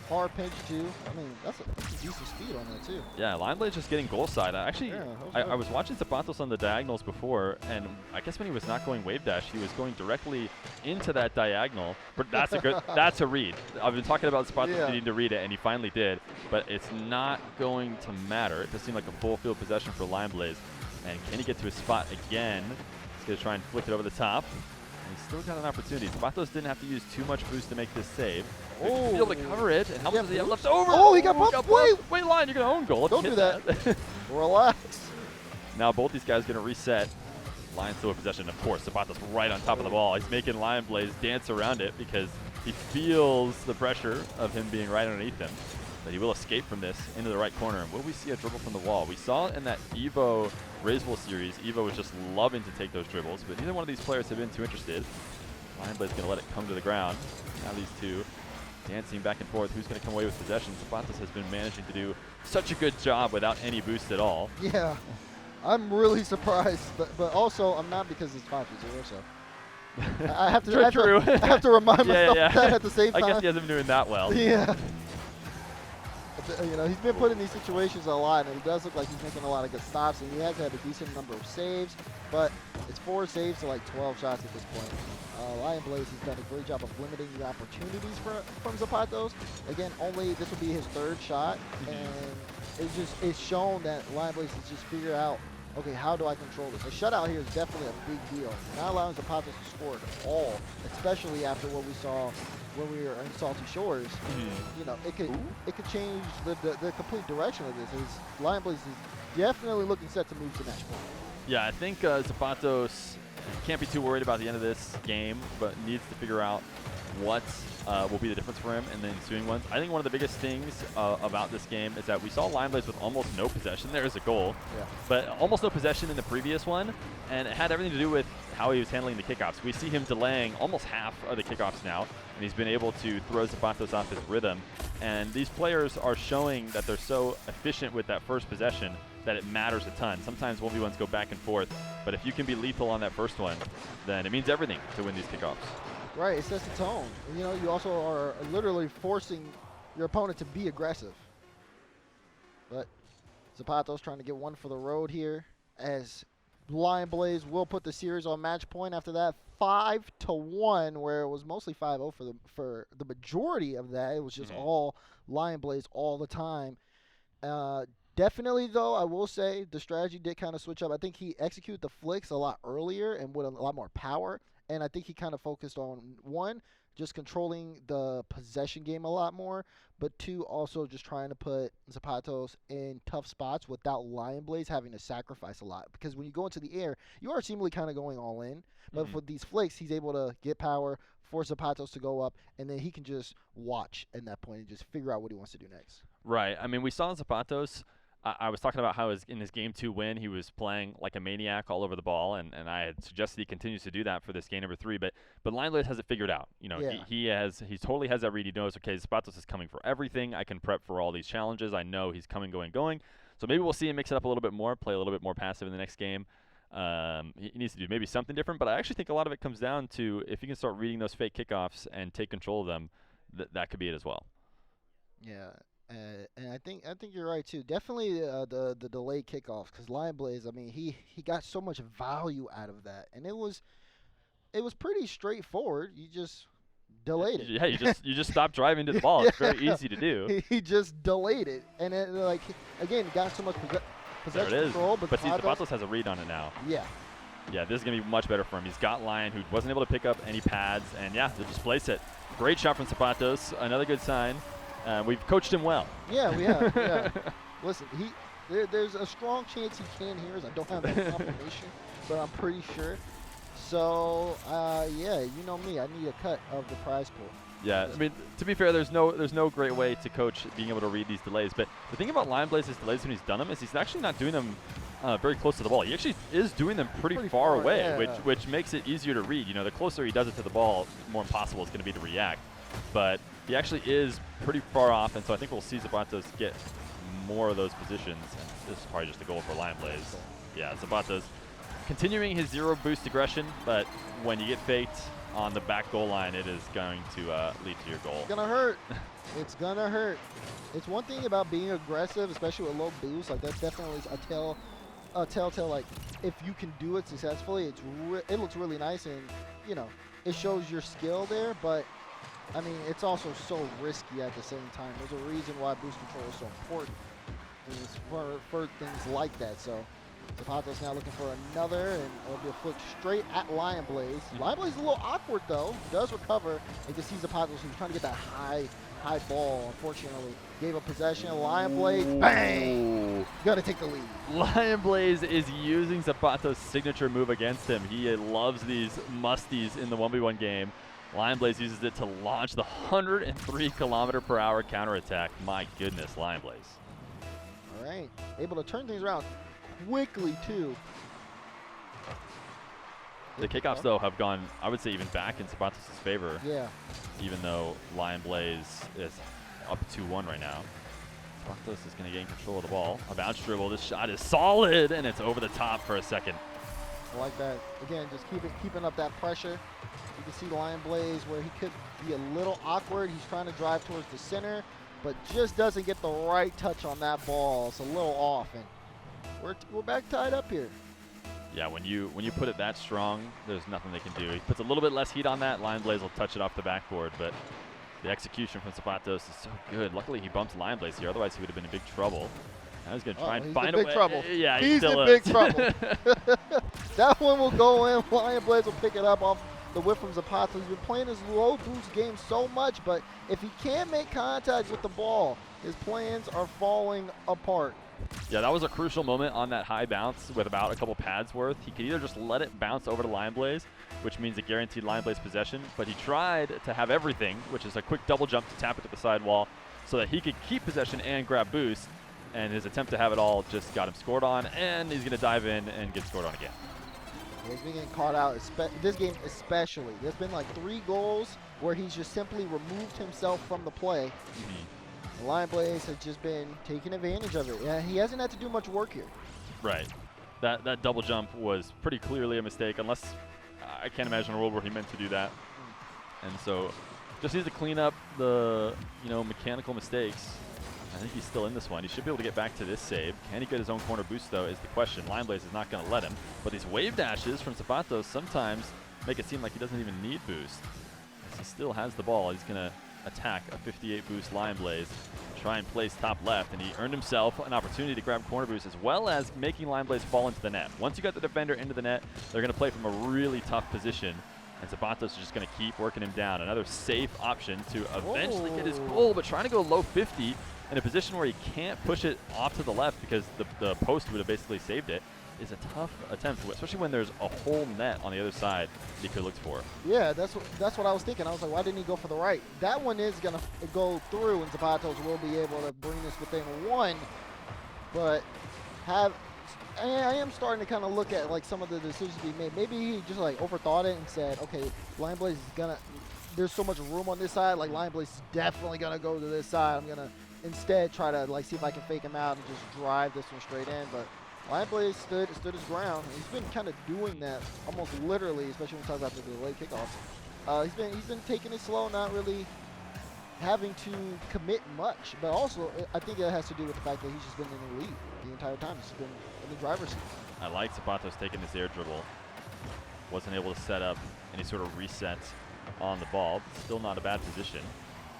Hard pinch, too. I mean, that's a decent speed on that, too. Yeah, Lion Blaze just getting goal side. Actually, Yeah, I was watching Zapatos on the diagonals before, and I guess when he was not going wave dash, he was going directly into that diagonal. But that's a good, that's a read. I've been talking about Zapatos needing to read it, and he finally did. But it's not going to matter. It does seem like a full field possession for Lion Blaze. And can he get to his spot again? He's going to try and flick it over the top. And he's still got an opportunity. Zapatos didn't have to use too much boost to make this save. Oh, be able to cover it. And how much does he have left over? Oh, he got bumped. Wait, Lion, you're going to own goal. Don't do that. Relax. Now both these guys are going to reset. Lion still in possession, of course. Zapatos right on top of the ball. He's making Lion Blaze dance around it because he feels the pressure of him being right underneath him. But he will escape from this into the right corner. And will we see a dribble from the wall? We saw in that Evo Raiseful series, Evo was just loving to take those dribbles, but neither one of these players have been too interested. Lion Blaze is going to let it come to the ground. Now these two dancing back and forth. Who's going to come away with possession? Zapatas has been managing to do such a good job without any boost at all. Yeah, I'm really surprised, but also I'm not because it's 5-0. So I have to, I have to remind myself that at the same time. I guess he hasn't been doing that well. Yeah. You know, he's been put in these situations a lot, and it does look like he's making a lot of good stops, and he has had a decent number of saves, but it's 4 saves to like 12 shots at this point. Lion Blaze has done a great job of limiting the opportunities from Zapatos. Again, this will be his 3rd shot, and it's shown that Lion Blaze has just figured out, okay, how do I control this? A shutout here is definitely a big deal. Not allowing Zapatos to score at all, especially after what we saw when we were in Salty Shores. You know, it could change the complete direction of this. Lion Blaze is definitely looking set to move to match point. Yeah, I think Zapatos can't be too worried about the end of this game, but needs to figure out what will be the difference for him in the ensuing ones. I think one of the biggest things about this game is that we saw Lion Blaze with almost no possession. There is a goal, but almost no possession in the previous one, and it had everything to do with how he was handling the kickoffs. We see him delaying almost half of the kickoffs now, and he's been able to throw Zapatos off his rhythm. And these players are showing that they're so efficient with that first possession that it matters a ton. Sometimes 1v1s go back and forth, but if you can be lethal on that first one, then it means everything to win these kickoffs. Right, it sets the tone. And, you know, you also are literally forcing your opponent to be aggressive. But Zapatos trying to get one for the road here, as Lion Blaze will put the series on match point after that 5-1, where it was mostly 5-0 for the majority of that. It was just all Lion Blaze all the time. Definitely, though, I will say the strategy did kind of switch up. I think he executed the flicks a lot earlier and with a lot more power. And I think he kind of focused on, one, just controlling the possession game a lot more, but 2, also just trying to put Zapatos in tough spots without Lion Blaze having to sacrifice a lot. Because when you go into the air, you are seemingly kind of going all in. But for these flakes, he's able to get power, force Zapatos to go up, and then he can just watch at that point and just figure out what he wants to do next. Right. I mean, we saw Zapatos. I was talking about how in his Game 2 win, he was playing like a maniac all over the ball, and I had suggested he continues to do that for this game number 3. But Lion Blaze has it figured out. You know, Yeah. he totally has that read. He knows, okay, Zapatos is coming for everything. I can prep for all these challenges. I know he's coming, going. So maybe we'll see him mix it up a little bit more, play a little bit more passive in the next game. He needs to do maybe something different, but I actually think a lot of it comes down to if he can start reading those fake kickoffs and take control of them, that could be it as well. Yeah. And I think you're right too. Definitely the delayed kickoffs, because Lion Blaze, I mean, he got so much value out of that, and it was pretty straightforward. You just delayed it. Yeah, you just stop driving to the ball. It's very easy to do. He just delayed it, and it, like, again, he got so much possession control. But see, Zapatos has a read on it now. Yeah. Yeah, this is going to be much better for him. He's got Lion, who wasn't able to pick up any pads, and yeah, they'll just place it. Great shot from Zapatos. Another good sign. We've coached him well. Yeah, we have. Yeah. Listen, there's a strong chance he can hear us. I don't have that confirmation, but I'm pretty sure. So, yeah, you know me. I need a cut of the prize pool. Yeah, I mean, to be fair, there's no great way to coach being able to read these delays. But the thing about Lion Blaze's delays when he's done them is he's actually not doing them very close to the ball. He actually is doing them pretty far away, yeah. which makes it easier to read. You know, the closer he does it to the ball, the more impossible it's going to be to react. But he actually is pretty far off, and so I think we'll see Zapatos get more of those positions. And this is probably just a goal for Lion Blaze. Yeah, Zapatos continuing his zero boost aggression, but when you get faked on the back goal line, it is going to lead to your goal. It's gonna hurt. It's gonna hurt. It's one thing about being aggressive, especially with low boost. Like, that's definitely a telltale. Like, if you can do it successfully, it looks really nice, and you know, it shows your skill there. But I mean, it's also so risky at the same time. There's a reason why boost control is so important. It's for things like that. So Zapatos now looking for another, and it'll be a flick straight at Lion Blaze. Lion Blaze is a little awkward though. Does recover. You can see Zapatos who's trying to get that high ball. Unfortunately, gave up possession. Lion Blaze, bang! Gonna take the lead. Lion Blaze is using Zapatos' signature move against him. He loves these musties in the 1v1 game. Lion Blaze uses it to launch the 103 km/h counterattack. My goodness, Lion Blaze. All right, able to turn things around quickly too. The kickoffs though have gone, I would say, even back in Zapatos' favor. Yeah. Even though Lion Blaze is up 2-1 right now. Zapatos is going to gain control of the ball. A bounce dribble. This shot is solid, and it's over the top for a second. I like that. Again, just keeping up that pressure. You can see Lion Blaze where he could be a little awkward. He's trying to drive towards the center, but just doesn't get the right touch on that ball. It's a little off, and we're back tied up here. Yeah, when you put it that strong, there's nothing they can do. He puts a little bit less heat on that. Lion Blaze will touch it off the backboard, but the execution from Zapatos is so good. Luckily, he bumped Lion Blaze here. Otherwise, he would have been in big trouble. Now he's going to try and find a way. Trouble. Yeah, he's still in big trouble. That one will go in. Lion Blaze will pick it up off the whip from Zapatos. He's been playing his low boost game so much, but if he can't make contact with the ball, his plans are falling apart. Yeah, that was a crucial moment on that high bounce with about a couple pads worth. He could either just let it bounce over to Lion Blaze, which means a guaranteed Lion Blaze possession, but he tried to have everything, which is a quick double jump to tap it to the sidewall so that he could keep possession and grab boost, and his attempt to have it all just got him scored on, and he's going to dive in and get scored on again. He's been getting caught out, this game especially. There's been like 3 goals where he's just simply removed himself from the play. Lion Blaze has just been taking advantage of it. Yeah, he hasn't had to do much work here. Right. That double jump was pretty clearly a mistake, unless I can't imagine a world where he meant to do that. And so just needs to clean up the mechanical mistakes. I think he's still in this one. He should be able to get back to this save. Can he get his own corner boost, though, is the question. Lion Blaze is not going to let him. But these wave dashes from Zapatos sometimes make it seem like he doesn't even need boost. As he still has the ball, he's going to attack a 58 boost Lion Blaze, try and place top left, and he earned himself an opportunity to grab corner boost as well as making Lion Blaze fall into the net. Once you got the defender into the net, they're going to play from a really tough position And Zapatas is just going to keep working him down. Another safe option to eventually get his goal, but trying to go low 50 in a position where he can't push it off to the left because the post would have basically saved it is a tough attempt, especially when there's a whole net on the other side that he could look for. Yeah, that's what I was thinking. I was like, why didn't he go for the right? That one is going to go through, and Zapatos will be able to bring this within one. But I am starting to kind of look at like some of the decisions he made. Maybe he just like overthought it and said, okay, Lion Blaze is gonna. There's so much room on this side. Like Lion Blaze is definitely gonna go to this side. I'm gonna instead try to like see if I can fake him out and just drive this one straight in. But Lion Blaze stood his ground. He's been kind of doing that almost literally, especially when we talk about the delayed kickoffs. He's been taking it slow, not really having to commit much. But also, I think it has to do with the fact that he's just been in the lead the entire time. He's been in the driver's seat. I like Zapatos taking this air dribble. Wasn't able to set up any sort of reset on the ball. But still not a bad position.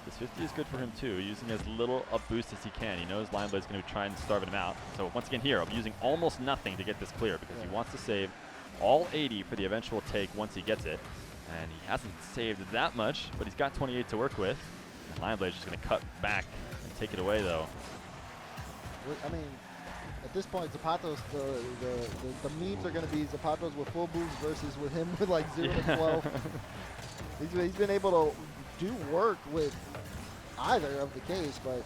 This 50 is good for him too, using as little a boost as he can. He knows Lion Blaze is going to try and starve him out. So once again here, I'm using almost nothing to get this clear because he wants to save all 80 for the eventual take once he gets it. And he hasn't saved that much, but he's got 28 to work with. And Lion Blaze is just going to cut back and take it away though. I mean, at this point, Zapatos, the memes are going to be Zapatos with full boost versus with him with like 0 to 12. He's been able to do work with either of the case, but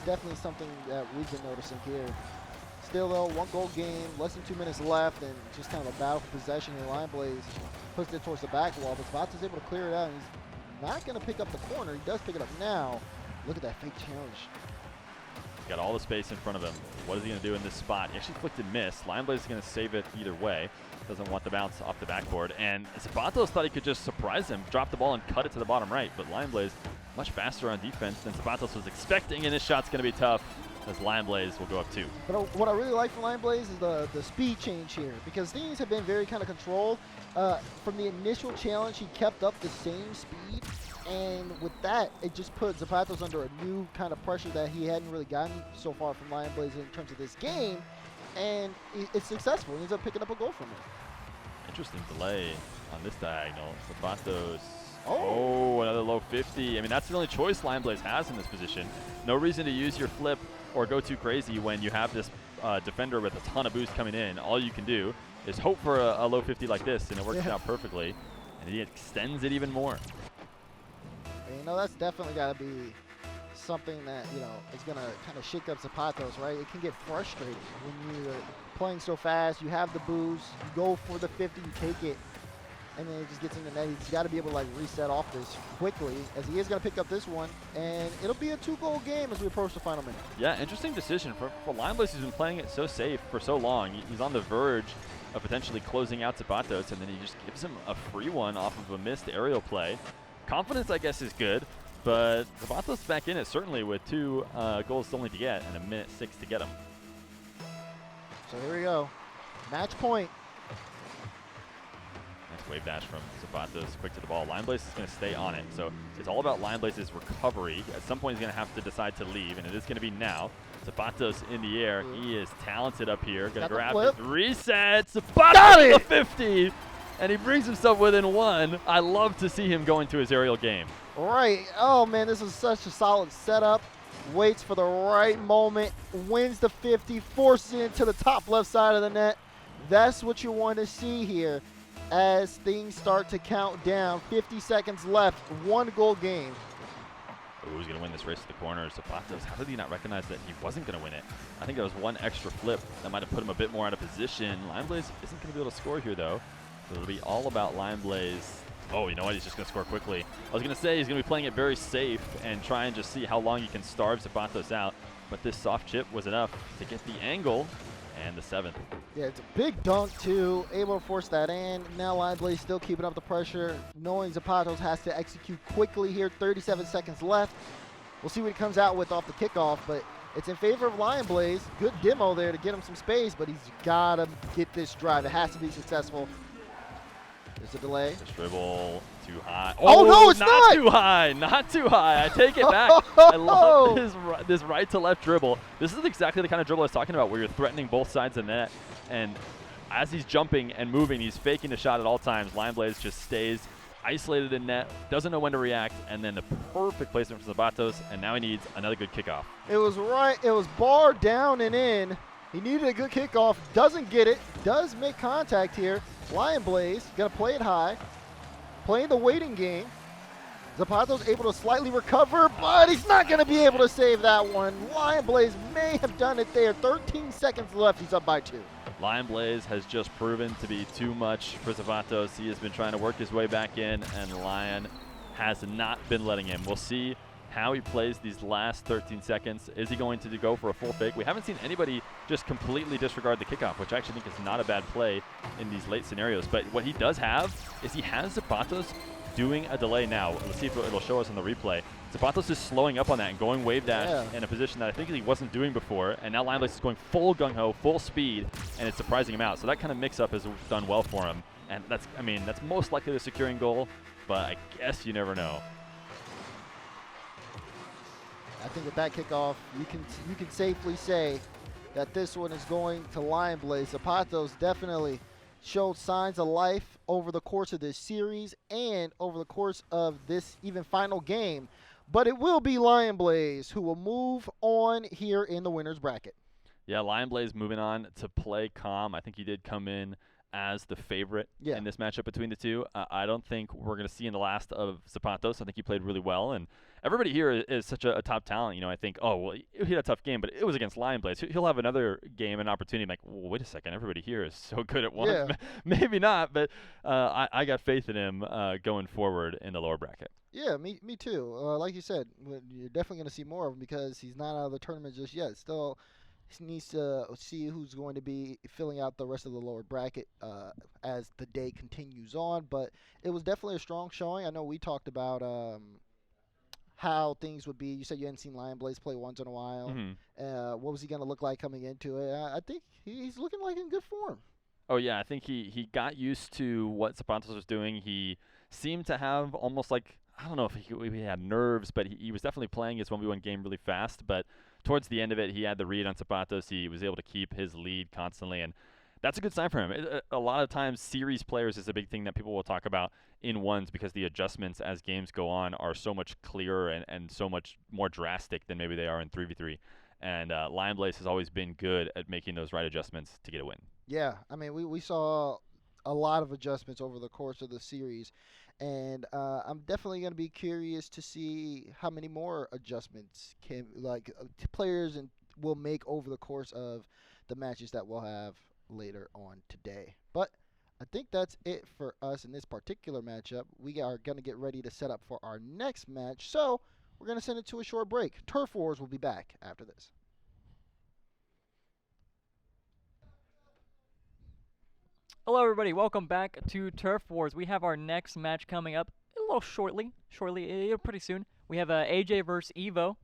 definitely something that we've been noticing here. Still though, 1 goal game, less than 2 minutes left, and just kind of a battle for possession here. Lion Blaze puts it towards the back wall, but Zapatos is able to clear it out, and he's not going to pick up the corner. He does pick it up now. Look at that fake challenge. Got all the space in front of him. What is he going to do in this spot? He actually flicked and missed. Lion Blaze is going to save it either way. Doesn't want the bounce off the backboard. And Zapatos thought he could just surprise him, drop the ball and cut it to the bottom right. But Lion Blaze much faster on defense than Zapatos was expecting. And this shot's going to be tough as Lion Blaze will go up 2. But what I really like from Lion Blaze is the speed change here, because things have been very kind of controlled. From the initial challenge, he kept up the same speed. And with that, it just put Zapatos under a new kind of pressure that he hadn't really gotten so far from Lion Blaze in terms of this game. And it's successful. He ends up picking up a goal from it. Interesting delay on this diagonal. Zapatos. Oh, another low 50. I mean, that's the only choice Lion Blaze has in this position. No reason to use your flip or go too crazy when you have this defender with a ton of boost coming in. All you can do is hope for a low 50 like this, and it works out perfectly. And he extends it even more. And, you know, that's definitely got to be something that, you know, is going to kind of shake up Zapatos, right? It can get frustrating when you're playing so fast. You have the boost, you go for the 50, you take it, and then it just gets in the net. He's got to be able to, like, reset off this quickly, as he is going to pick up this one. And it'll be a 2-goal game as we approach the final minute. Yeah, interesting decision. For Lion Blaze, who's been playing it so safe for so long, he's on the verge of potentially closing out Zapatos, and then he just gives him a free one off of a missed aerial play. Confidence, I guess, is good, but Zapatos back in it certainly with 2 goals only to get and a minute 6 to get him. So here we go. Match point. Nice wave dash from Zapatos, quick to the ball. Lion Blaze is going to stay on it, so it's all about Lion Blaze's recovery. At some point, he's going to have to decide to leave, and it is going to be now. Zapatos in the air. He is talented up here. Going to grab it. Reset. Zapatos to the 50. And he brings himself within 1. I love to see him go into his aerial game. Right. Oh, man, this is such a solid setup. Waits for the right moment. Wins the 50. Forces it into the top left side of the net. That's what you want to see here as things start to count down. 50 seconds left. 1-goal game. Oh, he's going to win this race to the corner. Zapatos, how did he not recognize that he wasn't going to win it? I think there was 1 extra flip that might have put him a bit more out of position. Lion Blaze isn't going to be able to score here, though. It'll be all about Lion Blaze. Oh, you know what? He's just going to score quickly. I was going to say he's going to be playing it very safe and try and just see how long he can starve Zapatos out. But this soft chip was enough to get the angle and the 7th. Yeah, it's a big dunk, too. Able to force that in. Now Lion Blaze still keeping up the pressure, knowing Zapatos has to execute quickly here. 37 seconds left. We'll see what he comes out with off the kickoff, but it's in favor of Lion Blaze. Good demo there to get him some space, but he's got to get this drive. It has to be successful. There's a delay. This dribble too high. Oh, no, it's not too high. Not too high. I take it back. I love this right to left dribble. This is exactly the kind of dribble I was talking about where you're threatening both sides of the net. And as he's jumping and moving, he's faking the shot at all times. Lion Blaze just stays isolated in net, doesn't know when to react, and then the perfect placement from Zapatos, and now he needs another good kickoff. It was right. It was bar down and in. He needed a good kickoff. Doesn't get it. Does make contact here. Lion Blaze got to play it high. Playing the waiting game. Zapatos able to slightly recover, but he's not going to be able to save that one. Lion Blaze may have done it there. 13 seconds left. He's up by 2. Lion Blaze has just proven to be too much for Zapatos. He has been trying to work his way back in, and Lion has not been letting him. We'll see how he plays these last 13 seconds. Is he going to go for a full fake? We haven't seen anybody just completely disregard the kickoff, which I actually think is not a bad play in these late scenarios. But what he does have is he has Zapatos doing a delay now. Let's see if it'll show us on the replay. Zapatos is slowing up on that and going wave dash in a position that I think he wasn't doing before, and now Lion Blaze is going full gung-ho, full speed, and it's surprising him out. So that kind of mix-up has done well for him, and that's most likely the securing goal, but I guess you never know. I think with that kickoff, you can safely say that this one is going to Lion Blaze. Zapatos definitely showed signs of life over the course of this series and over the course of this even final game. But it will be Lion Blaze who will move on here in the winner's bracket. Yeah, Lion Blaze moving on to play calm. I think he did come in as the favorite in this matchup between the two. I don't think we're going to see in the last of Zapatos. I think he played really well, and everybody here is such a top talent. You know, I think, oh, well, he had a tough game, but it was against Lion Blaze. He'll have another game and opportunity. I'm like, well, wait a second, everybody here is so good at once. Yeah. Maybe not, but I got faith in him going forward in the lower bracket. Yeah, me too. Like you said, you're definitely going to see more of him because he's not out of the tournament just yet. Still, he needs to see who's going to be filling out the rest of the lower bracket as the day continues on. But it was definitely a strong showing. I know we talked about how things would be. You said you hadn't seen Lion Blaze play once in a while. Mm-hmm. What was he going to look like coming into it? I think he's looking like in good form. Oh, yeah, I think he got used to what Zapatos was doing. He seemed to have almost like, I don't know if he had nerves, but he was definitely playing his 1v1 game really fast. But towards the end of it, he had the read on Zapatos. He was able to keep his lead constantly, and that's a good sign for him. A lot of times, series players is a big thing that people will talk about in ones because the adjustments as games go on are so much clearer and so much more drastic than maybe they are in 3v3. And Lion Blaze has always been good at making those right adjustments to get a win. Yeah, I mean, we saw a lot of adjustments over the course of the series. And I'm definitely going to be curious to see how many more adjustments players will make over the course of the matches that we'll have later on today. But I think that's it for us in this particular matchup. We are going to get ready to set up for our next match. So we're going to send it to a short break. Turf Wars will be back after this. Hello, everybody. Welcome back to Turf Wars. We have our next match coming up a little shortly, pretty soon. We have AJ versus Evo.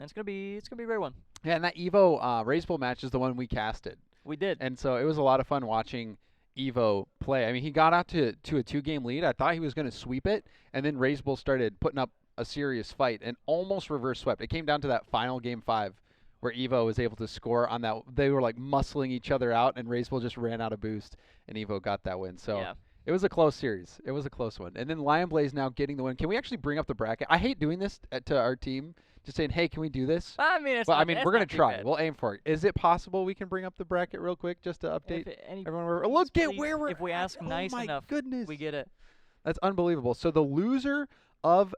It's gonna be a great one. Yeah, and that Evo Race Bowl match is the one we casted. We did. And so it was a lot of fun watching Evo play. I mean, he got out to a 2-game lead. I thought he was going to sweep it, and then Race Bowl started putting up a serious fight and almost reverse swept. It came down to that final game 5 where Evo was able to score on that. They were like muscling each other out, and Race Bowl just ran out of boost, and Evo got that win. So It was a close series. It was a close one. And then Lion Blaze now getting the win. Can we actually bring up the bracket? I hate doing this to our team, just saying, hey, can we do this? I mean, we're going to try. We'll aim for it. Is it possible we can bring up the bracket real quick just to update everyone? Look at where we're If we ask nice enough, goodness. we get it. That's unbelievable. So the loser of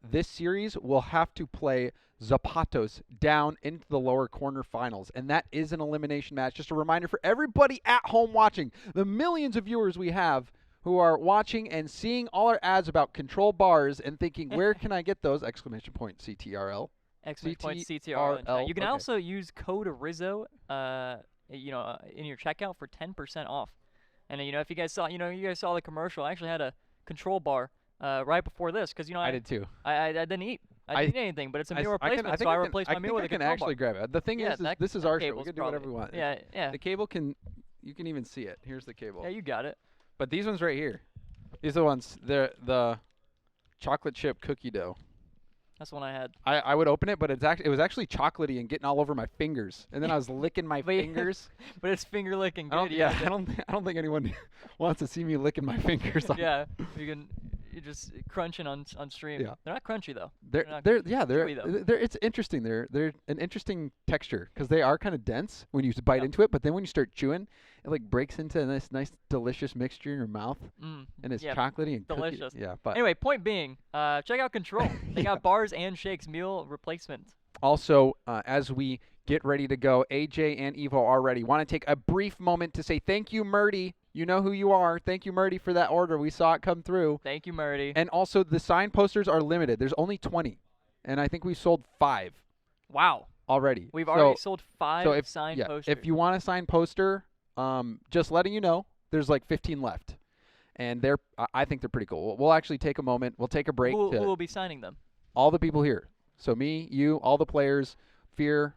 this series will have to play Zapatos down into the lower corner finals, and that is an elimination match. Just a reminder for everybody at home watching, the millions of viewers we have who are watching and seeing all our ads about control bars and thinking, where can I get those? Exclamation point CTRL. Exclamation point CTRL. You can also use code Rizzo, in your checkout for 10% off. And if you guys saw the commercial, I actually had a control bar right before this because I did too. I didn't eat. I didn't eat anything, but it's a meal replacement, so I replaced my meal with a control bar. I can actually grab it. The thing is this is our show. We can do whatever we want. Yeah. The cable you can even see it. Here's the cable. Yeah, you got it. But these ones right here, these are the ones. They're the chocolate chip cookie dough. That's the one I had. I would open it, but it was actually chocolatey and getting all over my fingers, and then I was licking my But fingers. But it's finger licking good. I don't think anyone wants to see me licking my fingers. Yeah, you're just crunching on stream. Yeah. They're not crunchy though. They're not chewy, though. though. It's interesting. They're an interesting texture because they are kind of dense when you bite Yeah. into it, but then when you start chewing, it like breaks into a nice delicious mixture in your mouth, and it's yeah, chocolatey and cookie. delicious. Yeah, but Anyway, point being, check out Control. They Yeah. got bars and shakes meal replacement. also as we get ready to go, AJ and Evo are ready. Want to take a brief moment to say thank you, Murdy. You know who you are. Thank you, Murdy, for that order. We saw it come through. Thank you, Murdy. And also, the sign posters are limited. There's only 20, and I think we sold 5 Wow. already. We've already sold 5 so signed yeah, posters. if you want a signed poster, just letting you know, there's like 15 left, and I think they're pretty cool. We'll actually take a moment. We'll take a break. Who will be signing them? All the people here. So me, you, all the players, Fear,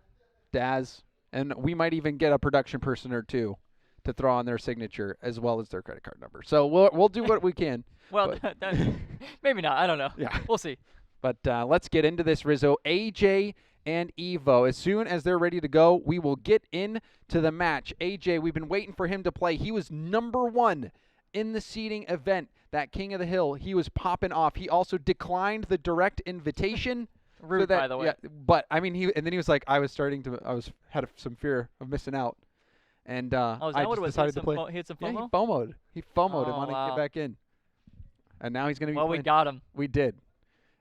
Daz, and we might even get a production person or two to throw on their signature as well as their credit card number. So we'll do what we can. Well, but- maybe not. I don't know. Yeah. We'll see. But let's get into this, Rizzo. AJ and Evo, as soon as they're ready to go, we will get into the match. AJ, we've been waiting for him to play. He was #1 in the seeding event, that King of the Hill. He was popping off. He also declined the direct invitation. Rude, by the way. Yeah, but I mean, he was like, had some fear of missing out. And Oh, is I that just what it was? decided to play. He had some Yeah, FOMO? he FOMO'd. He FOMO'd and Oh, wanted to wow. get back in. And now he's going to be Well, we playing. got him. We did.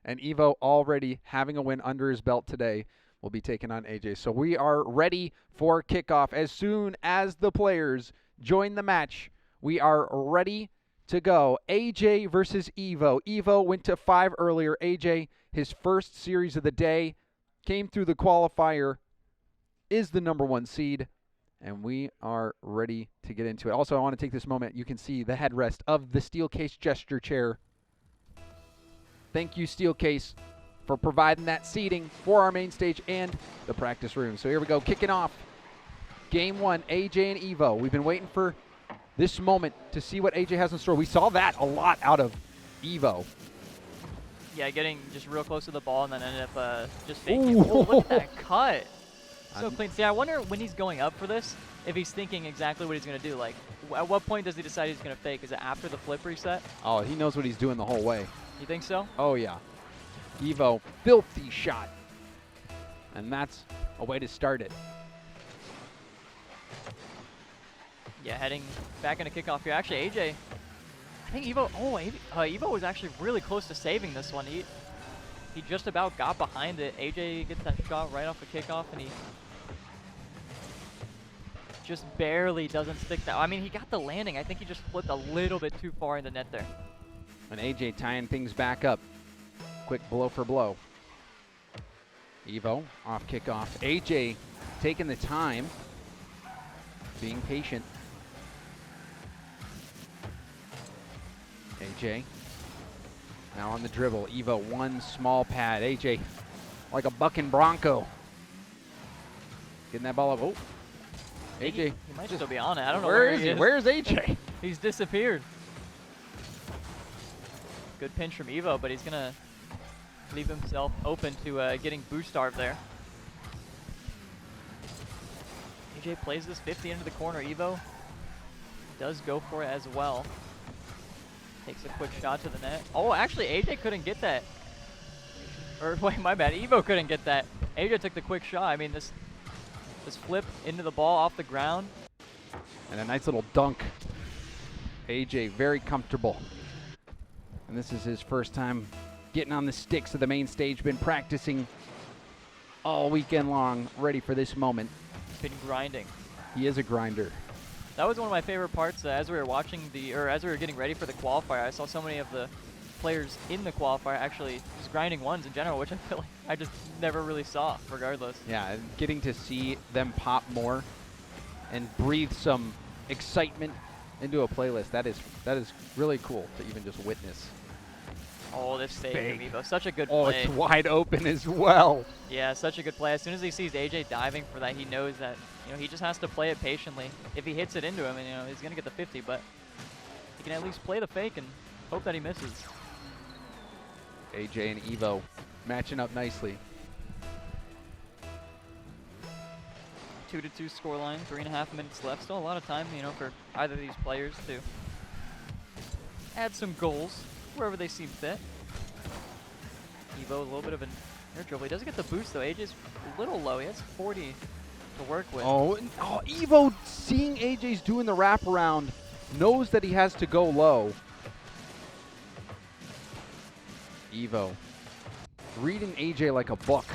And Evo already having a win under his belt today will be taking on AJ. So we are ready for kickoff. As soon as the players join the match, we are ready to go. AJ versus Evo. Evo went to 5 earlier. AJ, his first series of the day, came through the qualifier, is the #1 seed, and we are ready to get into it. Also, I want to take this moment. You can see the headrest of the steel case gesture chair. Thank you, steel case, for providing that seating for our main stage and the practice room. So here we go, kicking off game 1, AJ and Evo. We've been waiting for this moment to see what AJ has in store. We saw that a lot out of Evo. Yeah, getting just real close to the ball and then ended up just faking. Ooh. Oh, look at that cut. So I'm- clean. See, I wonder when he's going up for this, if he's thinking exactly what he's going to do. Like, at what point does he decide he's going to fake? Is it after the flip reset? Oh, he knows what he's doing the whole way. You think so? Oh, yeah. Evo, filthy shot. And that's a way to start it. Yeah, heading back into kickoff here. Actually, AJ, I think Evo, Evo was actually really close to saving this one. He just about got behind it. AJ gets that shot right off the kickoff, and he just barely doesn't stick that. I mean, he got the landing. I think he just flipped a little bit too far in the net there. And AJ tying things back up. Quick blow for blow. Evo off kickoff. AJ taking the time, being patient. AJ now on the dribble. Evo one small pad. AJ like a bucking bronco. Getting that ball up. Oh, AJ. He might still be on it. I don't know Where is he? is. Where's AJ? He's disappeared. Good pinch from Evo, but he's going to leave himself open to getting boost starved there. AJ plays this 50 into the corner. Evo does go for it as well. Takes a quick shot to the net. Oh, actually, AJ couldn't get that. Or, wait, my bad. Evo couldn't get that. AJ took the quick shot. I mean, this flip into the ball off the ground. And a nice little dunk. AJ very comfortable. And this is his first time getting on the sticks of the main stage. Been practicing all weekend long, ready for this moment. Been grinding. He is a grinder. That was one of my favorite parts as we were watching as we were getting ready for the qualifier. I saw so many of the players in the qualifier actually just grinding ones in general, which I feel like I just never really saw, regardless. Yeah, and getting to see them pop more and breathe some excitement into a playlist. That is really cool to even just witness. Oh, this stage Fake. from Evo. Such a good Oh, play. it's wide open as well. Yeah, such a good play. As soon as he sees AJ diving for that, he knows that he just has to play it patiently. If he hits it into him, and he's gonna get the 50, but he can at least play the fake and hope that he misses. AJ and Evo matching up nicely. 2-2 scoreline, 3.5 minutes left. Still a lot of time, you know, for either of these players to add some goals wherever they seem fit. Evo, a little bit of an air dribble. He doesn't get the boost though. AJ's a little low. He has 40 to work with. Oh, Evo seeing AJ's doing the wraparound, knows that he has to go low. Evo reading AJ like a book.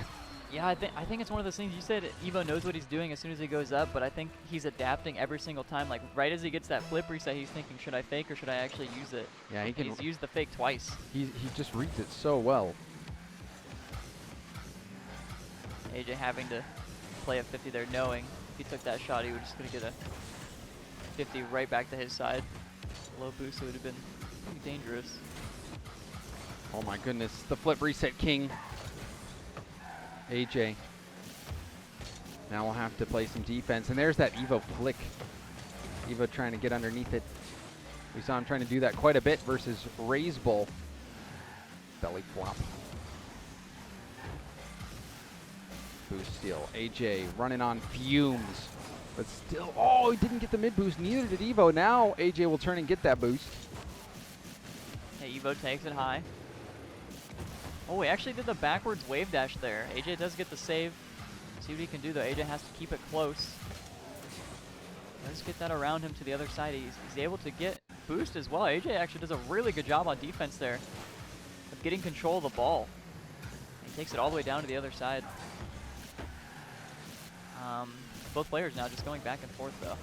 Yeah, I think it's one of those things. You said Evo knows what he's doing as soon as he goes up, but I think he's adapting every single time. Like right as he gets that flip reset, he's thinking, should I fake or should I actually use it? Yeah, he can. He's used the fake twice. He just reads it so well. AJ having to play a 50 there, knowing if he took that shot, he was just going to get a 50 right back to his side. Low boost, it would have been pretty dangerous. Oh my goodness, the flip reset king. AJ. Now we'll have to play some defense, and there's that Evo flick. Evo trying to get underneath it. We saw him trying to do that quite a bit versus Ray's Bull. Belly flop. Boost steal. AJ running on fumes, but still, oh, he didn't get the mid boost. Neither did Evo. Now AJ will turn and get that boost. Hey, Evo takes it high. Oh, he actually did the backwards wave dash there. AJ does get the save. See what he can do though. AJ has to keep it close. Let's get that around him to the other side. He's able to get boost as well. AJ actually does a really good job on defense there of getting control of the ball. He takes it all the way down to the other side. Both players now just going back and forth though.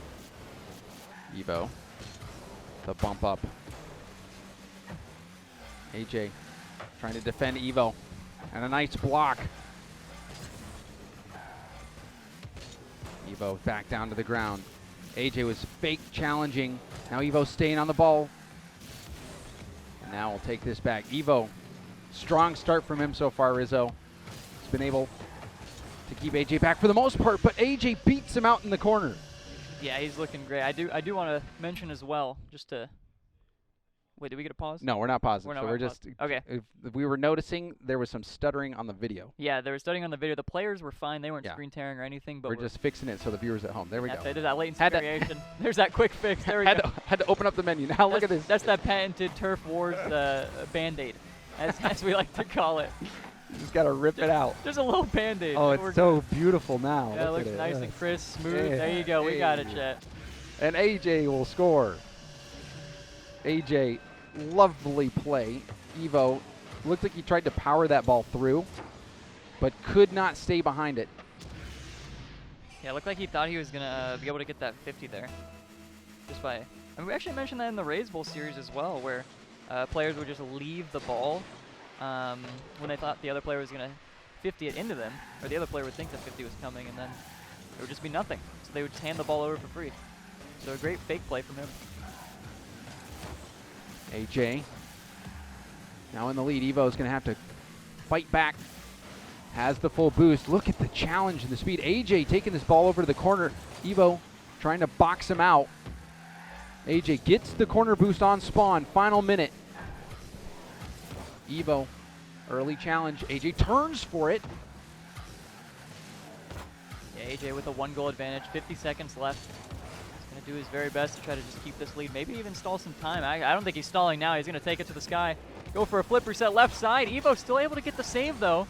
Evo, the bump up. AJ trying to defend Evo, and a nice block. Evo back down to the ground. AJ was fake challenging. Now Evo staying on the ball. And now we'll take this back. Evo, strong start from him so far, Rizzo. He's been able to keep AJ back for the most part, but AJ beats him out in the corner. Yeah, he's looking great. I do want to mention as well, just to wait, did we get a pause? No, we're not pausing. We're just okay. If we were noticing there was some stuttering on the video. Yeah, they were stuttering on the video. The players were fine. They weren't screen tearing or anything. But we're just fixing it so the viewers at home. There we go. There's that latency variation. There's that quick fix. There we go. Had to open up the menu. Now look at this. That's that patented Turf Wars Band-Aid, as we like to call it. You just got to rip it out. There's a little Band-Aid. Oh, it's so beautiful now. Yeah, it looks nice and crisp, smooth. Yeah. There you go. We got it, Chet. And AJ will score. AJ, lovely play. Evo looked like he tried to power that ball through, but could not stay behind it. Yeah, it looked like he thought he was going to be able to get that 50 there. Just by, and we actually mentioned that in the Raise Bowl series as well, where players would just leave the ball when they thought the other player was going to 50 it into them, or the other player would think the 50 was coming, and then it would just be nothing. So they would just hand the ball over for free. So a great fake play from him. AJ now in the lead. Evo is going to have to fight back. Has the full boost. Look at the challenge and the speed. AJ taking this ball over to the corner. Evo trying to box him out. AJ gets the corner boost on spawn. Final minute. Evo, early challenge. AJ turns for it. Yeah, AJ with a 1-goal advantage. 50 seconds left. He's going to do his very best to try to just keep this lead. Maybe even stall some time. I don't think he's stalling now. He's going to take it to the sky. Go for a flip reset left side. Evo still able to get the save though.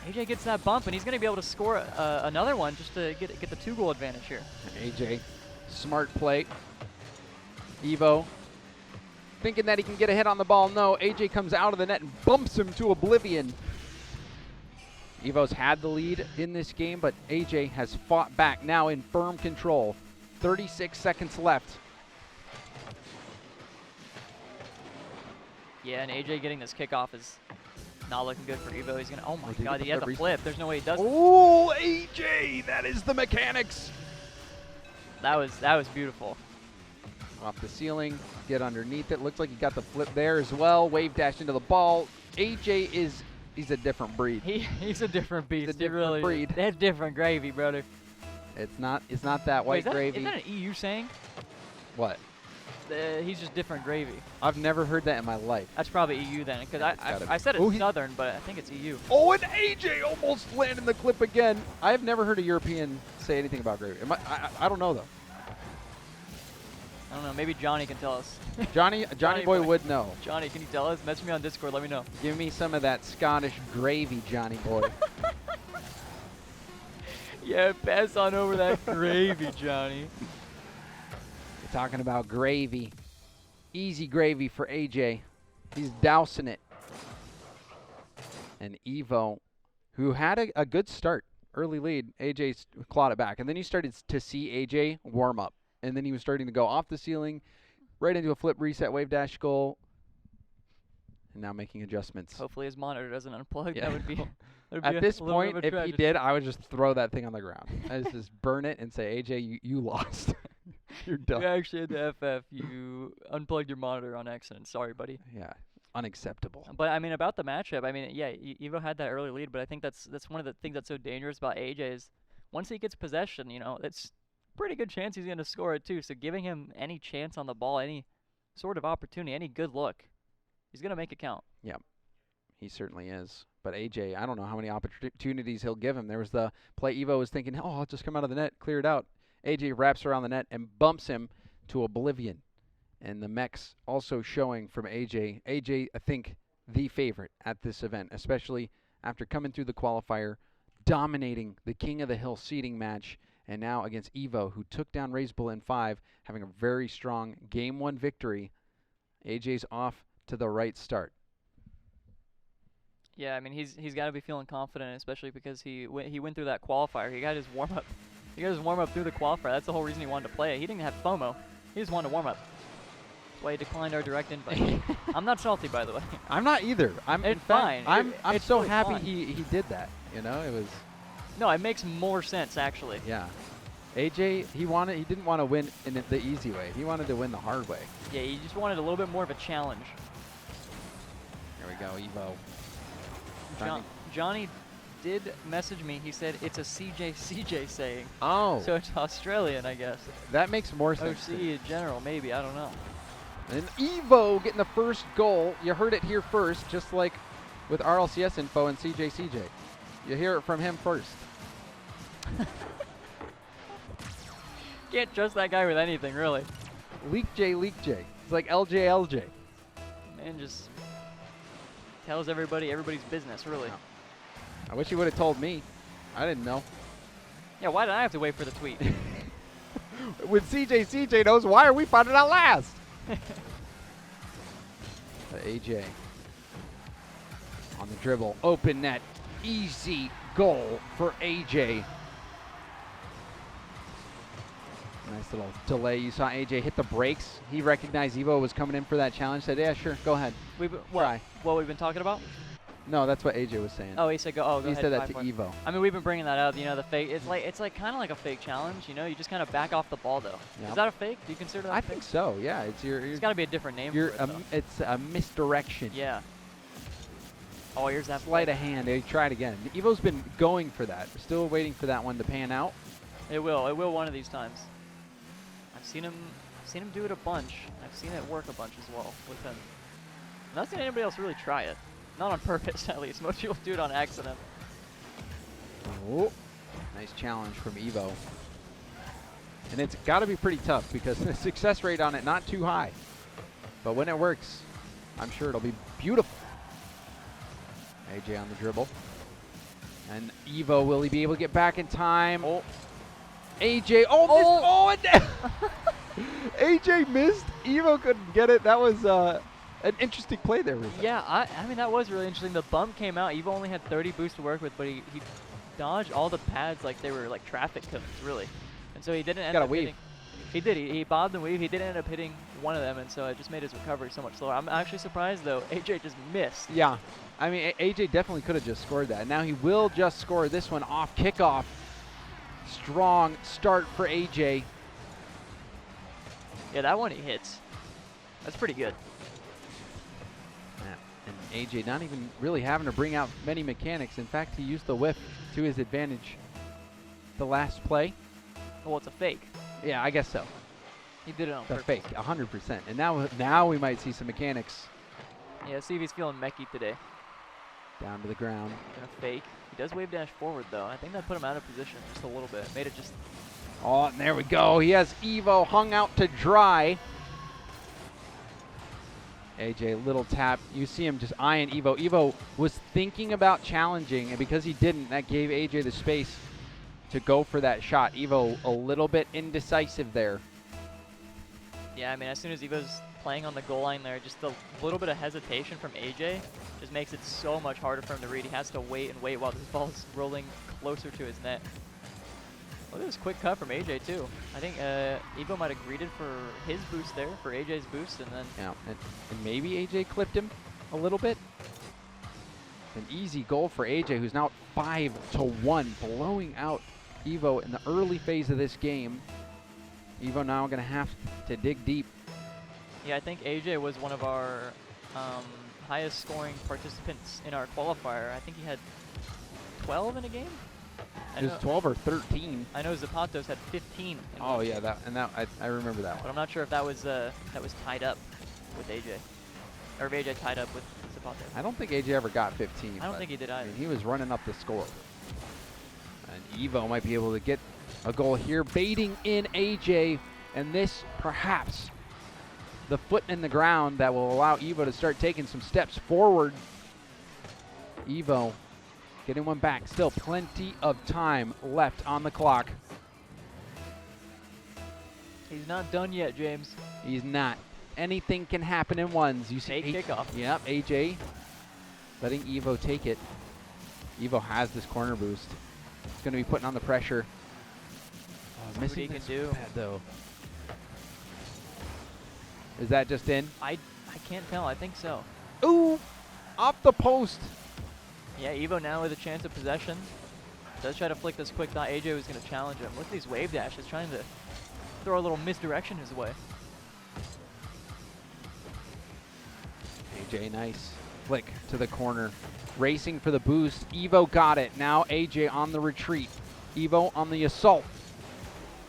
AJ gets that bump, and he's going to be able to score another one just to get the 2-goal advantage here. AJ, smart play. Evo thinking that he can get a hit on the ball. No, AJ comes out of the net and bumps him to oblivion. Evo's had the lead in this game, but AJ has fought back, now in firm control. 36 seconds left. Yeah, and AJ getting this kickoff is not looking good for Evo. He's going to, oh my he God, he had the flip. There's no way he does it. Oh, AJ, that is the mechanics. That was beautiful. Off the ceiling, get underneath it. Looks like he got the flip there as well. Wave dash into the ball. AJ he's a different breed. He's a different beast. He's a different breed. That's different gravy, brother. It's not that white gravy. Is that an EU saying? What? he's just different gravy. I've never heard that in my life. That's probably EU then, because Yeah, it's gotta be. I said Oh, it's Southern, but I think it's EU. Oh, and AJ almost landed the clip again. I've never heard a European say anything about gravy. I don't know, though. I don't know. Maybe Johnny can tell us. Johnny boy would know. Johnny, can you tell us? Message me on Discord. Let me know. Give me some of that Scottish gravy, Johnny boy. Yeah, pass on over that gravy, Johnny. We're talking about gravy. Easy gravy for AJ. He's dousing it. And Evo, who had a good start, early lead, AJ clawed it back. And then you started to see AJ warm up. And then he was starting to go off the ceiling, right into a flip reset wave dash goal. And now making adjustments. Hopefully his monitor doesn't unplug. Yeah. That would be At this point, if he tragedy. did, I would just throw that thing on the ground. I just burn it and say, AJ, you lost. You're done. You actually had to FF. You unplugged your monitor on accident. Sorry, buddy. Yeah, unacceptable. But I mean, about the matchup, I mean, yeah, Evo had that early lead, but I think that's one of the things that's so dangerous about AJ is once he gets possession, you know, it's pretty good chance he's going to score it too. So giving him any chance on the ball, any sort of opportunity, any good look, he's going to make it count. Yep, he certainly is. But AJ, I don't know how many opportunities he'll give him. There was the play Evo was thinking, oh, I'll just come out of the net, clear it out. AJ wraps around the net and bumps him to oblivion. And the mechs also showing from AJ. AJ, I think, the favorite at this event, especially after coming through the qualifier, dominating the King of the Hill seeding match, and now against Evo, who took down RazeBull in 5, having a very strong Game 1 victory. AJ's off to the right start. Yeah, I mean, he's got to be feeling confident, especially because he went through that qualifier. He got his warm up. He got his warm up through the qualifier. That's the whole reason he wanted to play it. He didn't have FOMO. He just wanted to warm up. That's why he declined our direct invite. I'm not salty, by the way. I'm not either. It's fine. I'm It's so totally happy fine. he did that. You know, it was. No, it makes more sense actually. Yeah. AJ, he didn't want to win in the easy way. He wanted to win the hard way. Yeah, he just wanted a little bit more of a challenge. There we go, Evo. Johnny did message me. He said it's a CJ saying. Oh. So it's Australian, I guess. That makes more sense. OC in general, maybe. I don't know. And Evo getting the first goal. You heard it here first, just like with RLCS info and CJ. You hear it from him first. Can't trust that guy with anything, really. Leak J. It's like LJ. Man just tells everybody's business, really. Yeah. I wish he would have told me. I didn't know. Yeah, why did I have to wait for the tweet? When CJ knows, why are we finding out last? AJ on the dribble, open net, easy goal for AJ. Nice little delay. You saw AJ hit the brakes. He recognized Evo was coming in for that challenge. Said, "Yeah, sure, go ahead." Try. What we've been talking about? No, that's what AJ was saying. Oh, he said go. Oh, go he ahead, said that to 5 points. Evo. I mean, we've been bringing that up. You know, the fake. It's like kind of like a fake challenge. You know, you just kind of back off the ball though. Yep. Is that a fake? Do you consider that? I a fake? think so. Yeah, it's your. It's got to be a different name for it, though. It's a misdirection. Yeah. Oh, here's that Sleight play. of hand. They tried again. Evo's been going for that. We're still waiting for that one to pan out. It will. It will one of these times. I've seen him do it a bunch. I've seen it work a bunch as well with him. I've not seen anybody else really try it. Not on purpose, at least. Most people do it on accident. Oh, nice challenge from Evo. And it's got to be pretty tough because the success rate on it not too high. But when it works, I'm sure it'll be beautiful. AJ on the dribble. And Evo, will he be able to get back in time? Oh. AJ, missed. AJ missed. Evo couldn't get it. That was an interesting play there. Yeah, I mean, that was really interesting. The bump came out. Evo only had 30 boosts to work with, but he dodged all the pads like they were like traffic cones, really. And so he didn't end up hitting. He did. He bobbed and weaved. He didn't end up hitting one of them, and so it just made his recovery so much slower. I'm actually surprised, though. AJ just missed. Yeah. I mean, AJ definitely could have just scored that. Now he will just score this one off kickoff. Strong start for AJ. Yeah, that one he hits. That's pretty good. Yeah. And AJ not even really having to bring out many mechanics. In fact, he used the whiff to his advantage the last play. Well, it's a fake. Yeah, I guess so. He did it on the purpose. fake, 100%. And now we might see some mechanics Yeah, see if he's feeling mechy today. down to the ground. Gonna fake. He does wave dash forward though. I think that put him out of position just a little bit. Made it just. Oh, and there we go. He has Evo hung out to dry. AJ, little tap. You see him just eyeing Evo. Evo was thinking about challenging, and because he didn't, that gave AJ the space to go for that shot. Evo a little bit indecisive there. Yeah, I mean, as soon as Evo's playing on the goal line there, just a little bit of hesitation from AJ just makes it so much harder for him to read. He has to wait and wait while this ball's rolling closer to his net. Look at this quick cut from AJ too. I think Evo might have greeted for his boost there, for AJ's boost, and then Yeah, and maybe AJ clipped him a little bit. An easy goal for AJ, who's now 5-1, blowing out Evo in the early phase of this game. Evo now going to have to dig deep. yeah, I think AJ was one of our highest scoring participants in our qualifier. I think he had 12 in a game. It was 12 or 13. I know Zapatas had 15. In Oh one yeah, game, I remember that but one. I'm not sure if that was tied up with AJ, or if AJ tied up with Zapatas. I don't think AJ ever got 15. I don't but, think he did I either. mean, he was running up the score. And Evo might be able to get a goal here, baiting in AJ, and this perhaps the foot in the ground that will allow Evo to start taking some steps forward. Evo getting one back. Still plenty of time left on the clock. He's not done yet, James. He's not. Anything can happen in ones. You see Fake kickoff. Yep, AJ letting Evo take it. Evo has this corner boost. He's going to be putting on the pressure. Oh, what missing he can this do. pad, though. Is that just in? I can't tell. I think so. Ooh! Off the post. Yeah, Evo now with a chance of possession. Does try to flick this quick. Thought AJ was going to challenge him. Look at these wave dashes, trying to throw a little misdirection his way. AJ, nice flick to the corner. Racing for the boost. Evo got it. Now AJ on the retreat. Evo on the assault.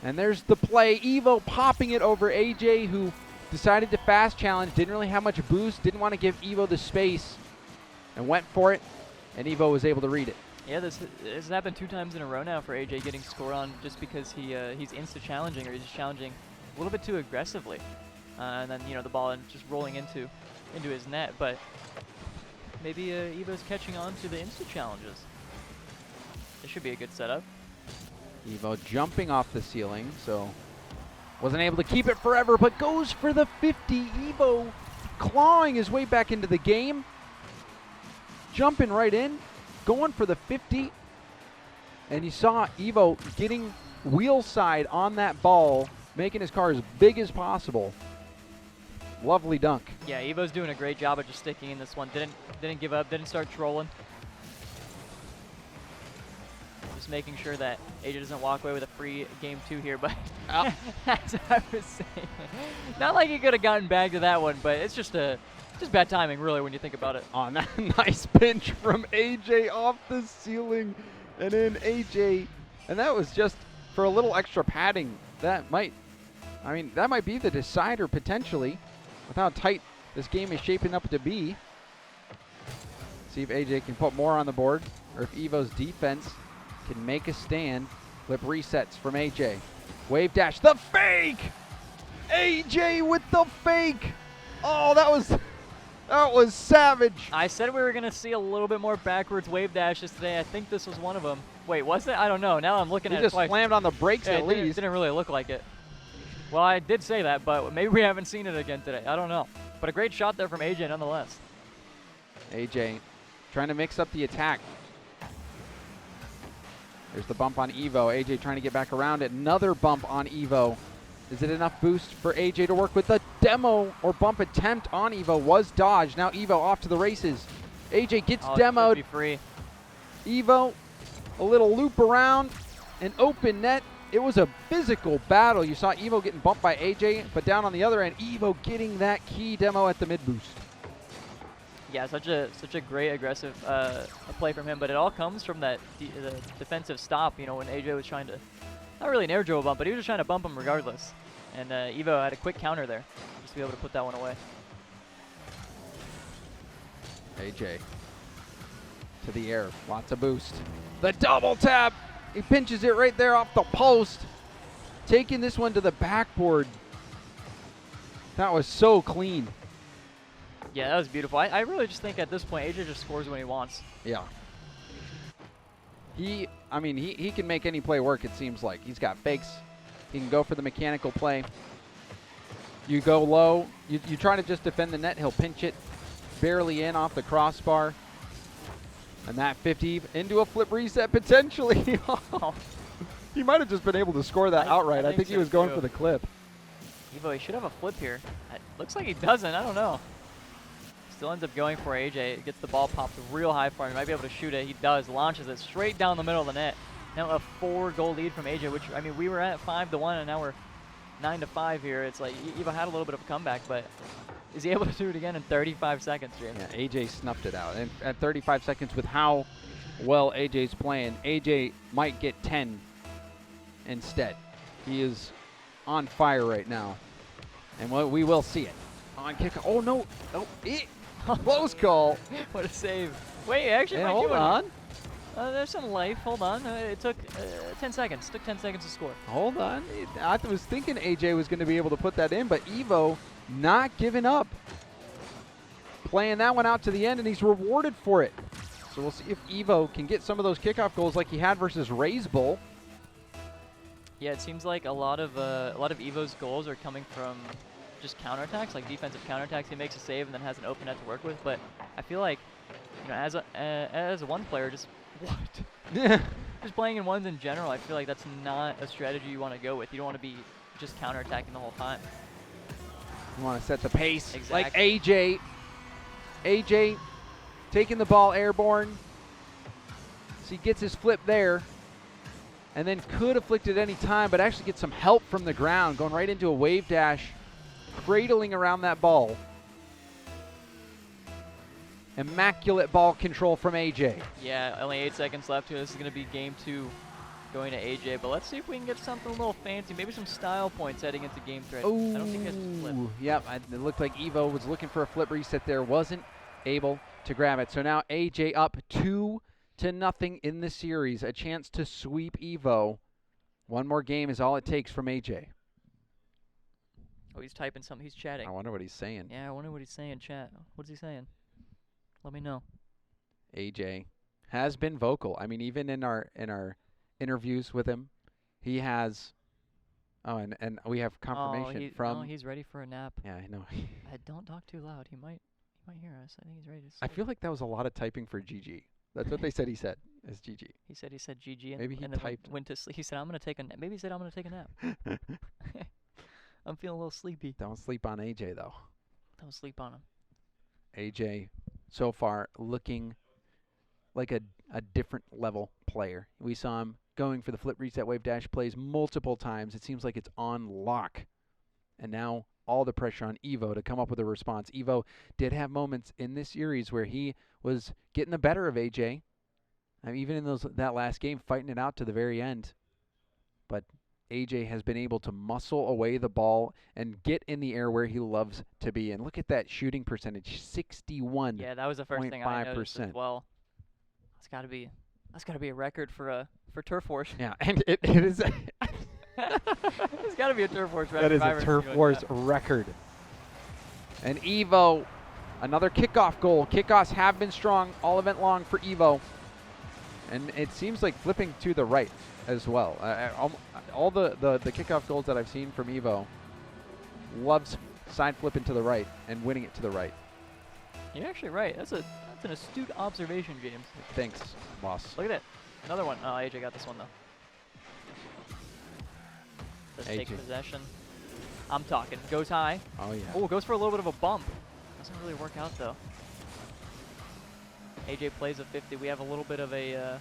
And there's the play. Evo popping it over AJ, who decided to fast challenge. Didn't really have much boost. Didn't want to give Evo the space. And went for it. And Evo was able to read it. Yeah, this has happened 2 times in a row now for AJ getting scored on just because he's insta-challenging, or he's just challenging a little bit too aggressively. And then, the ball just rolling into his net. But maybe Evo's catching on to the insta-challenges. This should be a good setup. Evo jumping off the ceiling, so wasn't able to keep it forever, but goes for the 50. Evo clawing his way back into the game. Jumping right in, going for the 50. And you saw Evo getting wheel side on that ball, making his car as big as possible. Lovely dunk. Yeah, Evo's doing a great job of just sticking in this one. Didn't give up, didn't start trolling. Just making sure that AJ doesn't walk away with a free game 2 here, but Oh. as I was saying, not like he could have gotten back to that one, but it's just bad timing, really, when you think about it. On that nice pinch from AJ off the ceiling and in AJ. And that was just for a little extra padding. That might be the decider potentially with how tight this game is shaping up to be. See if AJ can put more on the board or if Evo's defense can make a stand. Flip resets from AJ. Wave dash, the fake! AJ with the fake! Oh, that was savage. I said we were going to see a little bit more backwards wave dashes today. I think this was one of them. Wait, was it? I don't know. Now I'm looking He at just it twice. slammed on the brakes Yeah, at it least. didn't really look like it. Well, I did say that, but maybe we haven't seen it again today. I don't know. But a great shot there from AJ nonetheless. AJ trying to mix up the attack. There's the bump on Evo. AJ trying to get back around it. Another bump on Evo. Is it enough boost for AJ to work with? The demo or bump attempt on Evo was dodged. Now Evo off to the races. AJ gets Oh, it should demoed. be free. Evo, a little loop around, an open net. It was a physical battle. You saw Evo getting bumped by AJ, but down on the other end, Evo getting that key demo at the mid boost. Yeah, such a great aggressive play from him, but it all comes from the defensive stop. When AJ was trying to, not really an air dribble bump, but he was just trying to bump him regardless. And Evo had a quick counter there, just to be able to put that one away. AJ to the air, lots of boost. The double tap, he pinches it right there off the post. Taking this one to the backboard. That was so clean. Yeah, that was beautiful. I really just think at this point, AJ just scores when he wants. Yeah. He can make any play work, it seems like. He's got fakes. He can go for the mechanical play. You go low. You try to just defend the net. He'll pinch it barely in off the crossbar. And that 50 into a flip reset potentially. He might have just been able to score that outright. I think he was going for the clip. Evo, he should have a flip here. It looks like he doesn't. I don't know. Still ends up going for AJ. Gets the ball popped real high for him. He might be able to shoot it. He does. Launches it straight down the middle of the net. Now a 4-goal lead from AJ, which, I mean, we were at 5-1, and now we're 9-5 here. It's like Evo had a little bit of a comeback, but is he able to do it again in 35 seconds, James? Yeah, AJ snuffed it out. And at 35 seconds, with how well AJ's playing, AJ might get 10 instead. He is on fire right now. And we will see it. On kick. Oh, no. Oh, close call. What a save. Wait, actually, Hey, hold on. There's some life. Hold on. It took 10 seconds. Took 10 seconds to score. Hold on. I was thinking AJ was going to be able to put that in, but Evo not giving up. Playing that one out to the end, and he's rewarded for it. So we'll see if Evo can get some of those kickoff goals like he had versus Ray's Bowl. Yeah, it seems like a lot of Evo's goals are coming from just counterattacks, like defensive counterattacks. He makes a save and then has an open net to work with. But I feel like, as a one player, just just playing in ones in general, I feel like that's not a strategy you want to go with. You don't want to be just counterattacking the whole time. You want to set the pace, Exactly. like AJ. AJ taking the ball airborne. So he gets his flip there. And then could have flicked it any time, but actually gets some help from the ground, going right into a wave dash, cradling around that ball. Immaculate ball control from AJ. Yeah, only 8 seconds left here. This is going to be game 2 going to AJ, but let's see if we can get something a little fancy, maybe some style points heading into game 3. I don't think he has a flip. Yep, it looked like Evo was looking for a flip reset there, wasn't able to grab it. So now AJ up 2-0 in the series, a chance to sweep Evo. One more game is all it takes from AJ. Oh, he's typing something. He's chatting. I wonder what he's saying. Yeah, I wonder what he's saying, chat. What's he saying? Let me know. AJ has been vocal. I mean, even in our interviews with him, he has. Oh, and we have confirmation from. Oh, he's ready for a nap. Yeah, I know. Don't talk too loud. He might hear us. I think he's ready to sleep. I feel like that was a lot of typing for GG. That's what they said. He said as GG. He said GG and Maybe he and then typed. went to sleep. He said I'm gonna take a nap. Maybe he said I'm gonna take a nap. I'm feeling a little sleepy. Don't sleep on AJ though. Don't sleep on him. AJ, so far looking like a different level player. We saw him going for the flip reset wave dash plays multiple times. It seems like it's on lock. And now all the pressure on Evo to come up with a response. Evo did have moments in this series where he was getting the better of AJ. I mean, even in that last game, fighting it out to the very end. But AJ has been able to muscle away the ball and get in the air where he loves to be. And look at that shooting percentage, 61. Yeah, that was the first thing I noticed as well. That's got to be a record for Turf Wars. Yeah, and it is. It's got to be a Turf Wars record. That is a Turf Wars record. And Evo, another kickoff goal. Kickoffs have been strong all event long for Evo. And it seems like flipping to the right as well. All the kickoff goals that I've seen from Evo, loves side flipping to the right and winning it to the right. You're actually right. That's an astute observation, James. Thanks, boss. Look at that. Another one. Oh, AJ got this one, though. Does take possession. I'm talking. Goes high. Oh, yeah. Oh, goes for a little bit of a bump. Doesn't really work out, though. AJ plays a 50. We have a little bit of a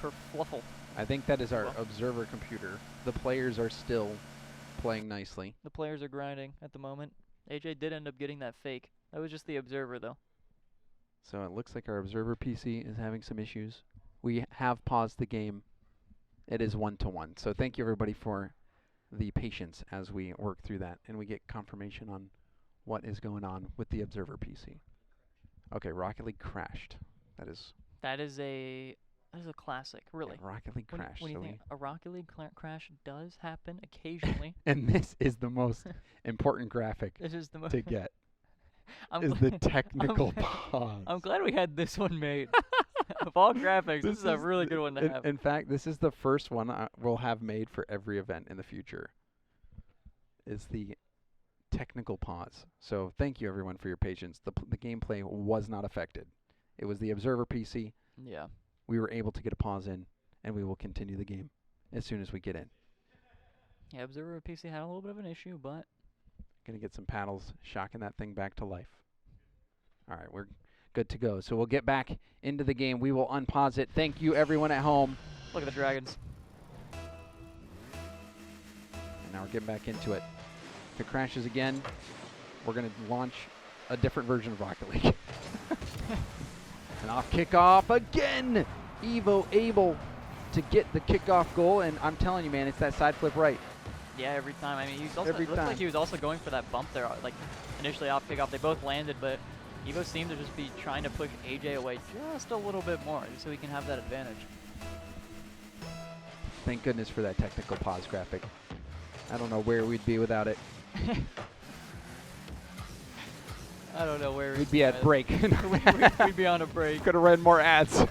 kerfluffle. I think that is our observer computer. The players are still playing nicely. The players are grinding at the moment. AJ did end up getting that fake. That was just the observer, though. So it looks like our observer PC is having some issues. We have paused the game. It is 1-1. So thank you, everybody, for the patience as we work through that and we get confirmation on what is going on with the Observer PC. Okay, Rocket League crashed. That is a classic, really. yeah, Rocket League crashed. What do you so think? A Rocket League crash does happen occasionally. and this is the most important graphic This is the most. to get. I'm Is gl- the technical pause. I'm glad we had this one made. Of all graphics, this is a really good one to have. In fact, this is the first one we'll have made for every event in the future. Is the technical pause. So thank you everyone for your patience. The gameplay was not affected. It was the Observer PC. Yeah. We were able to get a pause in, and we will continue the game as soon as we get in. Yeah, Observer PC had a little bit of an issue, but Gonna get some paddles, shocking that thing back to life. All right, we're good to go. So we'll get back into the game. We will unpause it. Thank you everyone at home. look at the Dragons. And now we're getting back into it. If it crashes again, we're gonna launch a different version of Rocket League. And off kickoff again. Evo able to get the kickoff goal, and I'm telling you, man, it's that side flip right. Yeah, every time. I mean, it looked time. like he was also going for that bump there, like initially off kickoff. They both landed, but Evo seemed to just be trying to push AJ away just a little bit more, just so he can have that advantage. Thank goodness for that technical pause graphic. I don't know where we'd be without it. I don't know where We'd be at break. we'd be on a break. Could have read more ads.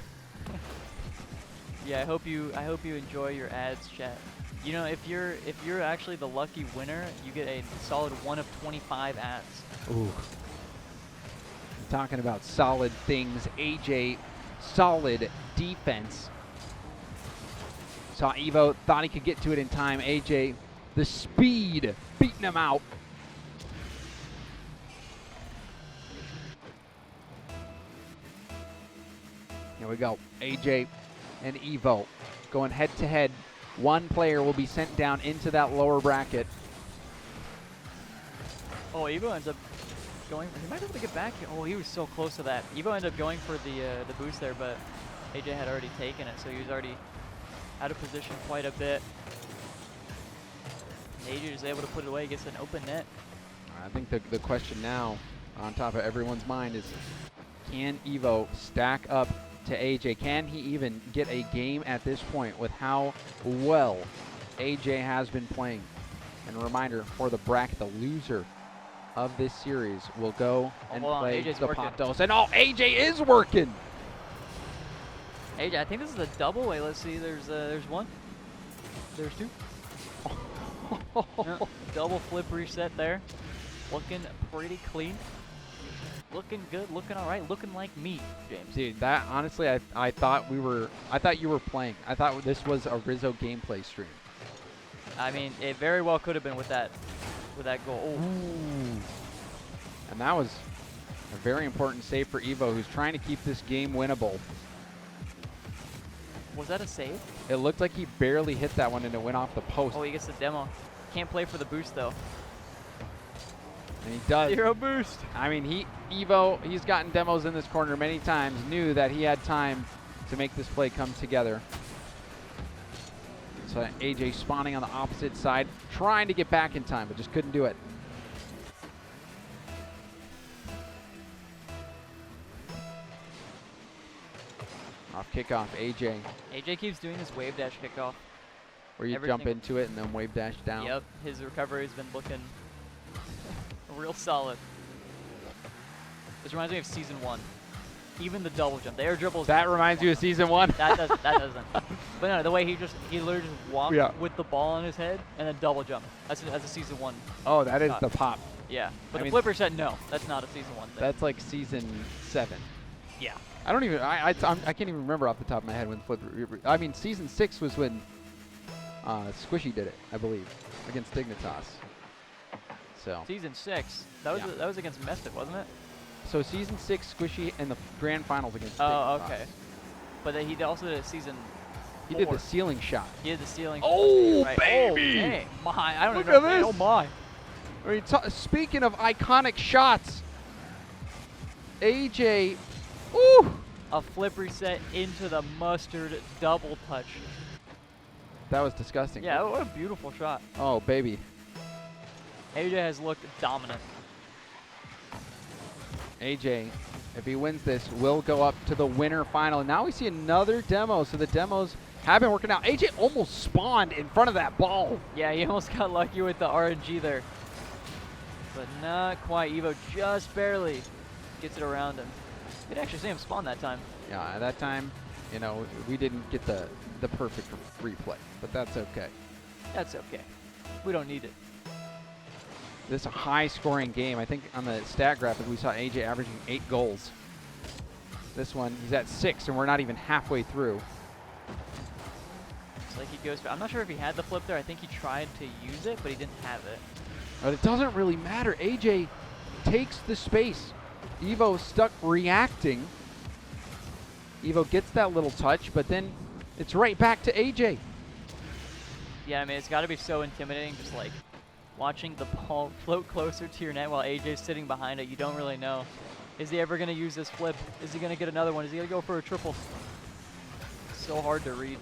Yeah, I hope you enjoy your ads, chat. You know, if you're actually the lucky winner, you get a solid 1 of 25 ads. Ooh. Talking about solid things. AJ, solid defense. Saw Evo, thought he could get to it in time. AJ, the speed, beating him out. Here we go. AJ and Evo going head to head. One player will be sent down into that lower bracket. Oh, Evo ends up going. He might be able to get back. Oh, he was so close to that. Evo ended up going for the boost there, but AJ had already taken it, so he was already out of position quite a bit. And AJ is able to put it away, gets an open net. I think the question now on top of everyone's mind is, can Evo stack up to AJ? Can he even get a game at this point with how well AJ has been playing? And a reminder for the bracket, the loser of this series will go and play Zapatas. And AJ is working. AJ, I think this is a double. Wait, let's see. There's one. There's two. Yeah, double flip reset there. Looking pretty clean. Looking good, looking all right, looking like me, James. Dude, that honestly, I thought you were playing. I thought this was a Rizzo gameplay stream. I mean, it very well could have been with that goal. Ooh. And that was a very important save for Evo, who's trying to keep this game winnable. Was that a save? It looked like he barely hit that one and it went off the post. Oh, he gets the demo. Can't play for the boost though. And he does. 0 boost. I mean, he's gotten demos in this corner many times, knew that he had time to make this play come together. So AJ spawning on the opposite side, trying to get back in time, but just couldn't do it. Off kickoff, AJ. AJ keeps doing this wave dash kickoff. Where you jump into it and then wave dash down. Yep, his recovery has been looking real solid. This reminds me of season 1. Even the double jump, the air dribbles. That reminds you of season 1. That doesn't. But no, the way he literally just walked with the ball on his head and then double jump. That's a season 1. Oh, that is the pop. Yeah, but I the mean, flipper said no. That's not a season 1 thing. That's like season 7. Yeah. I don't even. I can't even remember off the top of my head when flipper. I mean, season 6 was when Squishy did it, I believe, against Dignitas. So. Season 6. That was against Mystic, wasn't it? So season 6, Squishy in the grand finals against. Oh, Dignitas. okay. But then he also did a season. He did the ceiling shot. He did the ceiling. Oh, right. baby! Oh, dang. My, I don't Look even know. at this. Oh my. I mean, speaking of iconic shots, AJ. Ooh. A flip reset into the mustard double touch. That was disgusting. Yeah, what a beautiful shot. Oh, baby. AJ has looked dominant. AJ, if he wins this, will go up to the winner final. And now we see another demo. So the demos have been working out. AJ almost spawned in front of that ball. Yeah, he almost got lucky with the RNG there. But not quite. Evo just barely gets it around him. You could actually see him spawn that time. Yeah, at that time, you know, we didn't get the perfect replay, but that's okay. That's okay. We don't need it. This is a high-scoring game. I think on the stat graphic, we saw AJ averaging 8 goals. This one, he's at 6, and we're not even halfway through. It's like he goes for, I'm not sure if he had the flip there. I think he tried to use it, but he didn't have it. But it doesn't really matter. AJ takes the space. Evo stuck reacting. Evo gets that little touch, but then it's right back to AJ. Yeah, I mean, it's got to be so intimidating just like watching the ball float closer to your net while AJ's sitting behind it. You don't really know. Is he ever going to use this flip? Is he going to get another one? Is he going to go for a triple? So hard to read.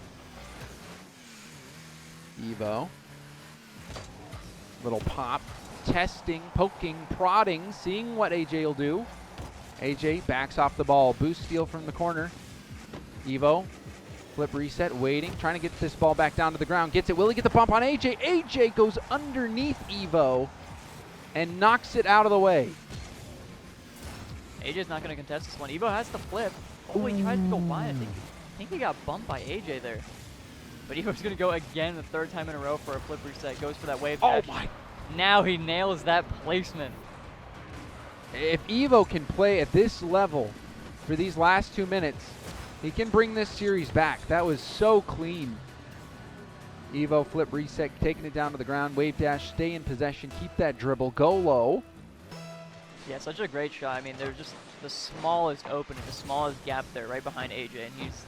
Evo. Little pop. Testing, poking, prodding, seeing what AJ will do. AJ backs off the ball. Boost steal from the corner. Evo. Flip reset, waiting, trying to get this ball back down to the ground. Gets it. Will he get the bump on AJ? AJ goes underneath Evo and knocks it out of the way. AJ's not going to contest this one. Evo has the flip. Oh, he tried to go wide. I think he got bumped by AJ there. But Evo's going to go again the third time in a row for a flip reset. Goes for that wave dash. Oh my. Now he nails that placement. If Evo can play at this level for these last 2 minutes, he can bring this series back. That was so clean. Evo flip reset, taking it down to the ground. Wave dash, stay in possession, keep that dribble, go low. Yeah, such a great shot. I mean, they're just the smallest opening, the smallest gap there right behind AJ, and he's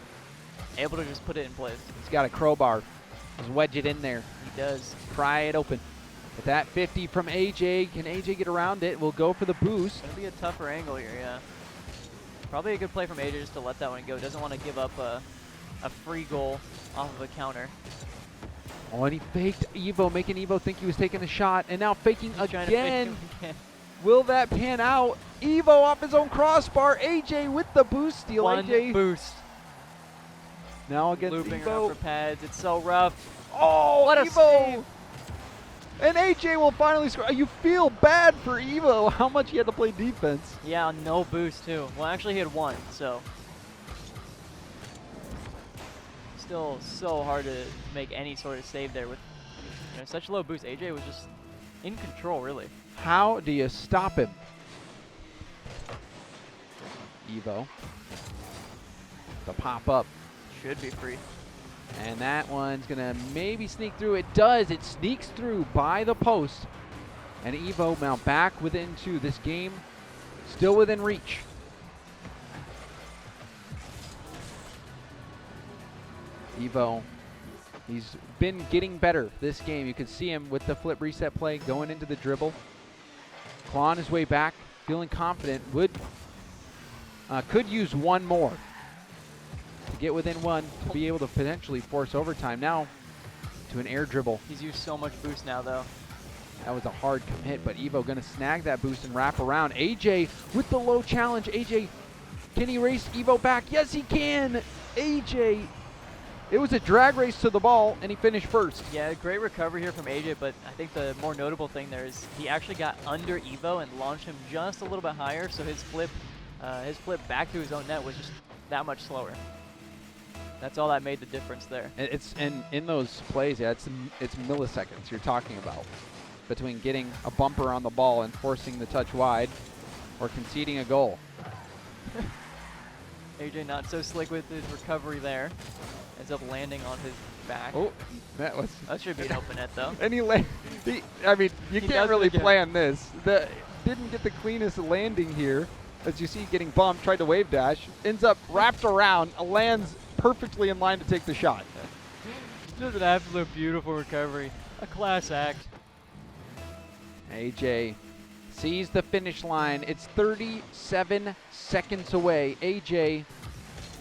able to just put it in place. He's got a crowbar. Just wedge it in there. He does. Pry it open. With that 50 from AJ, can AJ get around it? We'll go for the boost. Gonna be a tougher angle here, yeah. Probably a good play from AJ just to let that one go. Doesn't want to give up a free goal off of a counter. Oh, and he faked Evo, making Evo think he was taking a shot, and now faking He's trying to fake again. him again. Will that pan out? Evo off his own crossbar. AJ with the boost steal. One AJ boost. now against Looping Evo. around for pads. It's so rough. Oh, What a Evo! save. And AJ will finally score. You feel bad for Evo, how much he had to play defense. Yeah, no boost too. Well, actually he had one, so. Still so hard to make any sort of save there with such low boost. AJ was just in control, really. How do you stop him? Evo. The pop up. Should be free. And that one's going to maybe sneak through. It does. It sneaks through by the post. And Evo now back within 2. This game still within reach. Evo, he's been getting better this game. You can see him with the flip reset play going into the dribble. Clawing his way back, feeling confident. Could use one more to get within 1 to be able to potentially force overtime. Now to an air dribble. He's used so much boost now, though. That was a hard commit, but Evo going to snag that boost and wrap around. AJ with the low challenge. AJ, can he race Evo back? Yes, he can. AJ, it was a drag race to the ball, and he finished first. Yeah, great recovery here from AJ, but I think the more notable thing there is he actually got under Evo and launched him just a little bit higher, so his flip back to his own net was just that much slower. That's all that made the difference there. It's in those plays, yeah, it's milliseconds you're talking about between getting a bumper on the ball and forcing the touch wide or conceding a goal. AJ not so slick with his recovery there. Ends up landing on his back. Oh, that That should be an open net, though. And I mean, you He can't does it really again. plan this. Didn't get the cleanest landing here. As you see, getting bumped, tried to wave dash, ends up wrapped around, lands perfectly in line to take the shot. Just an absolute beautiful recovery. A class act. AJ sees the finish line. It's 37 seconds away. AJ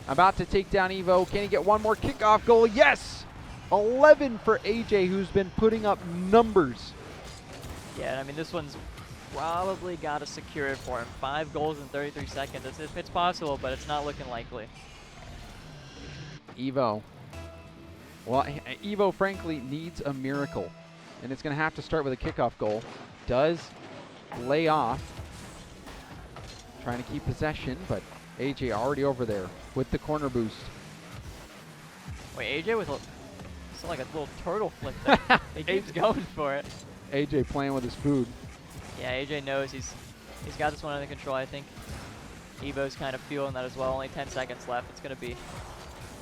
about to take down Evo. Can he get one more kickoff goal? Yes! 11 for AJ, who's been putting up numbers. Yeah, I mean, this one's probably got to secure it for him. 5 goals in 33 seconds. It's possible, but it's not looking likely. Evo. Well, Evo, frankly, needs a miracle. And it's going to have to start with a kickoff goal. Does lay off. Trying to keep possession, but AJ already over there with the corner boost. Wait, AJ with it's like a little turtle flip there. He keeps going for it. AJ playing with his food. Yeah, AJ knows he's got this one under control, I think. Evo's kind of feeling that as well. Only 10 seconds left. It's going to be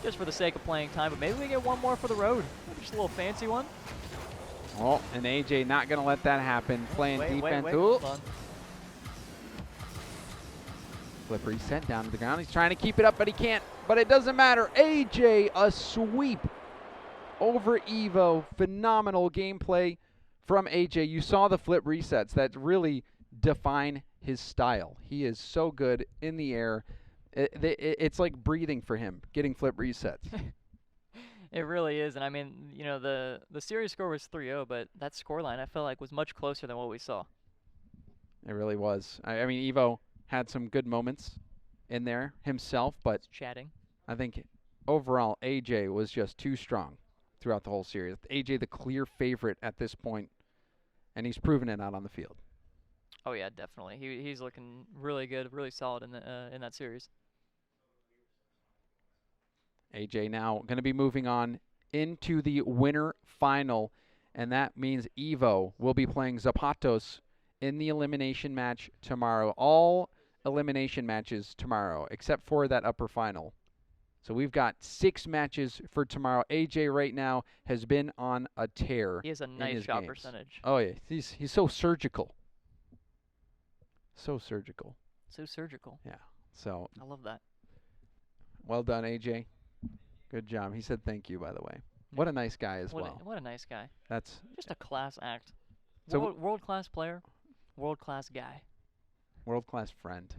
just for the sake of playing time, but maybe we get one more for the road. Just a little fancy one. Oh, and AJ not going to let that happen. Playing defense. Wait, Ooh. hold on. Flip reset down to the ground. He's trying to keep it up, but he can't. But it doesn't matter. AJ, a sweep over Evo. Phenomenal gameplay from AJ. You saw the flip resets that really define his style. He is so good in the air. It's like breathing for him, getting flip resets. It really is, and I mean, you know, the series score was 3-0, but that scoreline I felt like was much closer than what we saw. It really was. I mean, Evo had some good moments in there himself, but Just chatting. I think overall AJ was just too strong throughout the whole series. AJ the clear favorite at this point, and he's proven it out on the field. Oh yeah, definitely. He's looking really good, really solid in that series. AJ now going to be moving on into the winter final, and that means Evo will be playing Zapatos in the elimination match tomorrow. All elimination matches tomorrow, except for that upper final. So we've got 6 matches for tomorrow. AJ right now has been on a tear. He has a in nice his shot games. percentage. Oh yeah, he's so surgical. So surgical. So surgical. Yeah. So I love that. well done, AJ. Good job. He said thank you, by the way. What a nice guy as well. What a nice guy. That's Just a class act. So World class player, world class guy. world-class friend.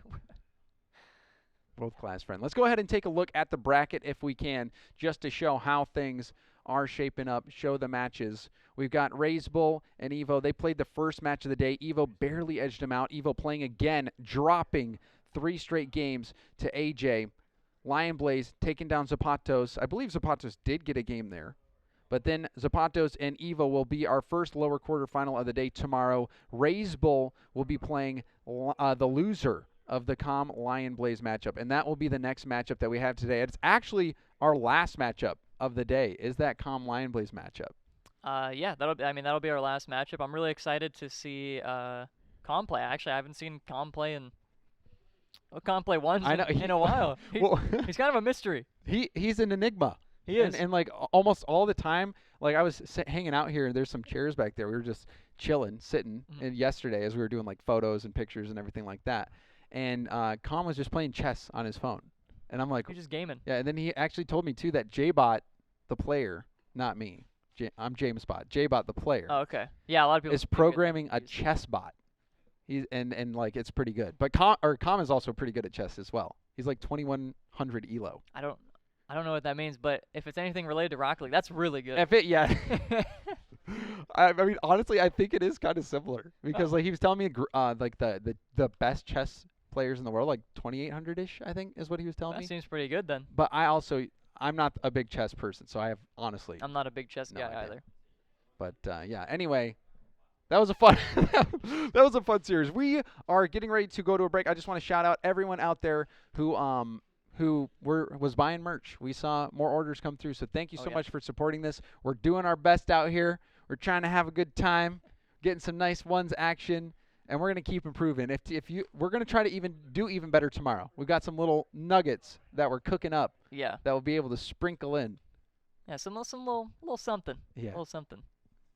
World-class friend. Let's go ahead and take a look at the bracket if we can, just to show how things are shaping up, show the matches. We've got Raise Bull and Evo. They played the first match of the day. Evo barely edged him out. Evo playing again, dropping 3 straight games to AJ. Lion Blaze taking down Zapatos. I believe Zapatos did get a game there. But then Zapatos and Evo will be our first lower quarterfinal of the day tomorrow. Raise Bull will be playing the loser of the Calm Lion Blaze matchup, and that will be the next matchup that we have today. It's actually our last matchup of the day, is that Calm Lion Blaze matchup. Yeah, that'll be our last matchup. I'm really excited to see Calm play. Actually, I haven't seen Calm play in once in a while. He's kind of a mystery. He's an enigma. He is. And like almost all the time, like I was hanging out here, and there's some chairs back there. We were just chilling, sitting, and yesterday as we were doing like photos and pictures and everything like that. And Calm was just playing chess on his phone. And I'm like, He's just gaming. Yeah, and then he actually told me too that J-Bot, the player, not me. I'm James Bot. J-Bot, the player. Oh, okay. Yeah, a lot of people is programming a chess bot. He's and like it's pretty good. But Calm is also pretty good at chess as well. He's like 2100 elo. I don't know what that means, but if it's anything related to Rocket League, that's really good. I mean, honestly, I think it is kind of similar because like he was telling me like the best chess players in the world, like 2800-ish, I think is what he was telling me. That seems pretty good then. But I'm not a big chess person, so I have honestly. I'm not a big chess guy either. But yeah, anyway, that was a fun that was a fun series. We are getting ready to go to a break. I just want to shout out everyone out there who was buying merch. We saw more orders come through, so thank you so much for supporting this. We're doing our best out here. We're trying to have a good time, getting some nice ones action, and we're going to keep improving. We're going to try to do even better tomorrow. We've got some little nuggets that we're cooking up. Yeah. That we'll be able to sprinkle in. Yeah, some little something. Yeah. Little something.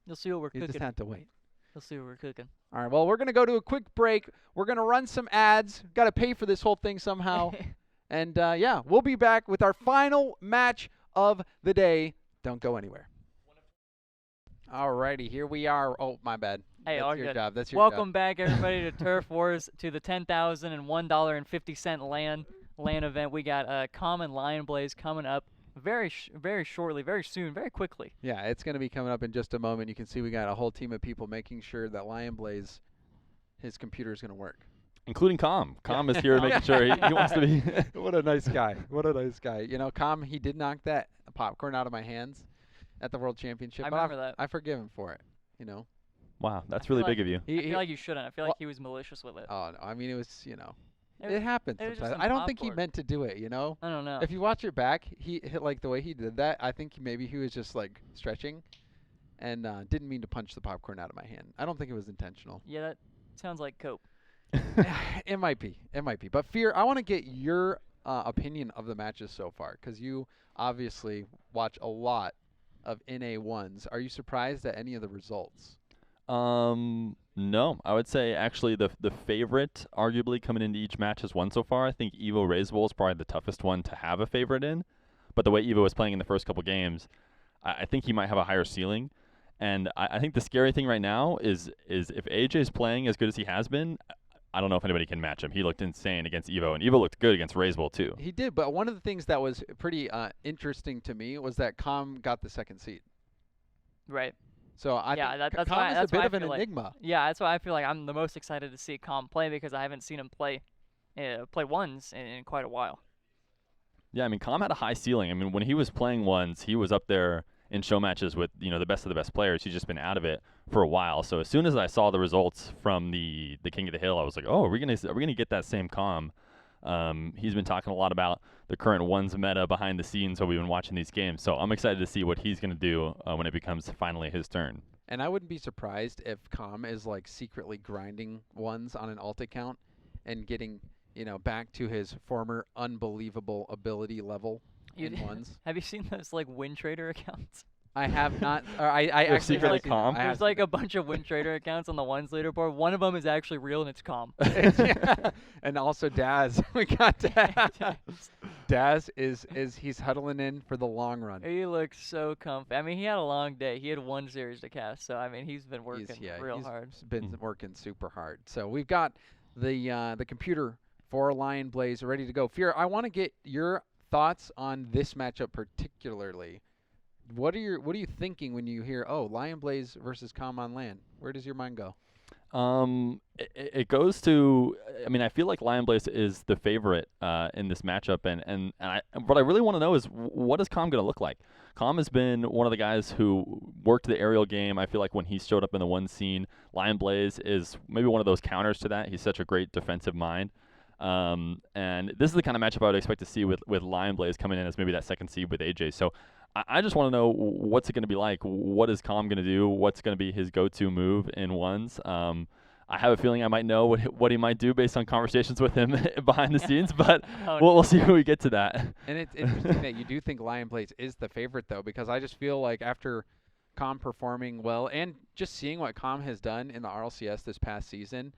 You'll see what we're cooking. You just have to wait. You'll see what we're cooking. All right, well, we're going to go to a quick break. We're going to run some ads. Got to pay for this whole thing somehow. And, yeah, we'll be back with our final match of the day. Don't go anywhere. All righty, here we are. Oh, my bad. Hey, That's your good. job. That's your job. Welcome back, everybody, to Turf Wars, to the $10,001.50 LAN event. We got Common Lion Blaze coming up very shortly, very soon, very quickly. Yeah, it's going to be coming up in just a moment. You can see we got a whole team of people making sure that Lion Blaze, his computer is going to work. Including Com. Com is here making sure he wants to be. What a nice guy. What a nice guy. You know, Com, he did knock that popcorn out of my hands at the World Championship. I remember that. I forgive him for it, you know. Wow, that's really big of you. I feel like you shouldn't. I feel like he was malicious with it. Oh, no. I mean, it was, you know. It It happens it was just sometimes. some I don't think he popcorn. meant to do it, you know? I don't know. If you watch it back, he hit like the way he did that. I think maybe he was just like stretching and didn't mean to punch the popcorn out of my hand. I don't think it was intentional. Yeah, that sounds like cope. It might be. It might be. But Fear, I want to get your opinion of the matches so far because you obviously watch a lot of NA1s. Are you surprised at any of the results? No. I would say actually the favorite, arguably coming into each match, has won so far. I think Evo Raisebowl is probably the toughest one to have a favorite in. But the way Evo was playing in the first couple games, I think he might have a higher ceiling. And I think the scary thing right now is if AJ's playing as good as he has been, I don't know if anybody can match him. He looked insane against Evo, and Evo looked good against Raisebowl too. He did, but one of the things that was pretty interesting to me was that Com got the second seed. Right. So I Yeah, think that's Com why- is that's a why bit I of an feel like- enigma. Yeah, that's why I feel like I'm the most excited to see Com play because I haven't seen him play ones in quite a while. Yeah, I mean, Com had a high ceiling. I mean, when he was playing ones, he was up there in show matches with, you know, the best of the best players. He's just been out of it for a while. So as soon as I saw the results from the King of the Hill, I was like, oh, are we gonna get that same Com? He's been talking a lot about the current ones meta behind the scenes while we've been watching these games. So I'm excited to see what he's gonna do when it becomes finally his turn. And I wouldn't be surprised if Com is like secretly grinding ones on an alt account and getting, you know, back to his former unbelievable ability level in ones. Have you seen those like win trader accounts? I have not. Or I They're actually secretly haven't seen Com? I have There's like a bunch of win trader accounts on the ones leaderboard. One of them is actually real and it's Com. and also Daz. We got Daz. Daz is he's huddling in for the long run. He looks so comfy. I mean, he had a long day. He had one series to cast, so I mean, he's been working real he's hard. been working super hard. So we've got the computer for Lion Blaze ready to go. Fear, I want to get your thoughts on this matchup particularly. What are you thinking when you hear, oh, Lion Blaze versus Com on LAN? Where does your mind go? It goes to, I mean, I feel like Lion Blaze is the favorite in this matchup, and what I really want to know is what is Com going to look like? Com has been one of the guys who worked the aerial game. I feel like when he showed up in the one scene, Lion Blaze is maybe one of those counters to that. He's such a great defensive mind. And this is the kind of matchup I would expect to see with Lion Blaze coming in as maybe that second seed with AJ. So I just want to know what's it going to be like. What is Com going to do? What's going to be his go-to move in ones? I have a feeling I might know what he might do based on conversations with him behind the scenes, but we'll see when we get to that. And it's interesting that you do think Lion Blaze is the favorite, though, because I just feel like after Com performing well and just seeing what Com has done in the RLCS this past season,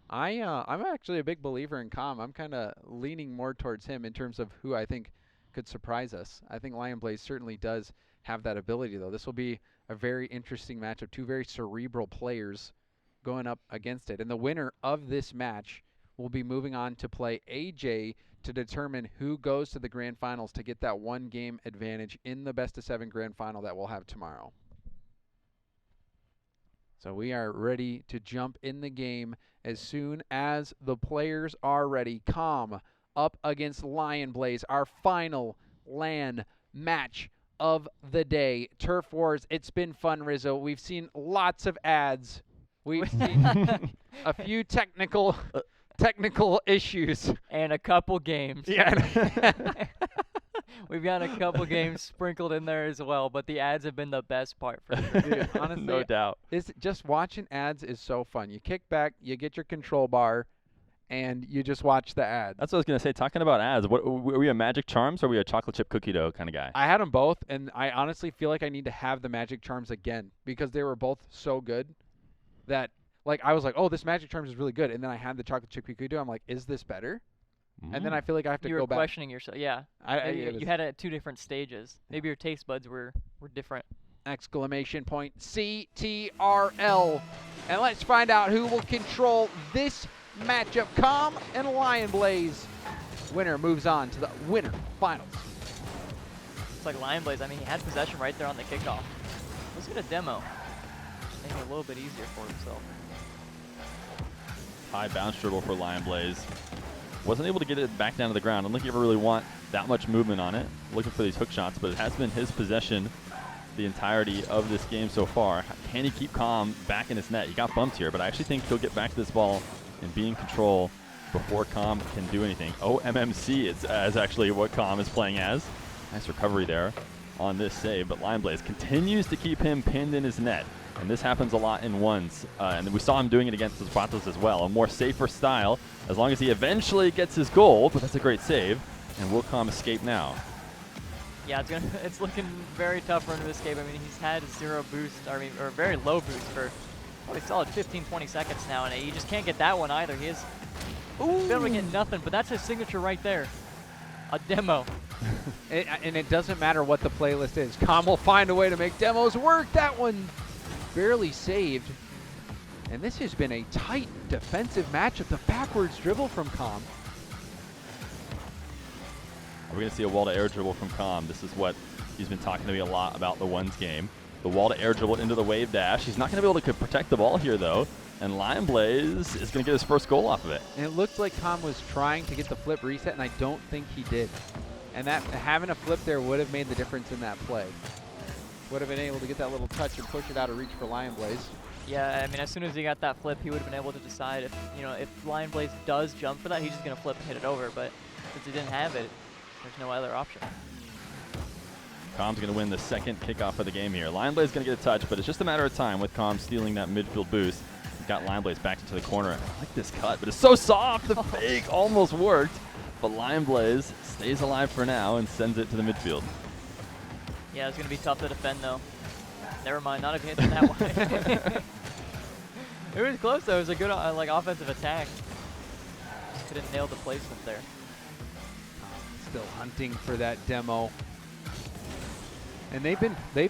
I'm actually a big believer in Com. I'm kind of leaning more towards him in terms of who I think could surprise us. I think Lion Blaze certainly does have that ability, though. This will be a very interesting matchup. Two very cerebral players going up against it. And the winner of this match will be moving on to play AJ to determine who goes to the grand finals to get that one game advantage in the best of 7 grand final that we'll have tomorrow. So we are ready to jump in the game as soon as the players are ready. Com up against Lion Blaze, our final LAN match of the day. Turf Wars, it's been fun, Rizzo. We've seen lots of ads. We've seen a few technical issues. And a couple games. Yeah. We've got a couple games sprinkled in there as well, but the ads have been the best part for sure. Dude, honestly, no doubt. Just watching ads is so fun. You kick back, you get your control bar, and you just watch the ads. That's what I was going to say. Talking about ads, are we a Magic Charms or are we a chocolate chip cookie dough kind of guy? I had them both, and I honestly feel like I need to have the Magic Charms again because they were both so good that, like, I was like, oh, this Magic Charms is really good. And then I had the chocolate chip cookie dough. I'm like, is this better? And then I feel like I have to You go were back. questioning yourself. Yeah. It You had it at 2 different stages. Maybe your taste buds were different. Exclamation point CTRL. And let's find out who will control this matchup. Com and Lion Blaze. Winner moves on to the winner finals. looks like Lion Blaze, I mean, he had possession right there on the kickoff. Let's get a demo. Making it a little bit easier for himself. High bounce dribble for Lion Blaze. Wasn't able to get it back down to the ground. I don't think you ever really want that much movement on it. Looking for these hook shots, but it has been his possession the entirety of this game so far. Can he keep Calm back in his net? He got bumped here, but I actually think he'll get back to this ball and be in control before Calm can do anything. Oh, MMC is actually what Calm is playing as. Nice recovery there on this save, but Lion Blaze continues to keep him pinned in his net. And this happens a lot in ones. And we saw him doing it against the Zapatas as well. A more safer style, as long as he eventually gets his goal, but that's a great save. And will Calm escape now? Yeah, it's looking very tough for him to escape. I mean, he's had 0 boost, or very low boost for probably solid 15-20 seconds now, and you just can't get that one either. He is been able to get nothing, but that's his signature right there. A demo. And it doesn't matter what the playlist is. Calm will find a way to make demos work. That one barely saved. And this has been a tight defensive matchup. The backwards dribble from Calm. We're going to see a wall-to-air dribble from Calm. This is what he's been talking to me a lot about the ones game. The wall-to-air dribble into the wave dash. He's not going to be able to protect the ball here, though. And Lion Blaze is going to get his first goal off of it. And it looked like Calm was trying to get the flip reset, and I don't think he did. And that having a flip there would have made the difference in that play. Would have been able to get that little touch and push it out of reach for Lion Blaze. Yeah, I mean, as soon as he got that flip, he would have been able to decide if, if Lion Blaze does jump for that, he's just going to flip and hit it over. But since he didn't have it, there's no other option. Calm's going to win the second kickoff of the game here. Lion Blaze is going to get a touch, but it's just a matter of time with Calm stealing that midfield boost. Got Lion Blaze back into the corner. I like this cut, but it's so soft. The fake almost worked, but Lion Blaze stays alive for now and sends it to the midfield. Yeah, it's going to be tough to defend, though. Never mind, not if he hits it that way. It was close, though. It was a good offensive attack. Just couldn't nail the placement there. Still hunting for that demo. And they've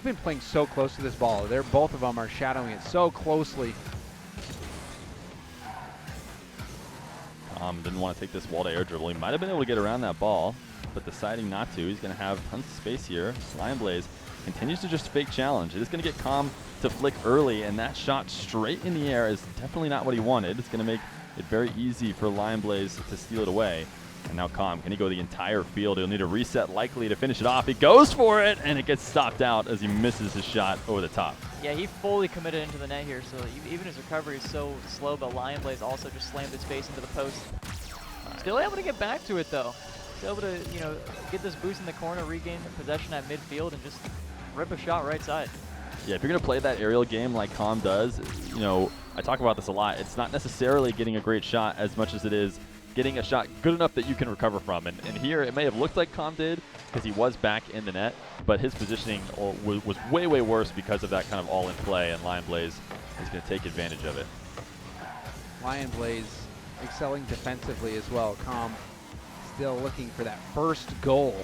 been playing so close to this ball. Both of them are shadowing it so closely. Didn't want to take this wall-to-air dribble. He might have been able to get around that ball, but deciding not to. He's going to have tons of space here. Lion Blaze continues to just fake challenge. It is going to get Calm to flick early, and that shot straight in the air is definitely not what he wanted. It's going to make it very easy for Lion Blaze to steal it away. And now Calm, can he go the entire field? He'll need a reset likely to finish it off. He goes for it, and it gets stopped out as he misses his shot over the top. Yeah, he fully committed into the net here, so even his recovery is so slow, but Lion Blaze also just slammed his face into the post. Still able to get back to it, though. Still able to, get this boost in the corner, regain the possession at midfield, and just rip a shot right side. Yeah, if you're going to play that aerial game like Calm does, I talk about this a lot. It's not necessarily getting a great shot as much as it is getting a shot good enough that you can recover from. And here, it may have looked like Calm did because he was back in the net, but his positioning was way, way worse because of that kind of all-in play, and Lion Blaze is going to take advantage of it. Lion Blaze excelling defensively as well. Calm still looking for that first goal.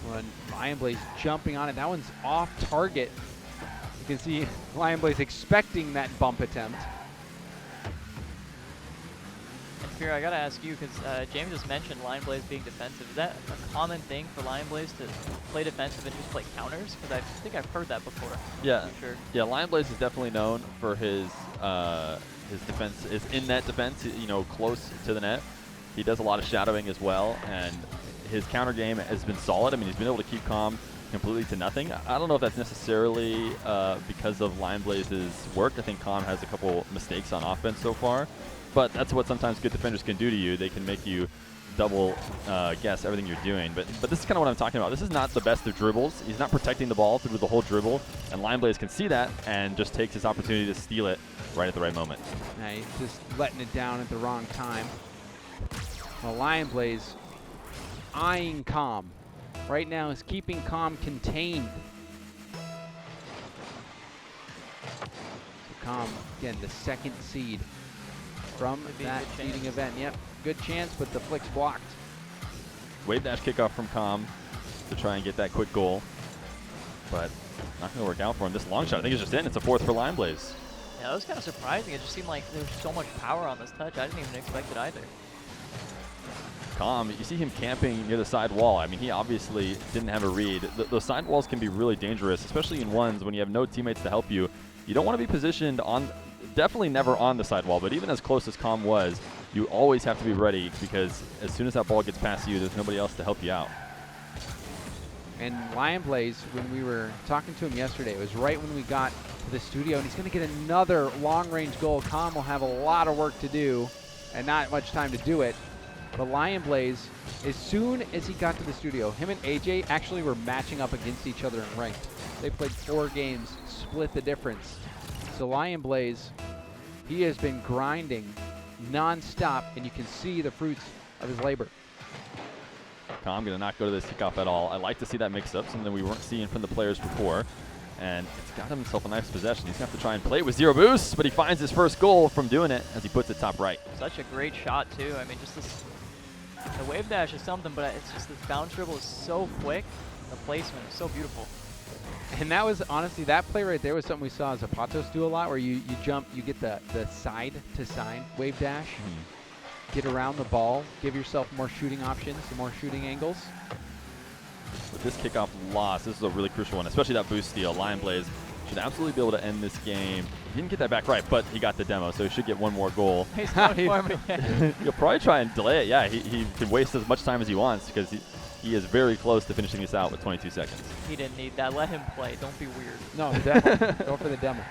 When Lion Blaze jumping on it, that one's off target. You can see Lion Blaze expecting that bump attempt. And Fear, I gotta ask you, because James just mentioned Lion Blaze being defensive. Is that a common thing for Lion Blaze to play defensive and just play counters? Because I think I've heard that before. Yeah, sure. Yeah. Lion Blaze is definitely known for his defense, his in-net defense. Close to the net. He does a lot of shadowing as well, and his counter game has been solid. I mean, he's been able to keep Calm completely to nothing. I don't know if that's necessarily because of Lion Blaze's work. I think Calm has a couple mistakes on offense so far, but that's what sometimes good defenders can do to you. They can make you double guess everything you're doing. But this is kind of what I'm talking about. This is not the best of dribbles. He's not protecting the ball through the whole dribble, and Lion Blaze can see that and just takes his opportunity to steal it right at the right moment. Yeah, he's just letting it down at the wrong time. Well, Lion Blaze eyeing Calm. Right now is keeping Calm contained. So Calm, again, the second seed from that seeding event. Yep, good chance, but the flick's blocked. Wave dash kickoff from Calm to try and get that quick goal, but not going to work out for him. This long shot, I think it's just in. It's a fourth for Lion Blaze. Yeah, that was kind of surprising. It just seemed like there was so much power on this touch. I didn't even expect it either. Calm, you see him camping near the side wall. I mean, he obviously didn't have a read. Those side walls can be really dangerous, especially in ones when you have no teammates to help you. You don't want to be positioned on, definitely never on the side wall, but even as close as Calm was, you always have to be ready because as soon as that ball gets past you, there's nobody else to help you out. And Lion Blaze, when we were talking to him yesterday, it was right when we got to the studio, and he's going to get another long-range goal. Calm will have a lot of work to do and not much time to do it. But Lion Blaze, as soon as he got to the studio, him and AJ actually were matching up against each other in ranked. They played 4 games, split the difference. So Lion Blaze, he has been grinding non-stop, and you can see the fruits of his labor. Calm going to not go to this kickoff at all. I like to see that mix-up, something we weren't seeing from the players before. And it's got himself a nice possession. He's going to have to try and play it with 0 boosts, but he finds his first goal from doing it as he puts it top right. Such a great shot, too. I mean, just this, the wave dash is something, but it's just this bounce dribble is so quick. The placement is so beautiful. And that was, honestly, that play right there was something we saw Zapatas do a lot, where you jump, you get the side-to-side wave dash, get around the ball, give yourself more shooting options, some more shooting angles. With this kickoff loss, this is a really crucial one, especially that boost steal. Lion Blaze should absolutely be able to end this game. He didn't get that back right, but he got the demo, so he should get one more goal. He's going for me. He'll probably try and delay it. Yeah, he can waste as much time as he wants because he is very close to finishing this out with 22 seconds. He didn't need that. Let him play. Don't be weird. No, go for the demo.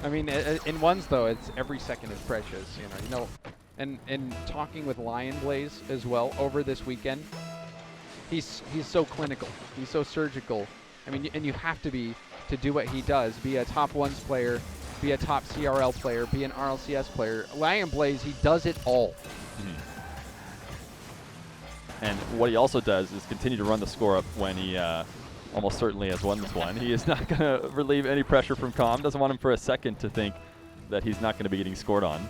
I mean, in ones, though, it's every second is precious. You know. And talking with Lion Blaze as well over this weekend, he's so clinical. He's so surgical. I mean, and you have to be to do what he does. Be a top ones player, be a top CRL player, be an RLCS player. Lion Blaze, he does it all. And what he also does is continue to run the score up when he almost certainly has won this one. He is not going to relieve any pressure from Calm. Doesn't want him for a second to think that he's not going to be getting scored on.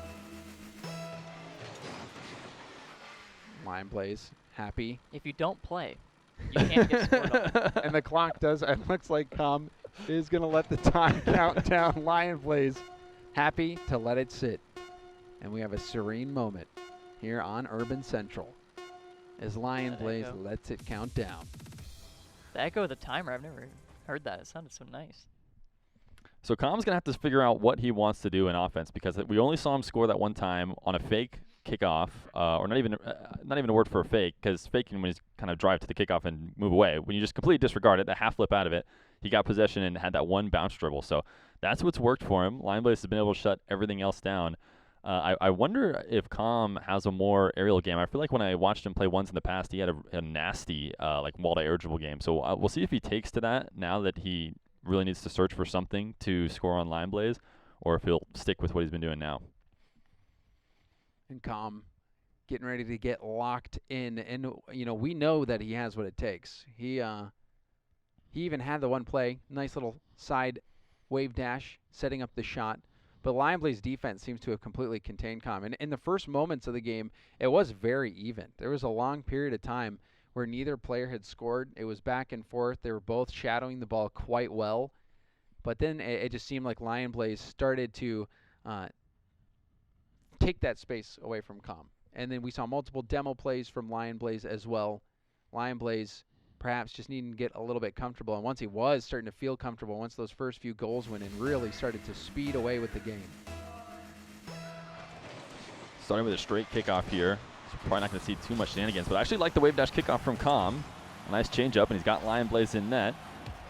Lion Blaze, happy. If you don't play, you can't get scored on. And the clock does. It looks like Calm is going to let the time count down. Lion Blaze, happy to let it sit. And we have a serene moment here on Urban Central as Lion Blaze lets it count down. The echo of the timer, I've never heard that. It sounded so nice. So Calm's going to have to figure out what he wants to do in offense because we only saw him score that one time on a fake kickoff, or not even a word for a fake, because faking when he's kind of drive to the kickoff and move away. When you just completely disregard it, the half flip out of it, he got possession and had that one bounce dribble. So that's what's worked for him. Lion Blaze has been able to shut everything else down. I wonder if Calm has a more aerial game. I feel like when I watched him play ones in the past, he had a nasty like wall-to-air dribble game. So we'll see if he takes to that now that he really needs to search for something to score on Lion Blaze, or if he'll stick with what he's been doing now. And Calm getting ready to get locked in. And, you know, we know that he has what it takes. He even had the one play, nice little side wave dash, setting up the shot. But Lion Blaze defense seems to have completely contained Calm. And in the first moments of the game, it was very even. There was a long period of time where neither player had scored. It was back and forth. They were both shadowing the ball quite well. But then it just seemed like Lion Blaze started to take that space away from Calm. And then we saw multiple demo plays from Lion Blaze as well. Lion Blaze perhaps just needing to get a little bit comfortable. And once he was starting to feel comfortable, once those first few goals went in, really started to speed away with the game. Starting with a straight kickoff here. So probably not going to see too much shenanigans, but I actually like the wave dash kickoff from Calm. A nice change up, and he's got Lion Blaze in net.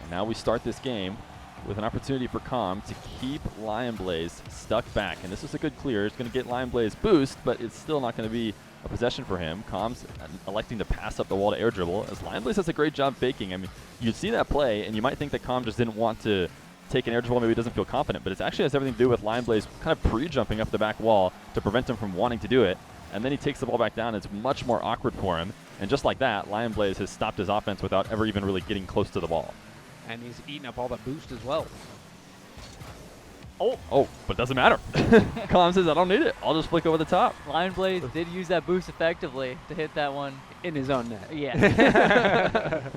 And now we start this game with an opportunity for Calm to keep Lion Blaze stuck back. And this is a good clear. It's going to get Lion Blaze boost, but it's still not going to be a possession for him. Calm's electing to pass up the wall to air dribble as Lion Blaze does a great job faking. I mean, you'd see that play, and you might think that Calm just didn't want to take an air dribble. Maybe he doesn't feel confident, but it actually has everything to do with Lion Blaze kind of pre-jumping up the back wall to prevent him from wanting to do it. And then he takes the ball back down. It's much more awkward for him. And just like that, Lion Blaze has stopped his offense without ever even really getting close to the ball. And he's eating up all the boost as well. Oh, but it doesn't matter. Calm says, I don't need it. I'll just flick over the top. Lion Blaze did use that boost effectively to hit that one. In his own net. Yeah.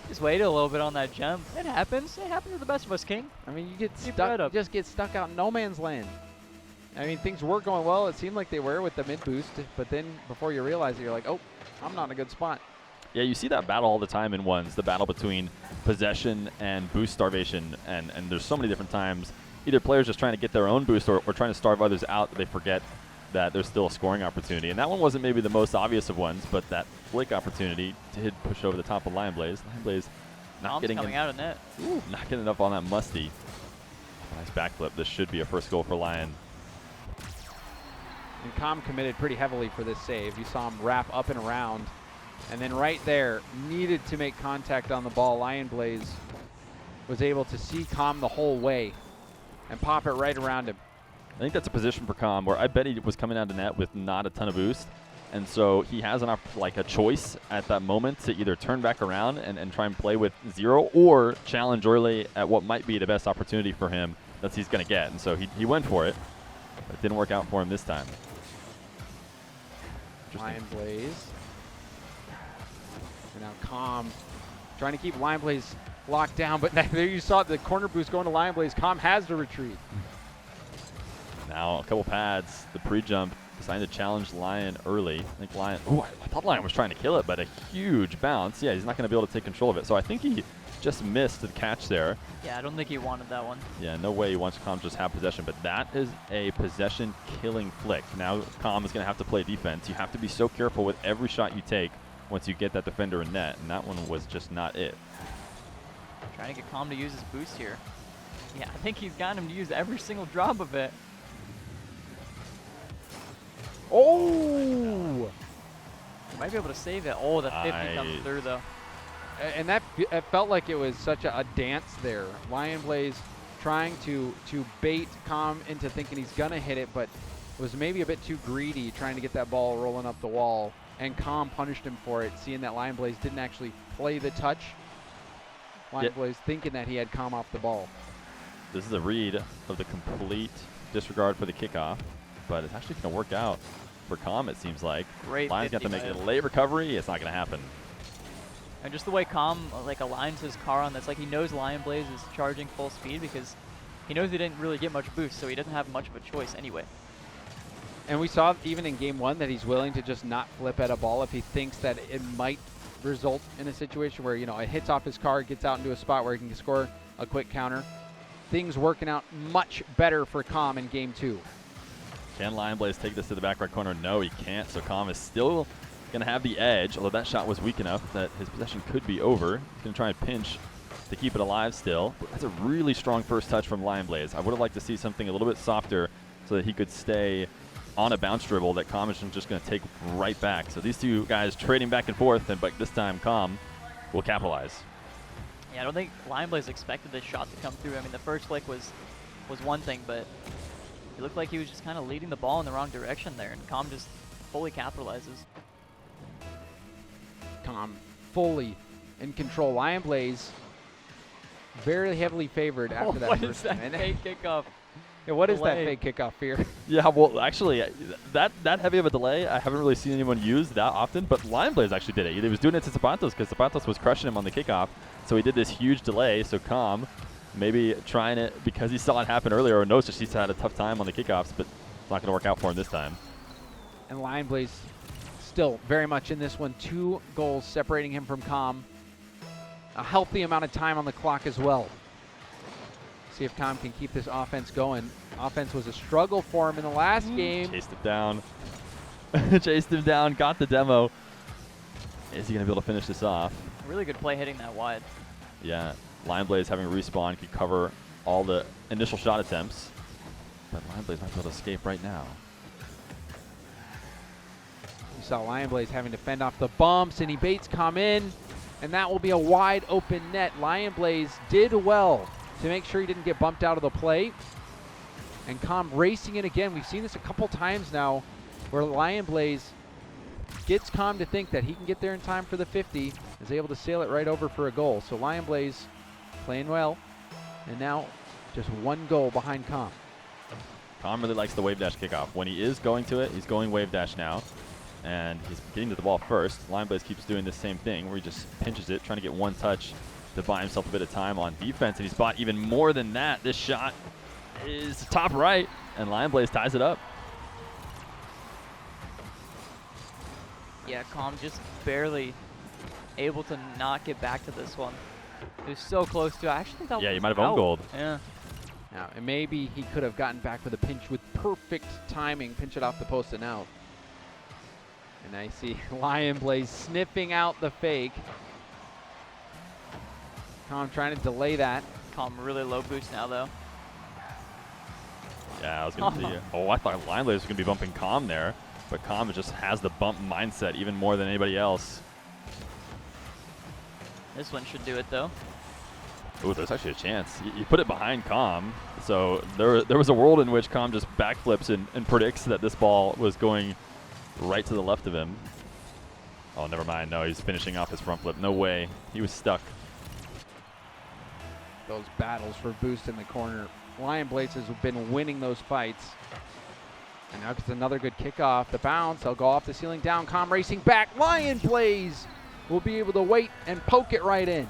Just waited a little bit on that jump. It happens. It happens to the best of us, King. I mean, you get Keep your head stuck. up. You just get stuck out in no man's land. I mean, things were going well. It seemed like they were with the mid boost, but then before you realize it, you're like, oh, I'm not in a good spot. Yeah, you see that battle all the time in ones, the battle between possession and boost starvation, and there's so many different times, either players just trying to get their own boost or trying to starve others out that they forget that there's still a scoring opportunity. And that one wasn't maybe the most obvious of ones, but that flick opportunity did push over the top of Lion Blaze. Lion Blaze not getting coming out of net. Ooh, not getting enough on that musty. Nice backflip. This should be a first goal for Lion. And Com committed pretty heavily for this save. You saw him wrap up and around. And then right there, needed to make contact on the ball. Lion Blaze was able to see Com the whole way and pop it right around him. I think that's a position for Com where I bet he was coming down to net with not a ton of boost. And so he has a choice at that moment to either turn back around and try and play with 0 or challenge early at what might be the best opportunity for him that he's going to get. And so he went for it, but it didn't work out for him this time. Lion Blaze. And now Com trying to keep Lion Blaze locked down, but there you saw the corner boost going to Lion Blaze. Com has to retreat. Now a couple pads, the pre-jump, deciding to challenge Lion early. I think Lion, I thought Lion was trying to kill it, but a huge bounce. Yeah, he's not going to be able to take control of it. So I think he just missed the catch there. Yeah, I don't think he wanted that one. Yeah, no way he wants Com to just have possession, but that is a possession killing flick. Now Com is going to have to play defense. You have to be so careful with every shot you take once you get that defender in net, and that one was just not it. Trying to get Com to use his boost here. Yeah, I think he's gotten him to use every single drop of it. Oh! He might be able to save it. Oh, the 50 comes through, though. And it felt like it was such a dance there. Lion Blaze trying to bait Com into thinking he's going to hit it, but was maybe a bit too greedy trying to get that ball rolling up the wall. And Com punished him for it, seeing that Lion Blaze didn't actually play the touch. Lion Blaze thinking that he had Com off the ball. This is a read of the complete disregard for the kickoff, but it's actually going to work out for Com, it seems like. Great. Lion's got to make a late recovery. It's not going to happen. And just the way Com aligns his car on this, like he knows Lion Blaze is charging full speed because he knows he didn't really get much boost, so he doesn't have much of a choice anyway. And we saw even in game 1 that he's willing to just not flip at a ball if he thinks that it might result in a situation where, you know, it hits off his car, gets out into a spot where he can score a quick counter. Things working out much better for Com in game 2. Can Lion Blaze take this to the back right corner? No, he can't. So Com is still going to have the edge, although that shot was weak enough that his possession could be over. He's going to try and pinch to keep it alive still. But that's a really strong first touch from Lion Blaze. I would have liked to see something a little bit softer so that he could stay on a bounce dribble that Com is just going to take right back. So these two guys trading back and forth, but this time Com will capitalize. Yeah, I don't think Lion Blaze expected this shot to come through. I mean, the first flick was one thing, but it looked like he was just kind of leading the ball in the wrong direction there, and Com just fully capitalizes. Com fully in control. Lion Blaze very heavily favored after that what first is that fake kickoff? Yeah, what is that delay? fake kickoff here? Yeah, well, actually, that heavy of a delay, I haven't really seen anyone use that often, but Lion Blaze actually did it. He was doing it to Zapatas because Zapatas was crushing him on the kickoff, so he did this huge delay, so Com maybe trying it because he saw it happen earlier or knows that he's had a tough time on the kickoffs, but it's not going to work out for him this time. And Lion Blaze still very much in this one. 2 goals separating him from Com. A healthy amount of time on the clock as well. See if Com can keep this offense going. Offense was a struggle for him in the last game. Chased it down. Chased him down, got the demo. Is he going to be able to finish this off? Really good play hitting that wide. Yeah, Lion Blaze having a respawn could cover all the initial shot attempts, but Lion Blaze might be able to escape right now. You saw Lion Blaze having to fend off the bumps, and he baits Com in, and that will be a wide open net. Lion Blaze did well to make sure he didn't get bumped out of the play. And Com racing in again. We've seen this a couple times now where Lion Blaze gets Com to think that he can get there in time for the 50, is able to sail it right over for a goal. So Lion Blaze playing well, and now just 1 goal behind Com. Com really likes the wave dash kickoff. When he is going to it, he's going wave dash now, and he's getting to the ball first. Lion Blaze keeps doing the same thing where he just pinches it, trying to get 1 touch to buy himself a bit of time on defense, and he's bought even more than that. This shot is top right, and Lion Blaze ties it up. Yeah, Calm just barely able to not get back to this one. He was so close to. I actually think that Yeah, was he might have owned out. gold. Yeah. Now, and maybe he could have gotten back with a pinch with perfect timing, pinch it off the post and out. And I see Lion Blaze sniffing out the fake. Calm trying to delay that. Calm really low boost now though. Yeah, I was going to see. Oh, I thought Lion Blaze was going to be bumping Calm there, but Calm just has the bump mindset even more than anybody else. This one should do it though. Ooh, there's actually a chance. You put it behind Calm, so there was a world in which Calm just backflips and predicts that this ball was going right to the left of him. Oh, never mind. No, he's finishing off his front flip. No way. He was stuck. Those battles for boost in the corner. Lion Blaze has been winning those fights. And now gets another good kickoff. The bounce, they'll go off the ceiling down. Calm racing back. Lion Blaze will be able to wait and poke it right in.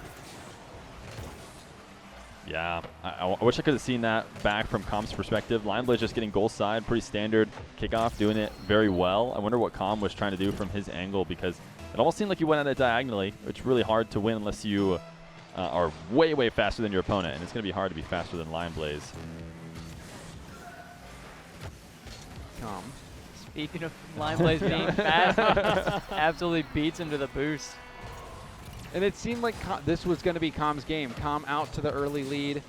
Yeah, I wish I could have seen that back from Calm's perspective. Lion Blaze just getting goal side, pretty standard kickoff, doing it very well. I wonder what Calm was trying to do from his angle, because it almost seemed like he went at it diagonally. It's really hard to win unless you are way, way faster than your opponent, and it's going to be hard to be faster than Lion Blaze. Calm. Speaking of Lion Blaze being fast, absolutely beats him to the boost. And it seemed like this was going to be Calm's game. Calm out to the early lead,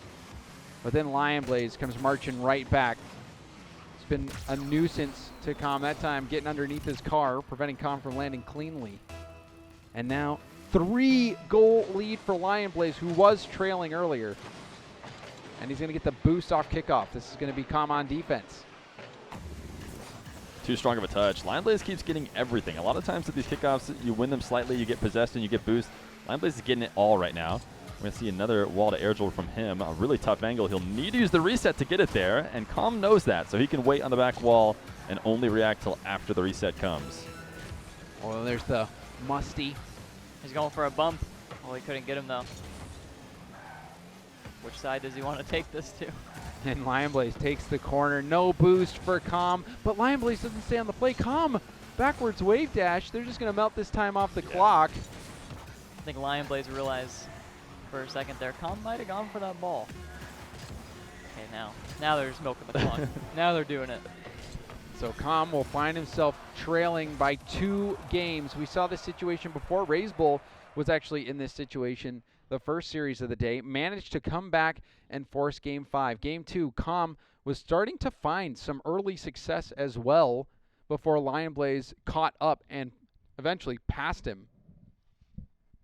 but then Lion Blaze comes marching right back. It's been a nuisance to Calm that time, getting underneath his car, preventing Calm from landing cleanly. And now 3-goal lead for Lion Blaze, who was trailing earlier. And he's going to get the boost off kickoff. This is going to be Calm on defense. Too strong of a touch. Lion Blaze keeps getting everything. A lot of times at these kickoffs, you win them slightly, you get possessed, and you get boost. Lion Blaze is getting it all right now. We're going to see another wall to air dribble from him. A really tough angle. He'll need to use the reset to get it there, and Calm knows that, so he can wait on the back wall and only react till after the reset comes. Well, there's the musty. He's going for a bump. Oh, he couldn't get him though. Which side does he want to take this to? And Lion Blaze takes the corner. No boost for Calm, but Lion Blaze doesn't stay on the play. Calm, backwards wave dash. They're just going to melt this time off the clock. I think Lion Blaze realized for a second there, Calm might have gone for that ball. Okay, now they're just milking the clock. Now they're doing it. So Calm will find himself trailing by 2 games. We saw this situation before. Raise Bull was actually in this situation the first series of the day, managed to come back and force Game 5. Game 2, Calm was starting to find some early success as well before Lion Blaze caught up and eventually passed him.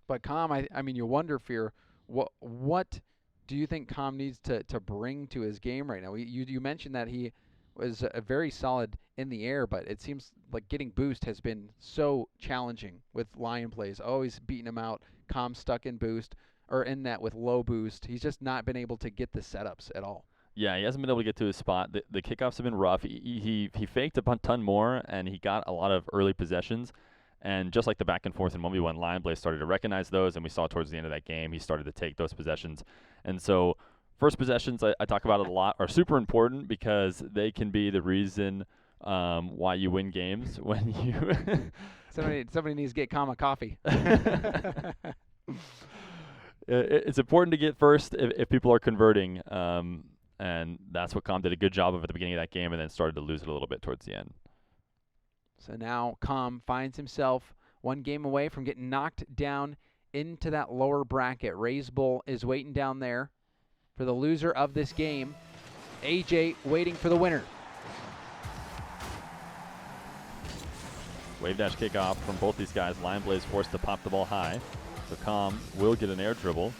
But Calm, I mean, you wonder, Fear, what do you think Calm needs to bring to his game right now? You mentioned that he was very solid in the air, but it seems like getting boost has been so challenging with Lion Blaze. Always beating him out. Calm stuck in boost or in net with low boost. He's just not been able to get the setups at all. Yeah, he hasn't been able to get to his spot. The kickoffs have been rough. He faked a ton more, and he got a lot of early possessions. And just like the back and forth in 1v1, Lion Blaze started to recognize those, and we saw towards the end of that game, he started to take those possessions. And so first possessions, I talk about it a lot, are super important because they can be the reason why you win games when you... Somebody needs to get Calm a coffee. It's important to get first if people are converting, and that's what Calm did a good job of at the beginning of that game, and then started to lose it a little bit towards the end. So now Calm finds himself 1 game away from getting knocked down into that lower bracket. Raise Bull is waiting down there for the loser of this game. AJ waiting for the winner. Wave dash kickoff from both these guys. Lion Blaze forced to pop the ball high. So Calm will get an air dribble.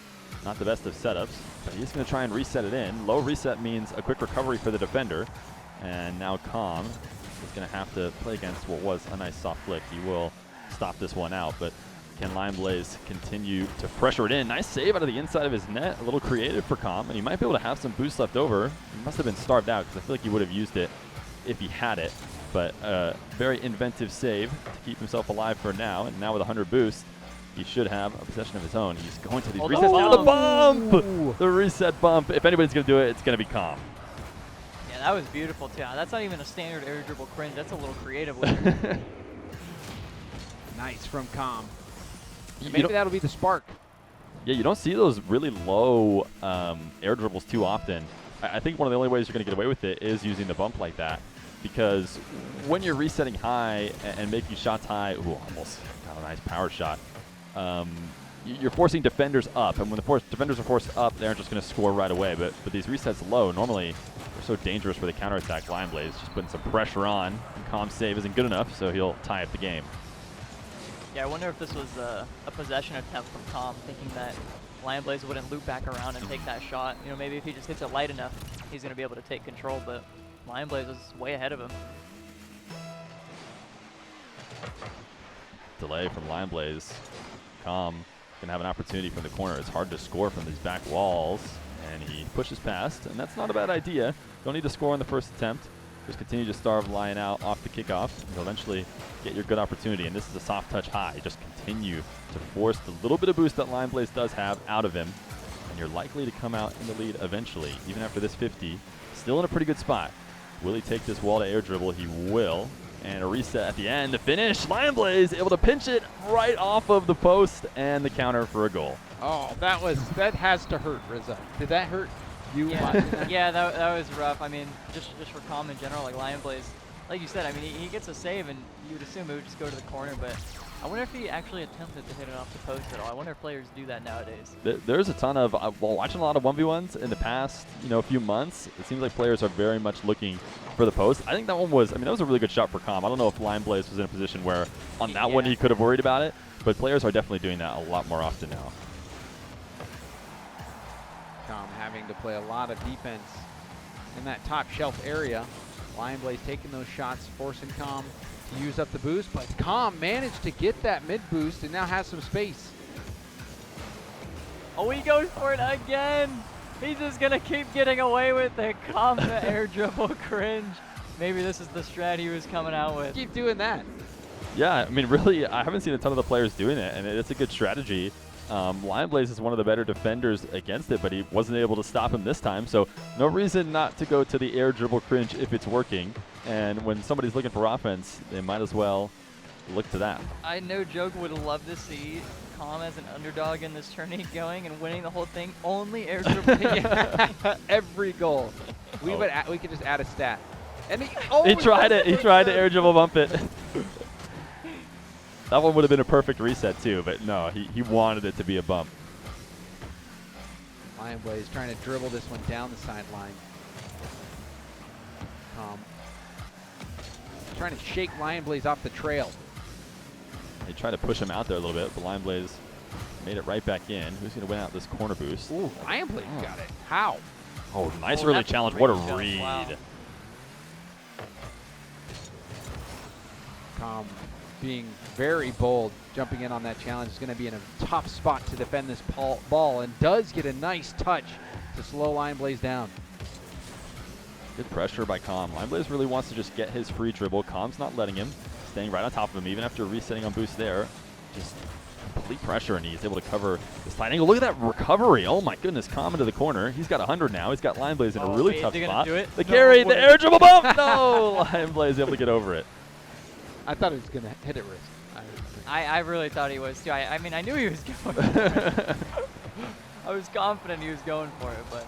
Not the best of setups, but he's going to try and reset it in. Low reset means a quick recovery for the defender. And now Calm is going to have to play against what was a nice soft flick. He will stop this one out, but can Lion Blaze continue to pressure it in? Nice save out of the inside of his net. A little creative for Calm, and he might be able to have some boost left over. He must have been starved out because I feel like he would have used it if he had it. But very inventive save to keep himself alive for now. And now with 100 boost, he should have a possession of his own. He's going to these resets. Now the bump! The reset bump. If anybody's going to do it, it's going to be Calm. that was beautiful too. That's not even a standard air dribble cringe. That's a little creative with it. Nice from Com. You Maybe don't- that'll be the spark. Yeah, you don't see those really low air dribbles too often. I think one of the only ways you're going to get away with it is using the bump like that, because when you're resetting high and making shots high, ooh, almost got a nice power shot. You're forcing defenders up, and when the defenders are forced up, they aren't just going to score right away. But these resets low, normally they're so dangerous for the counterattack. Lion Blaze just putting some pressure on, and Com's save isn't good enough, so he'll tie up the game. Yeah, I wonder if this was a possession attempt from Com, thinking that Lion Blaze wouldn't loop back around and take that shot. You know, maybe if he just hits it light enough, he's going to be able to take control, but Lion Blaze was way ahead of him. Delay from Lion Blaze. Com can have an opportunity from the corner. It's hard to score from these back walls, and he pushes past, and that's not a bad idea. Don't need to score on the first attempt. Just continue to starve Lion out off the kickoff, and you'll eventually get your good opportunity. And this is a soft touch high. Just continue to force the little bit of boost that Lion Blaze does have out of him, and you're likely to come out in the lead eventually, even after this 50. Still in a pretty good spot. Will he take this wall to air dribble? He will. And a reset at the end to finish. Lion Blaze able to pinch it right off of the post and the counter for a goal. Oh, that has to hurt, Rizzo. Did that hurt you? Yeah, yeah, that was rough. I mean, just for Com in general, like Lion Blaze, like you said, I mean, he gets a save, and you would assume it would just go to the corner, but I wonder if he actually attempted to hit it off the post at all. I wonder if players do that nowadays. There's a ton of, well, watching a lot of 1v1s in the past, few months, it seems like players are very much looking for the post. I think that one was, that was a really good shot for Com. I don't know if Lion Blaze was in a position where on that one he could have worried about it, but players are definitely doing that a lot more often now. Com having to play a lot of defense in that top shelf area. Lion Blaze taking those shots, forcing Com to use up the boost, but Com managed to get that mid boost and now has some space. Oh, he goes for it again. He's just going to keep getting away with it. Com the air dribble cringe. Maybe this is the strat he was coming out with. Keep doing that. Yeah, really, I haven't seen a ton of the players doing it, and it's a good strategy. Lion Blaze is one of the better defenders against it, but he wasn't able to stop him this time, so no reason not to go to the air dribble cringe if it's working. And when somebody's looking for offense, they might as well look to that. I no joke would love to see Com as an underdog in this tourney going and winning the whole thing. Only air dribble. Every goal. We could just add a stat. And he tried it. He tried to air dribble bump it. That one would have been a perfect reset too, but no, he wanted it to be a bump. Lion Blaze trying to dribble this one down the sideline. Trying to shake Lion Blaze off the trail. They tried to push him out there a little bit, but Lion Blaze made it right back in. Who's going to win out this corner boost? Ooh, Lion Blaze got it. How? Oh, nice Oh, early that's a challenge. great What a jump. read. Wow. Com being very bold, jumping in on that challenge, is going to be in a tough spot to defend this ball, and does get a nice touch to slow Lion Blaze down. Good pressure by Com. Lion Blaze really wants to just get his free dribble. Com's not letting him, staying right on top of him, even after resetting on boost there. Just complete pressure, and he's able to cover this tight angle. Look at that recovery. Oh my goodness, Com into the corner. He's got 100 now. He's got Lion Blaze in a really tough spot. Do it? The No carry, the way. air dribble bump. No, Lion Blaze able to get over it. I thought he was going to hit it wrist. I really thought he was too. I mean, I knew he was going for it. I was confident he was going for it, but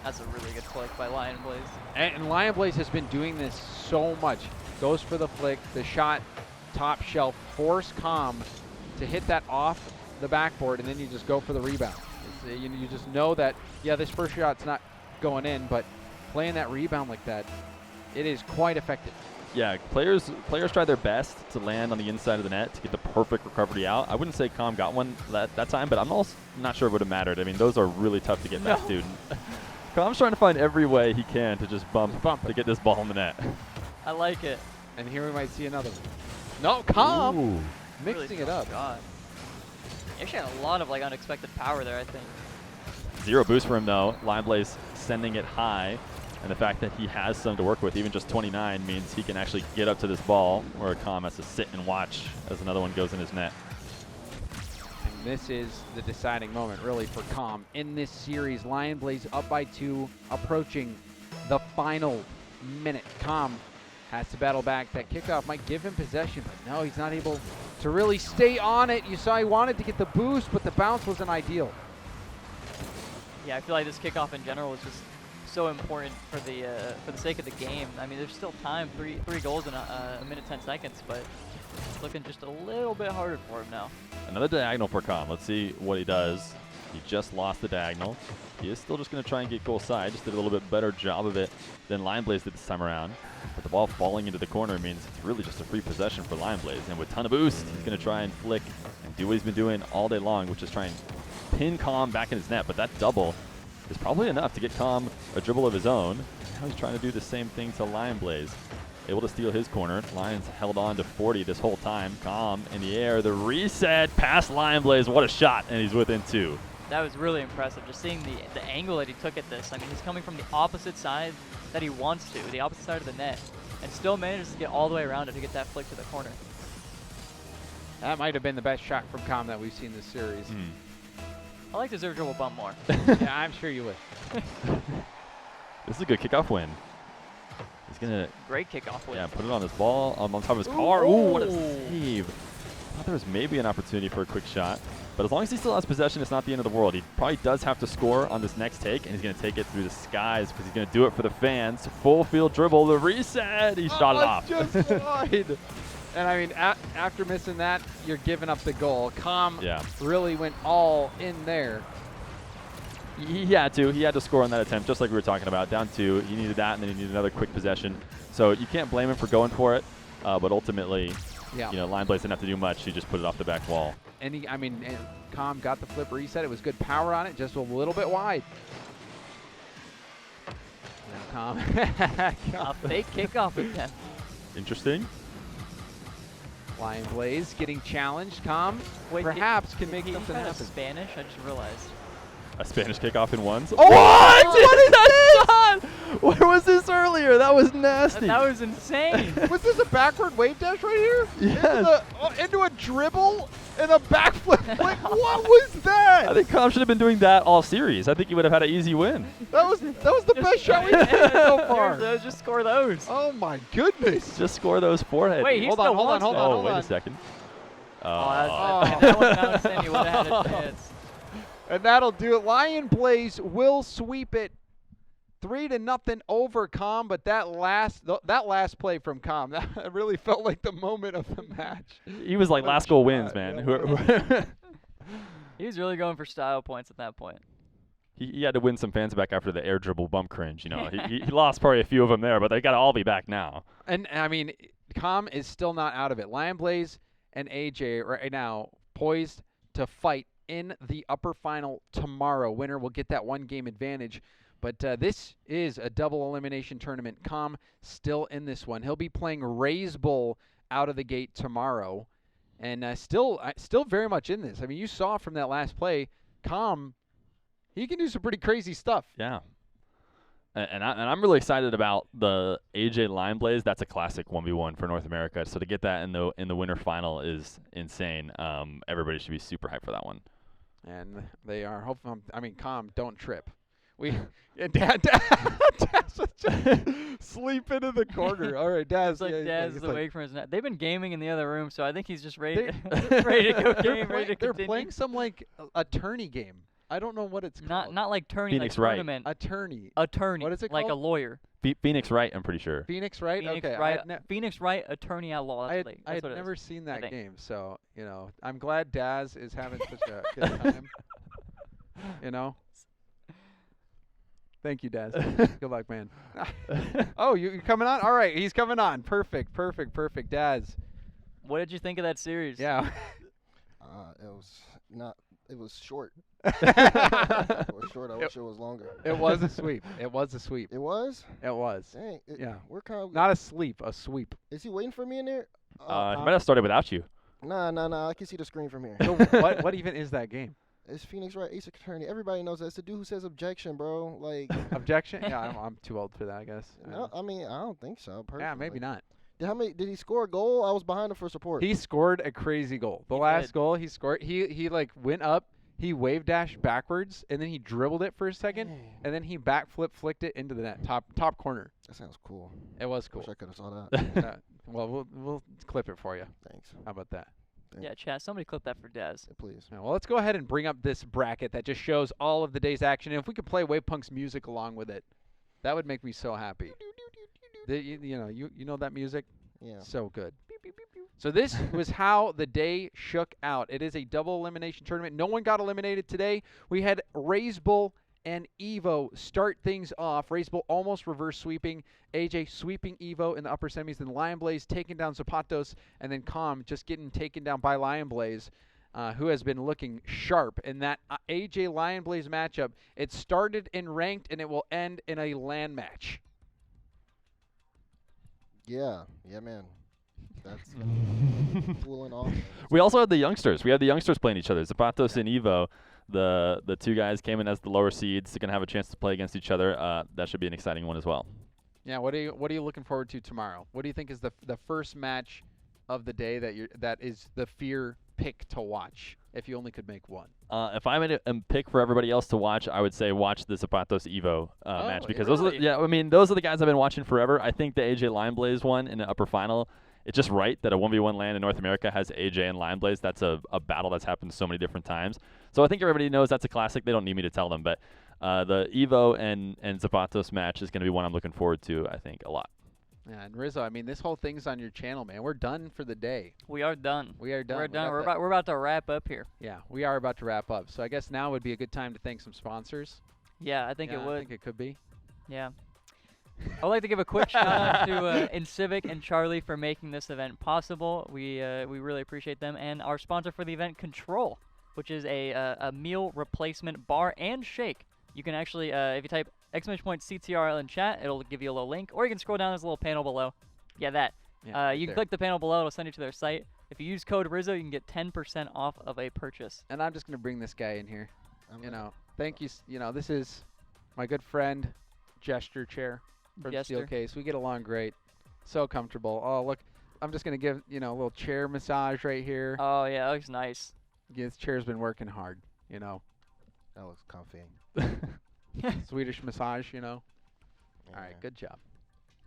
that's a really good flick by Lion Blaze. And Lion Blaze has been doing this so much. Goes for the flick, the shot, top shelf, force Com to hit that off the backboard, and then you just go for the rebound. You just know that, yeah, this first shot's not going in, but playing that rebound like that, it is quite effective. Yeah, players try their best to land on the inside of the net to get the perfect recovery out. I wouldn't say Com got one that time, but I'm also not sure it would have mattered. I mean, those are really tough to get past, dude. Com's trying to find every way he can to just bump to get this ball in the net. I like it. And here we might see another one. No, Com Ooh. mixing Really it up. tough shot. He actually had a lot of unexpected power there, I think. Zero boost for him though. Lion Blaze sending it high, and the fact that he has some to work with, even just 29, means he can actually get up to this ball, where Com has to sit and watch as another one goes in his net. And this is the deciding moment, really, for Com in this series. Lion Blaze up by 2, approaching the final minute. Com has to battle back. That kickoff might give him possession, but no, he's not able to really stay on it. You saw he wanted to get the boost, but the bounce wasn't ideal. Yeah, I feel like this kickoff in general is just so important for the sake of the game. I mean, there's still time, three goals in a minute 10 seconds, but it's looking just a little bit harder for him now. Another diagonal for Com. Let's see what he does. He just lost the diagonal. He is still just going to try and get goal side. Just did a little bit better job of it than Lion Blaze did this time around. But the ball falling into the corner means it's really just a free possession for Lion Blaze. And with ton of boost, he's going to try and flick and do what he's been doing all day long, which is try and pin Com back in his net. But that double is probably enough to get Com a dribble of his own. Now he's trying to do the same thing to Lion Blaze. Able to steal his corner. Lions held on to 40 this whole time. Com in the air. The reset past Lion Blaze. What a shot. And he's within 2. That was really impressive, just seeing the angle that he took at this. I mean, he's coming from the opposite side that he wants to, the opposite side of the net, and still manages to get all the way around it to get that flick to the corner. That might have been the best shot from Com that we've seen this series. I like the 0 dribble bump more. Yeah, I'm sure you would. This is a good kickoff win. He's going to Great kickoff win. put it on his ball, on top of his car. Ooh, what a save. I thought there was maybe an opportunity for a quick shot. But as long as he still has possession, it's not the end of the world. He probably does have to score on this next take, and he's going to take it through the skies because he's going to do it for the fans. Full field dribble, the reset. He shot it off. Just wide. And I mean, after missing that, you're giving up the goal. Com really went all in there. He had to. He had to score on that attempt, just like we were talking about. Down 2. He needed that, and then he needed another quick possession. So you can't blame him for going for it. But ultimately, you know, Lion Blaze didn't have to do much. He just put it off the back wall. And Com got the flip reset. It was good power on it, just a little bit wide. Now Com. A fake kickoff attempt. Interesting. Lion Blaze getting challenged. Com perhaps can make something happen. Spanish? I just realized. A Spanish kickoff in ones. Oh, what? What is that shot? Where was this earlier? That was nasty. That was insane. Was this a backward wave dash right here? Yes. Into a dribble and a backflip. Like, what was that? I think Com should have been doing that all series. I think he would have had an easy win. That was the best shot we've seen so far. Just score those. Oh my goodness. Just score those forehead. Wait, hold on. Oh, wait a second. That one Mount Sandy would have had a chance. And that'll do it. Lion Blaze will sweep it 3-0 over Com, but that last play from Com, that really felt like the moment of the match. He was like, last goal wins, man. He was really going for style points at that point. He had to win some fans back after the air dribble bump cringe. You know, he lost probably a few of them there, but they got to all be back now. And I mean, Com is still not out of it. Lion Blaze and AJ right now poised to fight in the upper final tomorrow. Winner will get that 1-game advantage. But this is a double elimination tournament. Com still in this one. He'll be playing Rays Bowl out of the gate tomorrow. And still very much in this. I mean, you saw from that last play, Com, he can do some pretty crazy stuff. Yeah. And I'm really excited about the AJ Lion Blaze. That's a classic 1v1 for North America. So to get that in the winter final is insane. Everybody should be super hyped for that one. And they are hoping. I mean, Com, don't trip. Daz was just sleeping in the corner. All right, Daz. It's like Daz is awake from his net. They've been gaming in the other room, so I think he's just ready to go game, ready to They're continue. playing some like a tourney game. I don't know what it's called. Not like tourney, Phoenix like Wright. tournament. Attorney. Attorney. What is it like called? a lawyer. Phoenix Wright, I'm pretty sure. Phoenix Wright? Phoenix Okay. Wright, Phoenix Wright, attorney at law. I had That's what it never is, seen I that think. game, so, you know, I'm glad Daz is having such a good time. You know? Thank you, Daz. Good luck, man. Oh, you're coming on? All right, he's coming on. Perfect. Daz. What did you think of that series? Yeah. It was short. It was short. I wish it was longer. It was a sweep. It was a sweep. It was? It was. Dang. Yeah. We're kind of. Not a sleep, a sweep. Is he waiting for me in there? He might have started without you. Nah. I can see the screen from here. So what even is that game? It's Phoenix Wright, Ace Attorney. Everybody knows that. It's the dude who says objection, bro. Like. Objection? Yeah, I'm too old for that, I guess. No, I mean, I don't think so. Personally. Yeah, maybe not. Did he score a goal? I was behind him for support. He scored a crazy goal. The last goal he scored, he like went up, he wave dashed backwards, and then he dribbled it for a second, and then he backflip flicked it into the net, top corner. That sounds cool. It was cool. Wish I could have saw that. Well, we'll clip it for you. Thanks. How about that? Yeah, chat. Somebody clip that for Daz. Yeah, please. Yeah, well, let's go ahead and bring up this bracket that just shows all of the day's action. And if we could play Wave Punk's music along with it, that would make me so happy. You know that music? Yeah. So good. So this was how the day shook out. It is a double elimination tournament. No one got eliminated today. We had Raise Bull and Evo start things off. Raise Bull almost reverse sweeping. AJ sweeping Evo in the upper semis. Then Lion Blaze taking down Zapatos. And then Calm just getting taken down by Lion Blaze, who has been looking sharp. In that AJ Lion Blaze matchup, it started in ranked and it will end in a LAN match. Yeah, man. That's fooling off. We also had the youngsters. We had the youngsters playing each other. Zapatos and Evo, the two guys came in as the lower seeds. They're gonna have a chance to play against each other. That should be an exciting one as well. Yeah. What are you looking forward to tomorrow? What do you think is the first match of the day that is the fear pick to watch if you only could make one? If I'm going to pick for everybody else to watch, I would say watch the Zapatos Evo match because those are those are the guys I've been watching forever. I think the AJ Lion Blaze one in the upper final, it's just right that a 1v1 LAN in North America has AJ and Lion Blaze. That's a battle that's happened so many different times. So I think everybody knows that's a classic. They don't need me to tell them. But the Evo and Zapatos match is going to be one I'm looking forward to, I think, a lot. Yeah, and Rizzo, I mean, this whole thing's on your channel, man. We're done for the day. We are done. We are done. We're done. We're about to wrap up here. Yeah, we are about to wrap up. So I guess now would be a good time to thank some sponsors. Yeah, I think it would. I think it could be. Yeah. I would like to give a quick shout out to Incivic and Charlie for making this event possible. We really appreciate them. And our sponsor for the event, Control, which is a meal replacement bar and shake. You can actually, if you type !CTRL in chat, it'll give you a little link. Or you can scroll down this little panel below. Yeah, that. Yeah, you can click the panel below. It'll send you to their site. If you use code Rizzo, you can get 10% off of a purchase. And I'm just going to bring this guy in here. Thank you. This is my good friend, Gesture Chair from Steelcase. We get along great. So comfortable. Oh, look. I'm just going to give, a little chair massage right here. Oh, yeah. That looks nice. Yeah, this chair's been working hard, That looks comfy. Swedish massage, Yeah. All right, good job.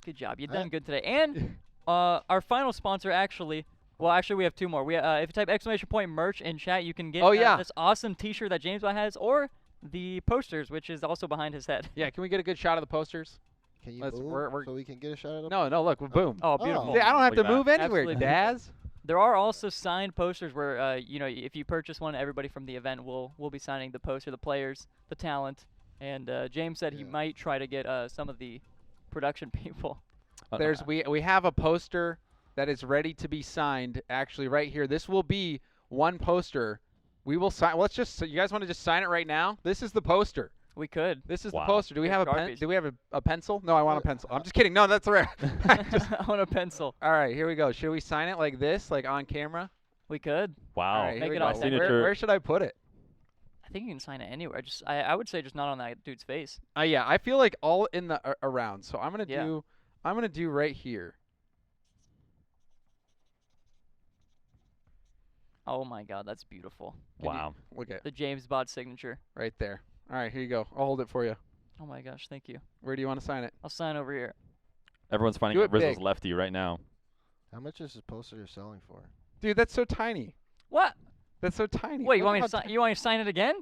Good job. You've done good today. And our final sponsor, actually, we have two more. If you type !merch in chat, you can get this awesome T-shirt that James has, or the posters, which is also behind his head. Yeah, can we get a good shot of the posters? Can you move so we can get a shot of them? No, look, boom. Oh, beautiful. See, I don't have Look to at move that. anywhere, Absolutely. Daz. There are also signed posters where, if you purchase one, everybody from the event will be signing the poster, the players, the talent. And James said he might try to get some of the production people. We have a poster that is ready to be signed. Actually, right here. This will be one poster. We will sign. You guys want to just sign it right now? This is the poster. We could. This is the Wow. poster. Do we have a pen? Garbage. Do we have a pencil? No, I want a pencil. I'm just kidding. No, that's rare. I want a pencil. All right, here we go. Should we sign it like this, like on camera? We could. Wow. All right, Make here we it go. authentic. Where should I put it? I think you can sign it anywhere. I would say just not on that dude's face. Yeah, I feel like all in the around. So I'm Yeah. gonna do right here. Oh my God, that's beautiful. Wow. Look at The James Bond signature. right there. All right, here you go. I'll hold it for you. Oh my gosh, thank you. Where do you want to sign it? I'll sign over here. Everyone's finding Do out it Rizzo's big. lefty right now. How much is this poster selling for? Dude, that's so tiny. What? That's so tiny. Wait, you Look want me how to sign? You want me to sign it again?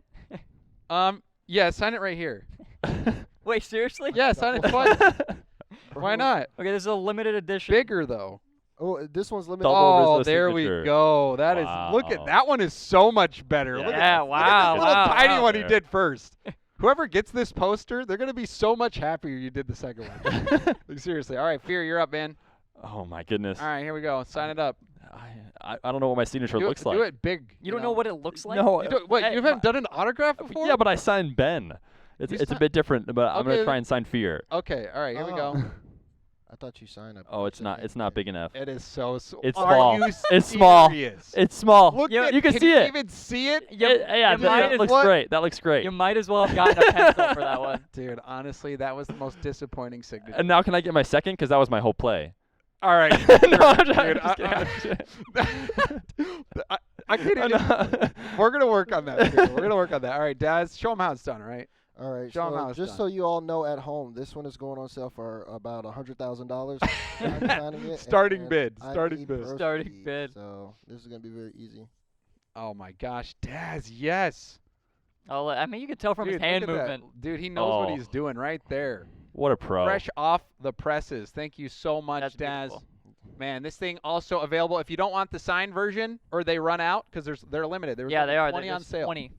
Yeah, sign it right here. Wait, seriously? Yeah, sign it twice. Why not? Okay, this is a limited edition. Bigger though. Oh, this one's limited. Double Oh, Rizzo there signature. we go. That is. Look at Wow. that one is so much better. Look Yeah, at wow, this little wow, tiny wow. one he There. did first. Whoever gets this poster, they're gonna be so much happier you did the second one. Like, seriously. All right, Fear, you're up, man. Oh my goodness. All right, here we go. Sign it up. I don't know what my signature do looks it, like. Do it big. You don't know what it looks like? No. You what? Hey, You haven't done an autograph before? Yeah, but I signed Ben. You It's a bit different, but I'm gonna Okay. try and sign Fear. Okay. All right. Here we go. I thought you signed up. Oh, it's not big enough. It is so. It's Are small. you It's small. serious? It's small. Look You- at, you can see you it. even see it? Yeah, Yeah, you might that as looks what? great. That looks great. You might as well have gotten a pencil for that one. Dude, honestly, that was the most disappointing signature. And now can I get my second? Because that was my whole play. All right. No, I'm Dude, just kidding. I can't even. We're gonna work on that. We're gonna work on that. All right, Daz, show them how it's done. All right. All right, Show 'em how so it's just done. so you all know at home, this one is going on sale for about $100,000. Starting bid. Starting bid. So this is gonna be very easy. Oh my gosh, Daz, yes. I mean, you can tell from Dude, his hand look at that. movement. Dude, he knows what Oh. he's doing right there. What a pro. Fresh off the presses. Thank you so much, That's Daz. beautiful. Man, this thing also available. If you don't want the signed version or they run out, because they're limited. There's Yeah, only they are. 20 on There's sale. 20.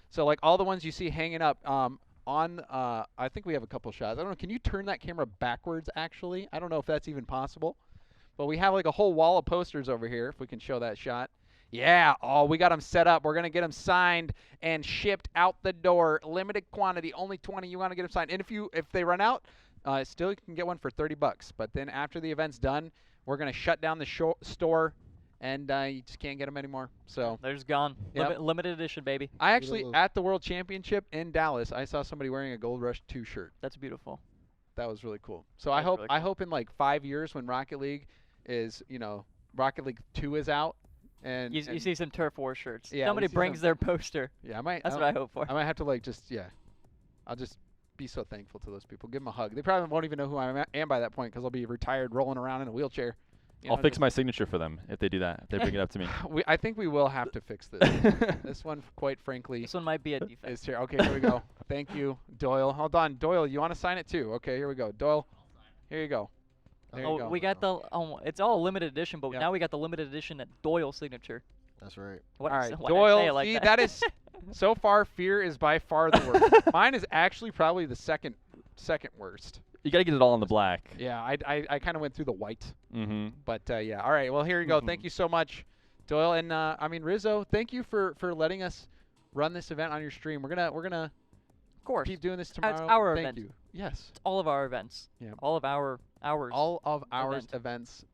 So like all the ones you see hanging up I think we have a couple shots. I don't know. Can you turn that camera backwards? Actually, I don't know if that's even possible. But we have like a whole wall of posters over here. If we can show that shot. Yeah. Oh, we got them set up. We're gonna get them signed and shipped out the door. Limited quantity, only 20. You want to get them signed. And if they run out, still you can get one for $30. But then after the event's done, we're gonna shut down the store, and you just can't get them anymore. So There's gone. Yep. Limited edition, baby. I actually Beautiful. at the World Championship in Dallas, I saw somebody wearing a Gold Rush 2 shirt. That's beautiful. That was really cool. So That's really I cool. hope in like 5 years when Rocket League is Rocket League 2 is out, and You see some Turf Wars shirts. Yeah, we Somebody see brings some. their poster. yeah, I might. That's what I hope for. I might have to like just I'll just be so thankful to those people. Give them a hug. They probably won't even know who I am by that point because I'll be retired, rolling around in a wheelchair. I'll fix my signature for them if they do that. If they bring it up to me. I think we will have to fix this. This one, quite frankly, This one might be a defect. is here. Okay, here we go. Thank you, Doyle. Hold on, Doyle. You want to sign it too? Okay, here we go. Doyle, here you go. There you go. We got the. It's all limited edition, but Yep. now we got the limited edition at Doyle signature. That's right. What, All right, why did I say Doyle. it like See, that? that is so far. Fear is by far the worst. Mine is actually probably the second worst. You got to get it all in the black. Yeah, I kind of went through the white, Mm-hmm. but yeah. All right, well here you go. Thank you so much, Doyle, and I mean Rizzo. Thank you for letting us run this event on your stream. We're gonna Of course. keep doing this It's tomorrow. our Thank event. you. Yes. It's all of our events. Yeah. All of our hours. All of our Event. events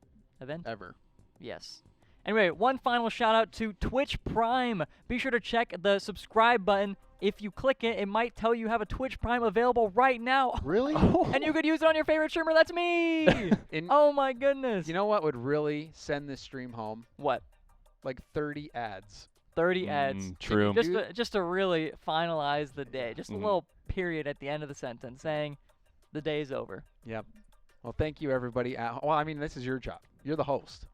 event. ever. Yes. Anyway, one final shout out to Twitch Prime. Be sure to check the subscribe button. If you click it, it might tell you have a Twitch Prime available right now. Really? And you could use it on your favorite streamer. That's me. In, Oh my goodness. You know what would really send this stream home? What? Like 30 ads. 30 ads. True. Just to really finalize the day. Just a Mhm. little period at the end of the sentence saying the day's over. Yep. Well, thank you everybody. Well, I mean this is your job. You're the host,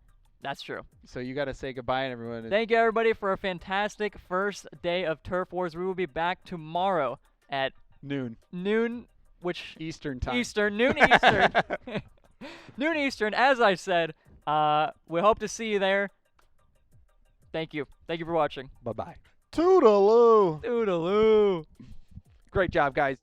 That's true. so you got to say goodbye to everyone. Thank you, everybody, for a fantastic first day of Turf Wars. We will be back tomorrow at Noon noon, which Eastern time. noon Eastern. Noon Eastern, as I said. We hope to see you there. Thank you. Thank you for watching. Bye bye. Toodaloo. Toodaloo. Great job, guys.